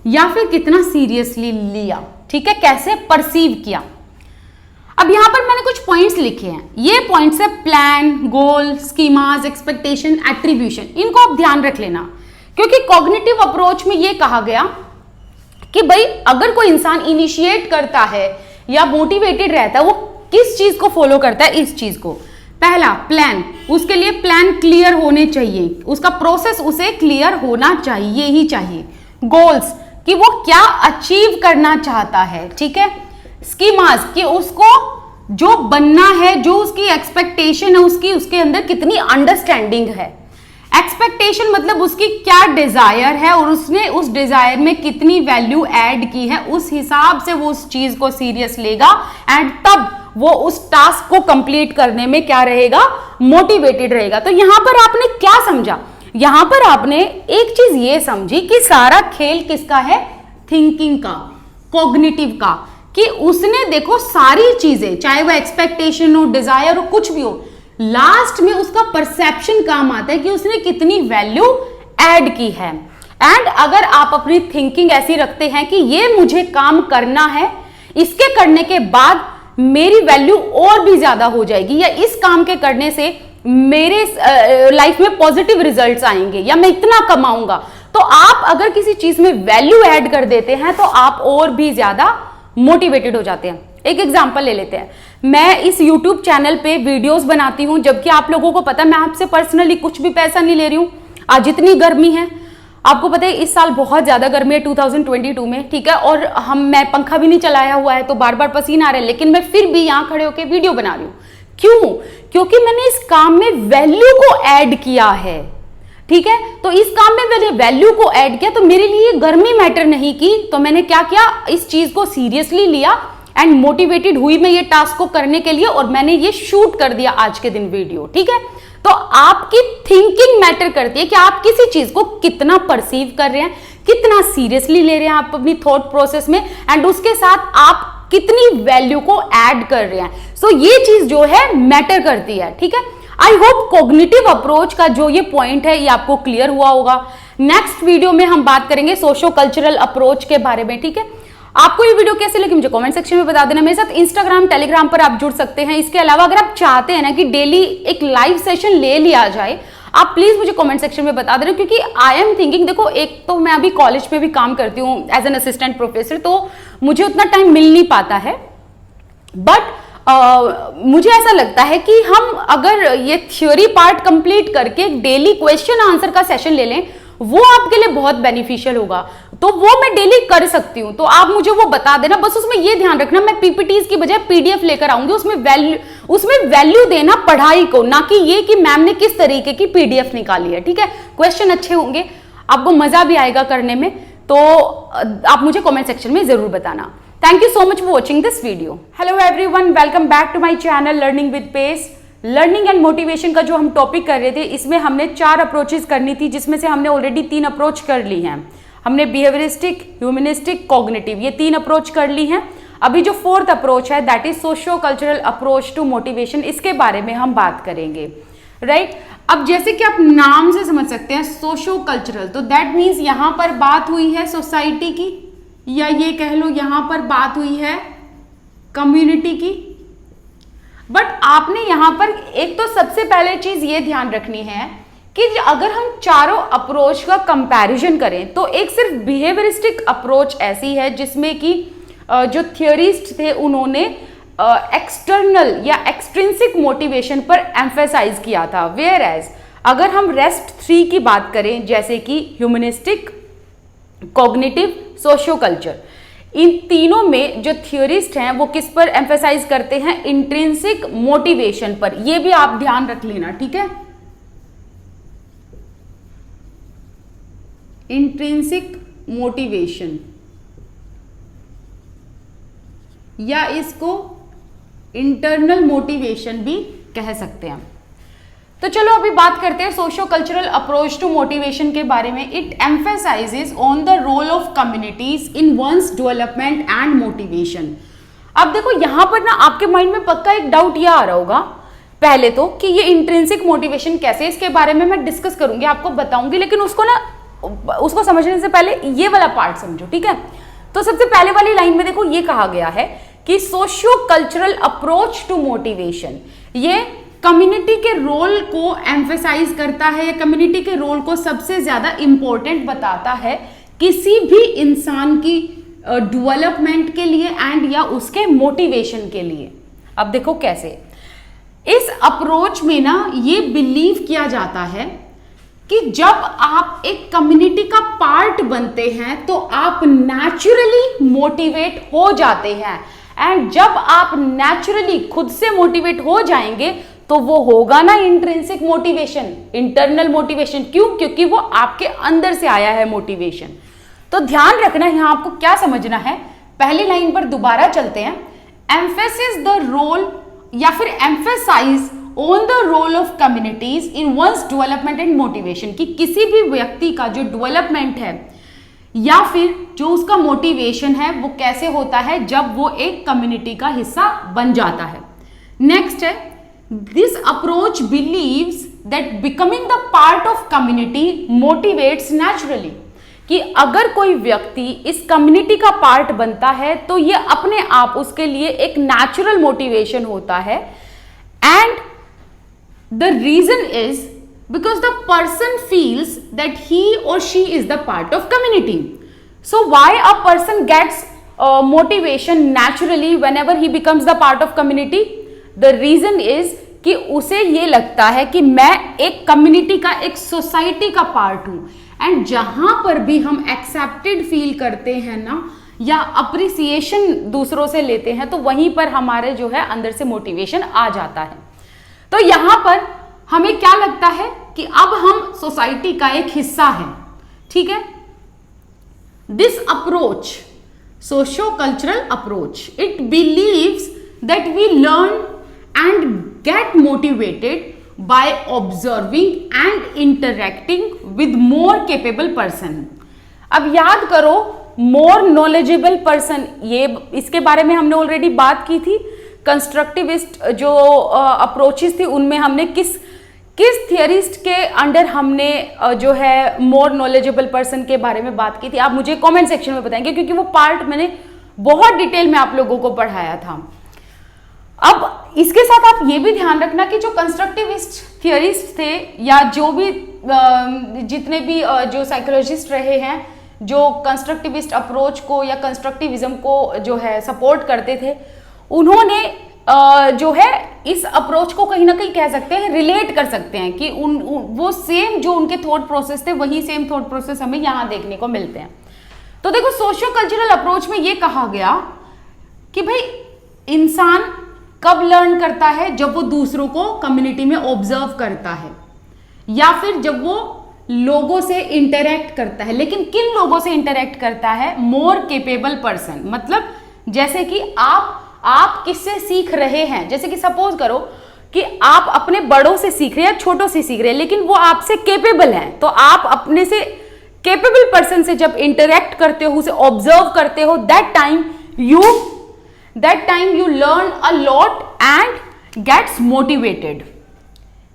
या फिर कितना सीरियसली लिया। ठीक है, कैसे परसीव किया। अब यहां पर मैंने कुछ पॉइंट्स लिखे हैं, ये पॉइंट्स है प्लान, गोल, स्कीमास, एक्सपेक्टेशन, एट्रीब्यूशन। इनको आप ध्यान रख लेना, क्योंकि कॉग्निटिव अप्रोच में ये कहा गया कि भाई अगर कोई इंसान इनिशिएट करता है या मोटिवेटेड रहता है, वो किस चीज को फॉलो करता है, इस चीज को। पहला प्लान, उसके लिए प्लान क्लियर होने चाहिए, उसका प्रोसेस उसे क्लियर होना चाहिए ही चाहिए। गोल्स, कि वो क्या अचीव करना चाहता है। ठीक है, स्कीमास, कि उसको जो बनना है, जो उसकी एक्सपेक्टेशन है उसके अंदर कितनी अंडरस्टैंडिंग है। एक्सपेक्टेशन मतलब उसकी क्या डिजायर है और उसने उस डिजायर में कितनी वैल्यू ऐड की है, उस हिसाब से वो उस चीज को सीरियस लेगा एंड तब वो उस टास्क को कंप्लीट करने में क्या रहेगा, मोटिवेटेड रहेगा। तो यहां पर आपने क्या समझा, यहां पर आपने एक चीज ये समझी कि सारा खेल किसका है, थिंकिंग का, कॉग्निटिव का, कि उसने देखो सारी चीजें, चाहे वो एक्सपेक्टेशन हो, डिजायर हो, कुछ भी हो, लास्ट में उसका परसेप्शन काम आता है कि उसने कितनी वैल्यू ऐड की है। एंड अगर आप अपनी थिंकिंग ऐसी रखते हैं कि ये मुझे काम करना है, इसके करने के बाद मेरी वैल्यू और भी ज्यादा हो जाएगी, या इस काम के करने से मेरे लाइफ में पॉजिटिव रिजल्ट्स आएंगे, या मैं इतना कमाऊंगा, तो आप अगर किसी चीज में वैल्यू ऐड कर देते हैं तो आप और भी ज्यादा मोटिवेटेड हो जाते हैं। एक एग्जांपल ले लेते हैं, मैं इस YouTube चैनल पे वीडियोस बनाती हूं, जबकि आप लोगों को पता है मैं आपसे पर्सनली कुछ भी पैसा नहीं ले रही हूं। आज इतनी गर्मी है, आपको पता है इस साल बहुत ज्यादा गर्मी है 2022 में, ठीक है, और मैं पंखा भी नहीं चलाया हुआ है तो बार बार पसीना आ रहा है, लेकिन मैं फिर भी यहां खड़े होकर वीडियो बना रही हूं। क्यों? क्योंकि मैंने इस काम में वैल्यू को ऐड किया है, ठीक है। तो इस काम में मैंने वैल्यू को ऐड किया, तो मेरे लिए गर्मी मैटर नहीं की, तो मैंने क्या किया, इस चीज को सीरियसली लिया एंड मोटिवेटेड हुई मैं ये टास्क को करने के लिए, और मैंने ये शूट कर दिया आज के दिन वीडियो, ठीक है। तो आपकी थिंकिंग मैटर करती है कि आप किसी चीज को कितना परसीव कर रहे हैं, कितना सीरियसली ले रहे हैं आप अपनी थॉट प्रोसेस में, एंड उसके साथ आप कितनी वैल्यू को ऐड कर रहे हैं। सो ये चीज जो है मैटर करती है, ठीक है। आई होप कॉग्निटिव अप्रोच का जो ये पॉइंट है ये आपको क्लियर हुआ होगा। नेक्स्ट वीडियो में हम बात करेंगे सोशो कल्चरल अप्रोच के बारे में, ठीक है। आपको ये वीडियो कैसे लगी मुझे कमेंट सेक्शन में बता देना। मेरे साथ इंस्टाग्राम, टेलीग्राम पर आप जुड़ सकते हैं। इसके अलावा अगर आप चाहते हैं ना कि डेली एक लाइव सेशन ले लिया जाए, आप प्लीज मुझे कमेंट सेक्शन में बता देना, क्योंकि आई एम थिंकिंग, देखो एक तो मैं अभी कॉलेज में भी काम करती हूँ एज एन असिस्टेंट प्रोफेसर, तो मुझे उतना टाइम मिल नहीं पाता है, बट मुझे ऐसा लगता है कि हम अगर ये थ्योरी पार्ट कंप्लीट करके डेली क्वेश्चन आंसर का सेशन ले लें, वो आपके लिए बहुत बेनिफिशियल होगा। तो वो मैं डेली कर सकती हूँ, तो आप मुझे वो बता देना। बस उसमें ये ध्यान रखना, मैं पीपीटीज की बजाय पीडीएफ लेकर आऊंगी, उसमें वैल्यू देना पढ़ाई को, ना कि ये कि मैम ने किस तरीके की पीडीएफ निकाली है, ठीक है। क्वेश्चन अच्छे होंगे, आपको मजा भी आएगा करने में, तो आप मुझे कमेंट सेक्शन में जरूर बताना। Thank you so much for watching this video. Hello everyone, welcome back to my channel Learning with Pace. Learning and motivation का जो हम टॉपिक कर रहे थे, इसमें हमने 4 अप्रोचेस करनी थी, जिसमें से हमने ऑलरेडी 3 अप्रोच कर ली हैं। हमने बिहेवियरिस्टिक, ह्यूमनिस्टिक, कॉग्निटिव, ये 3 अप्रोच कर ली हैं। अभी जो 4th अप्रोच है that is socio cultural approach to motivation, इसके बारे में हम बात करेंगे, राइट। अब जैसे कि आप नाम से समझ सकते हैं सोशो कल्चरल, तो दैट मीन्स यहाँ पर बात हुई है सोसाइटी की, या ये कह लो यहां पर बात हुई है कम्युनिटी की। बट आपने यहां पर एक तो सबसे पहले चीज ये ध्यान रखनी है कि अगर हम चारों अप्रोच का कंपैरिजन करें, तो एक सिर्फ बिहेवियरिस्टिक अप्रोच ऐसी है जिसमें कि जो थियोरिस्ट थे उन्होंने एक्सटर्नल या एक्सट्रिंसिक मोटिवेशन पर एम्फेसाइज किया था। वेयर एज अगर हम रेस्ट 3 की बात करें, जैसे कि ह्यूमनिस्टिक, कॉग्निटिव, सोशो कल्चर, इन तीनों में जो थियोरिस्ट हैं वो किस पर एम्फेसाइज करते हैं, इंट्रिंसिक मोटिवेशन पर। ये भी आप ध्यान रख लेना, ठीक है। इंट्रिंसिक मोटिवेशन, या इसको इंटरनल मोटिवेशन भी कह सकते हैं। तो चलो अभी बात करते हैं socio cultural approach to motivation के बारे में। It emphasises on the role of communities in one's development and motivation. अब देखो यहाँ पर ना आपके माइंड में पक्का एक डाउट यह आ रहा होगा, पहले तो कि ये इंट्रिंसिक मोटिवेशन कैसे, इसके बारे में मैं डिस्कस करूंगी, आपको बताऊंगी, लेकिन उसको समझने से पहले ये वाला पार्ट समझो, ठीक है। तो सबसे पहले वाली लाइन में देखो ये कहा गया है कि socio cultural approach to motivation, ये कम्युनिटी के रोल को एम्फेसाइज करता है, कम्युनिटी के रोल को सबसे ज्यादा इंपॉर्टेंट बताता है किसी भी इंसान की डेवलपमेंट के लिए एंड या उसके मोटिवेशन के लिए। अब देखो कैसे, इस अप्रोच में ना ये बिलीव किया जाता है कि जब आप एक कम्युनिटी का पार्ट बनते हैं तो आप नेचुरली मोटिवेट हो जाते हैं, एंड जब आप नेचुरली खुद से मोटिवेट हो जाएंगे तो वो होगा ना इंट्रिंसिक मोटिवेशन, इंटरनल मोटिवेशन। क्यों? क्योंकि वो आपके अंदर से आया है मोटिवेशन। तो ध्यान रखना यहां आपको क्या समझना है। पहली लाइन पर दोबारा चलते हैं। एम्फेसिस द रोल या फिर emphasise on the role of communities in one's development and motivation, कि किसी भी व्यक्ति का जो डेवलपमेंट है या फिर जो उसका मोटिवेशन है वो कैसे होता है जब वो एक कम्युनिटी का हिस्सा बन जाता है। नेक्स्ट है, this approach believes that becoming the part of community motivates naturally, कि अगर कोई व्यक्ति इस कम्युनिटी का पार्ट बनता है तो ये अपने आप उसके लिए एक नेचुरल मोटिवेशन होता है। And the reason is because the person feels that he or she is the part of community. So why a person gets motivation naturally whenever he becomes the part of community? The reason is कि उसे ये लगता है कि मैं एक community का, एक सोसाइटी का पार्ट हूँ, एंड जहां पर भी हम एक्सेप्टेड फील करते हैं ना, या अप्रिसिएशन दूसरों से लेते हैं, तो वहीं पर हमारे जो है अंदर से मोटिवेशन आ जाता है। तो यहां पर हमें क्या लगता है कि अब हम सोसाइटी का एक हिस्सा है, ठीक है। This approach, socio cultural approach, it believes that we learn and get motivated by observing and interacting with more capable person. अब याद करो, मोर नॉलेजेबल पर्सन, ये इसके बारे में हमने ऑलरेडी बात की थी। कंस्ट्रक्टिविस्ट जो अप्रोचेस थी उनमें हमने किस थियरिस्ट के अंडर हमने जो है मोर नॉलेजेबल पर्सन के बारे में बात की थी, आप मुझे कमेंट सेक्शन में बताएंगे, क्योंकि वो पार्ट मैंने बहुत डिटेल में आप लोगों को पढ़ाया था। अब इसके साथ आप ये भी ध्यान रखना कि जो कंस्ट्रक्टिविस्ट थियरिस्ट थे, या जो भी जितने भी जो साइकोलॉजिस्ट रहे हैं जो कंस्ट्रक्टिविस्ट अप्रोच को या कंस्ट्रक्टिविज्म को जो है सपोर्ट करते थे, उन्होंने जो है इस अप्रोच को कहीं ना कहीं कह सकते हैं, रिलेट कर सकते हैं कि वो सेम जो उनके थॉट प्रोसेस थे वही सेम थॉट प्रोसेस हमें यहाँ देखने को मिलते हैं। तो देखो, सोशियो कल्चरल अप्रोच में ये कहा गया कि भाई इंसान कब लर्न करता है, जब वो दूसरों को कम्युनिटी में ऑब्जर्व करता है, या फिर जब वो लोगों से इंटरेक्ट करता है। लेकिन किन लोगों से इंटरेक्ट करता है? मोर केपेबल पर्सन। मतलब जैसे कि आप किससे सीख रहे हैं, जैसे कि सपोज करो कि आप अपने बड़ों से सीख रहे हैं, छोटों से सीख रहे हैं, लेकिन वो आपसे केपेबल हैं, तो आप अपने से केपेबल पर्सन से जब इंटरेक्ट करते हो, उसे ऑब्जर्व करते हो, that time you learn a lot and gets motivated.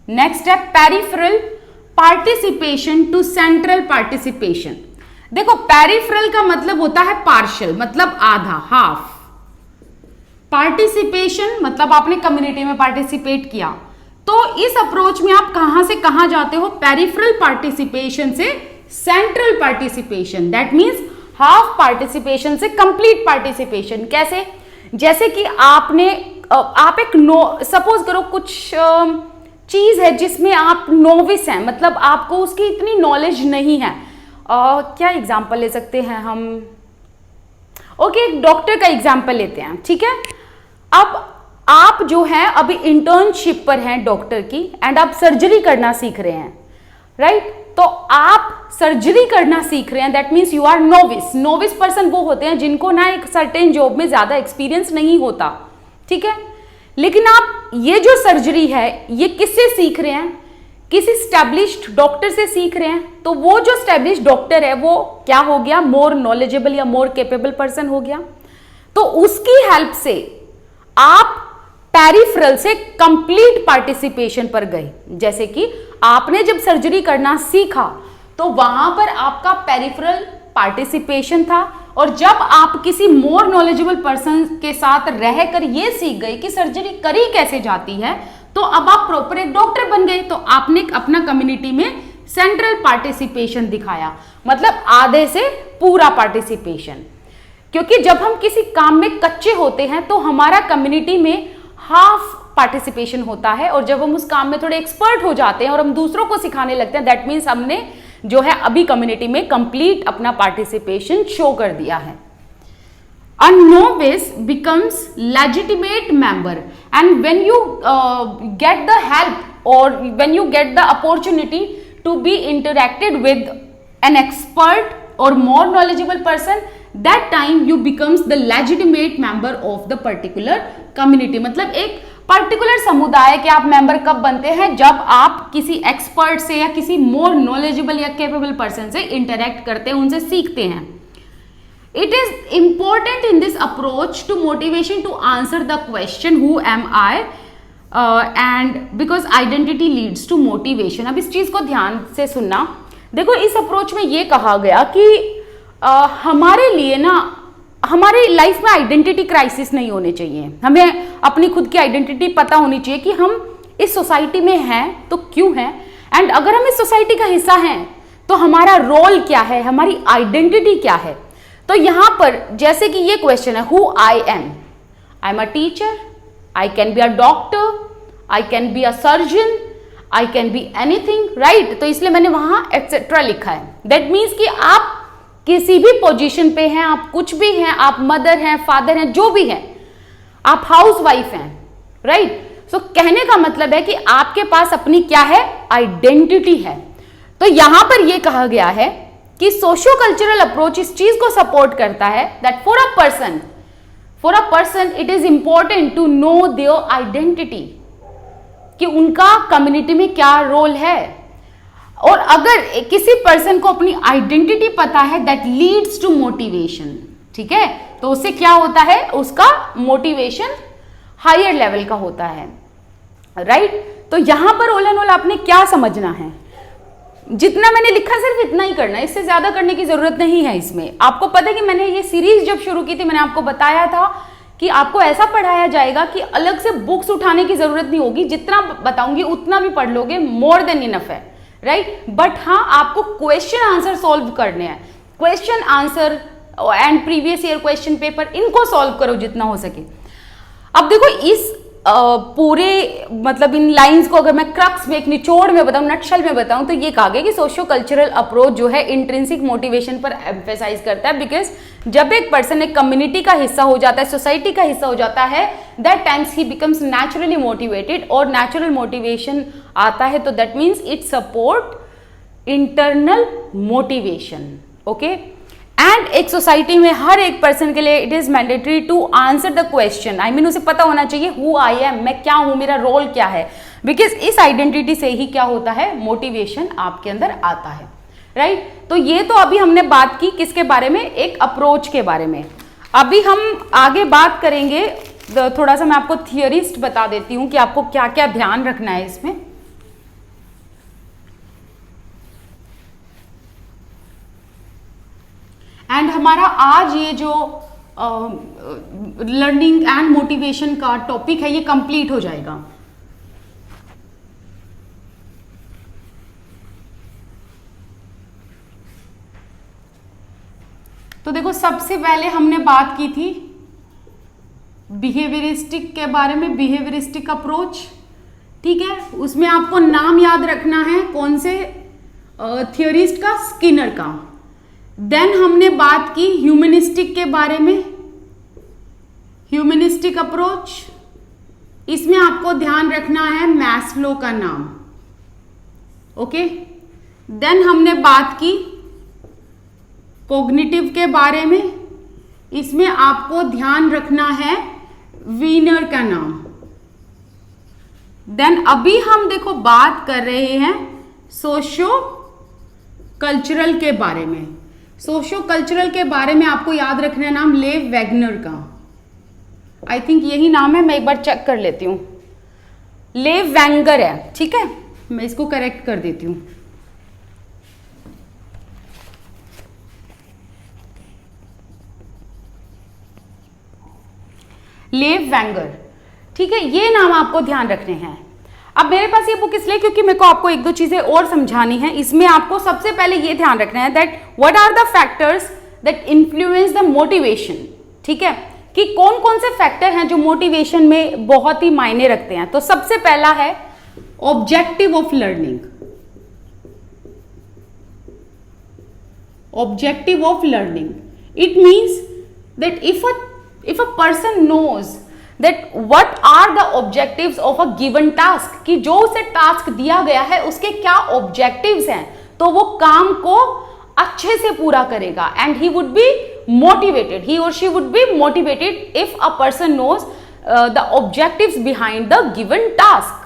Next है peripheral participation to central participation. देखो, पेरिफेरल का मतलब होता है पार्शियल, मतलब आधा, हाफ। पार्टिसिपेशन मतलब आपने कम्युनिटी में पार्टिसिपेट किया। तो इस अप्रोच में आप कहां से कहां जाते हो? पेरिफेरल पार्टिसिपेशन से central participation, that means half participation से कंप्लीट पार्टिसिपेशन। कैसे? जैसे कि आप एक सपोज करो कुछ चीज है जिसमें आप नोविस हैं, मतलब आपको उसकी इतनी नॉलेज नहीं है। क्या एग्जांपल ले सकते हैं हम? ओके, एक डॉक्टर का एग्जांपल लेते हैं, ठीक है। अब आप जो है अभी इंटर्नशिप पर हैं डॉक्टर की, एंड आप सर्जरी करना सीख रहे हैं, राइट? तो आप सर्जरी करना सीख रहे हैं, that means you are novice. Novice person वो होते हैं जिनको ना एक सर्टेन जॉब में ज्यादा एक्सपीरियंस नहीं होता, ठीक है। लेकिन आप ये जो सर्जरी है ये किससे सीख रहे हैं? किसी स्टैब्लिश्ड डॉक्टर से सीख रहे हैं। तो वो जो स्टैब्लिश्ड डॉक्टर है वो क्या हो गया? मोर नॉलेजेबल या मोर केपेबल पर्सन हो गया। तो उसकी हेल्प से आप पेरिफेरल से कंप्लीट पार्टिसिपेशन पर गए। जैसे कि आपने जब सर्जरी करना सीखा तो वहां पर आपका पेरिफेरल पार्टिसिपेशन था, और जब आप किसी मोर नॉलेजेबल पर्सन के साथ रहकर ये सीख गए कि सर्जरी करी कैसे जाती है, तो अब आप प्रॉपर एक डॉक्टर बन गए। तो आपने अपना कम्युनिटी में सेंट्रल पार्टिसिपेशन दिखाया, मतलब आधे से पूरा पार्टिसिपेशन। क्योंकि जब हम किसी काम में कच्चे होते हैं तो हमारा कम्युनिटी में हाफ पार्टिसिपेशन होता है, और जब हम उस काम में थोड़े एक्सपर्ट हो जाते हैं और हम दूसरों को सिखाने लगते हैं, दैट मीन्स हमने जो है अभी कम्युनिटी में कंप्लीट अपना पार्टिसिपेशन शो कर दिया है। A novice becomes legitimate member, and when you get the help or when you get the opportunity to be interacted with an expert or more knowledgeable person, that time you becomes the legitimate member of the particular community। मतलब एक particular समुदाय के आप member कब बनते हैं? जब आप किसी एक्सपर्ट से या किसी मोर नॉलेजेबल या कैपेबल पर्सन से इंटरेक्ट करते हैं, उनसे सीखते हैं। It is important in this approach to motivation to answer the question who am I and because identity leads to motivation. अब इस चीज को ध्यान से सुनना। देखो, इस अप्रोच में ये कहा गया कि हमारे लिए ना, हमारी लाइफ में आइडेंटिटी क्राइसिस नहीं होने चाहिए। हमें अपनी खुद की आइडेंटिटी पता होनी चाहिए कि हम इस सोसाइटी में हैं तो क्यों हैं, एंड अगर हम इस सोसाइटी का हिस्सा हैं तो हमारा रोल क्या है, हमारी आइडेंटिटी क्या है। तो यहां पर जैसे कि ये क्वेश्चन है, who I am a teacher, I can be a doctor, I can be a surgeon, I can be anything, right. तो इसलिए मैंने वहां एक्सेट्रा लिखा है। दैट मीन्स कि आप किसी भी पोजीशन पे हैं, आप कुछ भी हैं, आप मदर हैं, फादर हैं, जो भी हैं, आप हाउस वाइफ हैं, राइट। सो कहने का मतलब है कि आपके पास अपनी क्या है, आइडेंटिटी है। तो यहां पर यह कहा गया है कि सोशियो कल्चरल अप्रोच इस चीज को सपोर्ट करता है that for a person it is important to know their identity, कि उनका कम्युनिटी में क्या रोल है। और अगर किसी पर्सन को अपनी आइडेंटिटी पता है, दैट लीड्स टू मोटिवेशन, ठीक है। तो उससे क्या होता है, उसका मोटिवेशन हायर लेवल का होता है, राइट। तो यहां पर ऑल एंड ऑल आपने क्या समझना है, जितना मैंने लिखा सिर्फ इतना ही करना है, इससे ज्यादा करने की जरूरत नहीं है इसमें। आपको पता है कि मैंने ये सीरीज जब शुरू की थी, मैंने आपको बताया था कि आपको ऐसा पढ़ाया जाएगा कि अलग से बुक्स उठाने की जरूरत नहीं होगी, जितना बताऊंगी उतना भी पढ़ लोगे, मोर देन इनफ है, राइट। बट हाँ, आपको क्वेश्चन आंसर सॉल्व करने हैं, question answer and previous year question paper, इनको सॉल्व करो जितना हो सके। अब देखो, इस पूरे मतलब इन लाइंस को अगर मैं क्रक्स में, एक निचोड़ में बताऊं, नटशल में बताऊं, तो ये कहा गया कि सोशियो कल्चरल अप्रोच जो है इंट्रिंसिक मोटिवेशन पर एम्फेसाइज करता है। बिकॉज जब एक पर्सन एक कम्युनिटी का हिस्सा हो जाता है, सोसाइटी का हिस्सा हो जाता है, दैट टाइम्स ही बिकम्स नेचुरली मोटिवेटेड, और नेचुरल मोटिवेशन आता है तो that means it support internal motivation, okay. And एक सोसाइटी में हर एक पर्सन के लिए it is mandatory to answer the question, I mean उसे पता होना चाहिए हु आई एम, मैं क्या हूं, मेरा रोल क्या है। बिकॉज इस आइडेंटिटी से ही क्या होता है, मोटिवेशन आपके अंदर आता है, राइट। तो ये तो अभी हमने बात की किसके बारे में, एक अप्रोच के बारे में। अभी हम आगे बात करेंगे, थोड़ा सा मैं आपको थियरिस्ट बता देती हूं कि आपको क्या क्या ध्यान रखना है इसमें। एंड हमारा आज ये जो लर्निंग एंड मोटिवेशन का टॉपिक है, ये कंप्लीट हो जाएगा। तो देखो, सबसे पहले हमने बात की थी बिहेवियरिस्टिक के बारे में, बिहेवियरिस्टिक अप्रोच, ठीक है। उसमें आपको नाम याद रखना है, कौन से थियोरिस्ट का, स्किनर का। देन हमने बात की ह्यूमनिस्टिक के बारे में, ह्यूमनिस्टिक अप्रोच, इसमें आपको ध्यान रखना है मैस्लो का नाम, ओके। देन हमने बात की कॉग्निटिव के बारे में, इसमें आपको ध्यान रखना है वीनर का नाम। देन अभी हम देखो बात कर रहे हैं सोशियो कल्चरल के बारे में। सोशियो कल्चरल के बारे में आपको याद रखना है नाम लेव वैगनर का, आई थिंक यही नाम है, मैं एक बार चेक कर लेती हूं। लेव वैंगर है, ठीक है, मैं इसको करेक्ट कर देती हूं। लेव वैंगर, ठीक है, ये नाम आपको ध्यान रखने हैं। अब मेरे पास ये बुक इसलिए क्योंकि मेरे को आपको एक दो चीजें और समझानी है। इसमें आपको सबसे पहले ये ध्यान रखना है that what are the factors that influence the motivation, ठीक है, कि कौन कौन से फैक्टर हैं जो मोटिवेशन में बहुत ही मायने रखते हैं। तो सबसे पहला है objective of learning. Objective of learning, it means that if a person knows that what are the objectives of a given task, कि जो उसे टास्क दिया गया है उसके क्या ऑब्जेक्टिव्स हैं, तो वो काम को अच्छे से पूरा करेगा and he would be motivated, he or she would be motivated if a person knows the objectives behind the given task.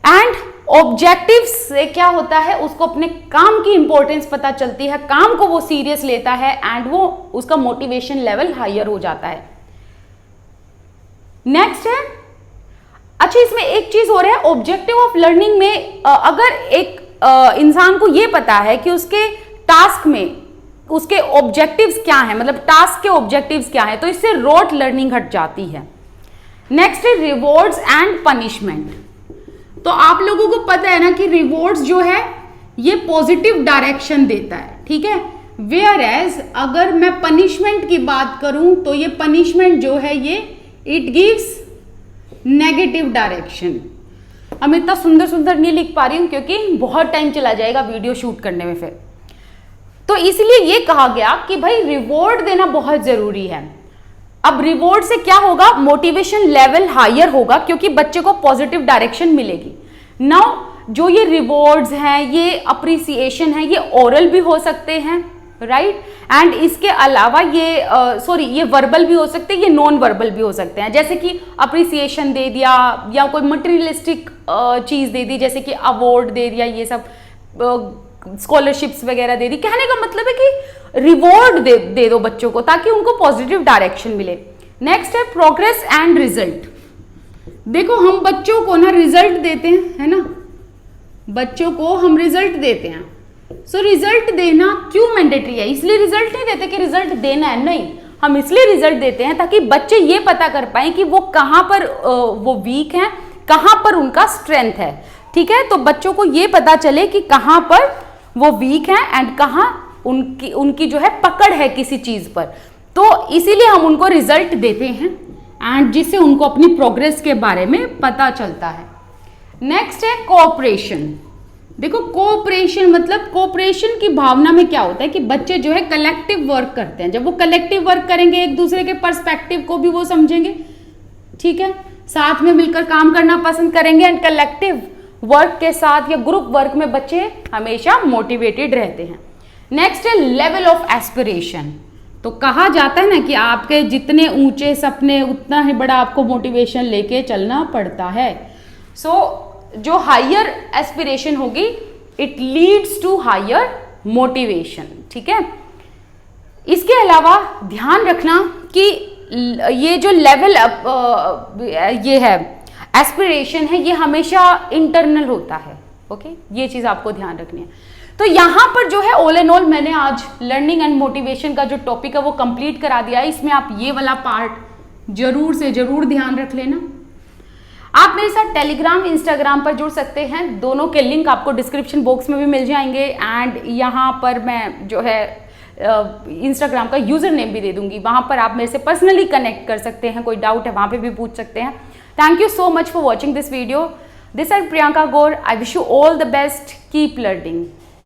And objectives से क्या होता है, उसको अपने काम की इंपॉर्टेंस पता चलती है, काम को वो सीरियस लेता है एंड वो उसका मोटिवेशन लेवल हायर हो जाता है। नेक्स्ट है, अच्छा इसमें एक चीज हो रहा है, ऑब्जेक्टिव ऑफ लर्निंग में अगर एक इंसान को ये पता है कि उसके टास्क में उसके ऑब्जेक्टिव्स क्या हैं, मतलब टास्क के ऑब्जेक्टिव्स क्या हैं, तो इससे रोट लर्निंग हट जाती है। नेक्स्ट है रिवॉर्ड्स एंड पनिशमेंट। तो आप लोगों को पता है ना कि रिवॉर्ड्स जो है ये पॉजिटिव डायरेक्शन देता है, ठीक है, वेयर एज अगर मैं पनिशमेंट की बात करूं तो ये पनिशमेंट जो है ये इट गिव्स नेगेटिव डायरेक्शन। अब इतना सुंदर सुंदर नहीं लिख पा रही हूं क्योंकि बहुत टाइम चला जाएगा वीडियो शूट करने में फिर, तो इसलिए ये कहा गया कि भाई रिवॉर्ड देना बहुत जरूरी है। अब रिवॉर्ड से क्या होगा, मोटिवेशन लेवल हायर होगा क्योंकि बच्चे को पॉजिटिव डायरेक्शन मिलेगी। नाउ जो ये रिवॉर्ड्स हैं, ये अप्रिसिएशन है, ये ओरल भी हो सकते हैं, राइट, एंड इसके अलावा ये ये वर्बल भी हो सकते हैं, ये नॉन वर्बल भी हो सकते हैं। जैसे कि अप्रिसिएशन दे दिया या कोई मटेरियलिस्टिक चीज दे दी, जैसे कि अवार्ड दे दिया, ये सब स्कॉलरशिप्स वगैरह दे दी। कहने का मतलब है कि रिवॉर्ड दे दो बच्चों को ताकि उनको पॉजिटिव डायरेक्शन मिले। नेक्स्ट है प्रोग्रेस एंड रिजल्ट। देखो हम बच्चों को ना रिजल्ट देते हैं, है ना, बच्चों को हम रिजल्ट देते हैं। सो रिजल्ट देना क्यों मैंडेटरी है, इसलिए रिजल्ट नहीं देते कि रिजल्ट देना है, नहीं, हम इसलिए रिजल्ट देते हैं ताकि बच्चे ये पता कर पाए कि वो कहाँ पर वो वीक हैं, कहाँ पर उनका स्ट्रेंथ है, ठीक है। तो बच्चों को ये पता चले कि कहाँ पर वो वीक हैं एंड कहाँ उनकी जो है पकड़ है किसी चीज पर, तो इसीलिए हम उनको रिजल्ट देते हैं एंड जिससे उनको अपनी प्रोग्रेस के बारे में पता चलता है। नेक्स्ट है कोऑपरेशन। देखो कोऑपरेशन मतलब कोऑपरेशन की भावना में क्या होता है कि बच्चे जो है कलेक्टिव वर्क करते हैं। जब वो कलेक्टिव वर्क करेंगे एक दूसरे के पर्सपेक्टिव को भी वो समझेंगे, ठीक है, साथ में मिलकर काम करना पसंद करेंगे एंड कलेक्टिव वर्क के साथ या ग्रुप वर्क में बच्चे हमेशा मोटिवेटेड रहते हैं। नेक्स्ट है लेवल ऑफ एस्पिरेशन। तो कहा जाता है ना कि आपके जितने ऊंचे सपने उतना ही बड़ा आपको मोटिवेशन लेके चलना पड़ता है। जो हायर एस्पिरेशन होगी it leads to higher motivation, ठीक है। इसके अलावा ध्यान रखना कि ये जो लेवल ये है एस्पिरेशन है ये हमेशा इंटरनल होता है, ओके, ये चीज आपको ध्यान रखनी है। तो यहां पर जो है ऑल एंड ऑल मैंने आज लर्निंग एंड मोटिवेशन का जो टॉपिक है वो कंप्लीट करा दिया है। इसमें आप ये वाला पार्ट जरूर से जरूर ध्यान रख लेना। आप मेरे साथ टेलीग्राम इंस्टाग्राम पर जुड़ सकते हैं, दोनों के लिंक आपको डिस्क्रिप्शन बॉक्स में भी मिल जाएंगे एंड यहाँ पर मैं जो है इंस्टाग्राम का यूजर नेम भी दे दूंगी, वहां पर आप मेरे से पर्सनली कनेक्ट कर सकते हैं, कोई डाउट है वहां पे भी पूछ सकते हैं। Thank you so much for watching this video. This is Priyanka Gaur. I wish you all the best. Keep learning.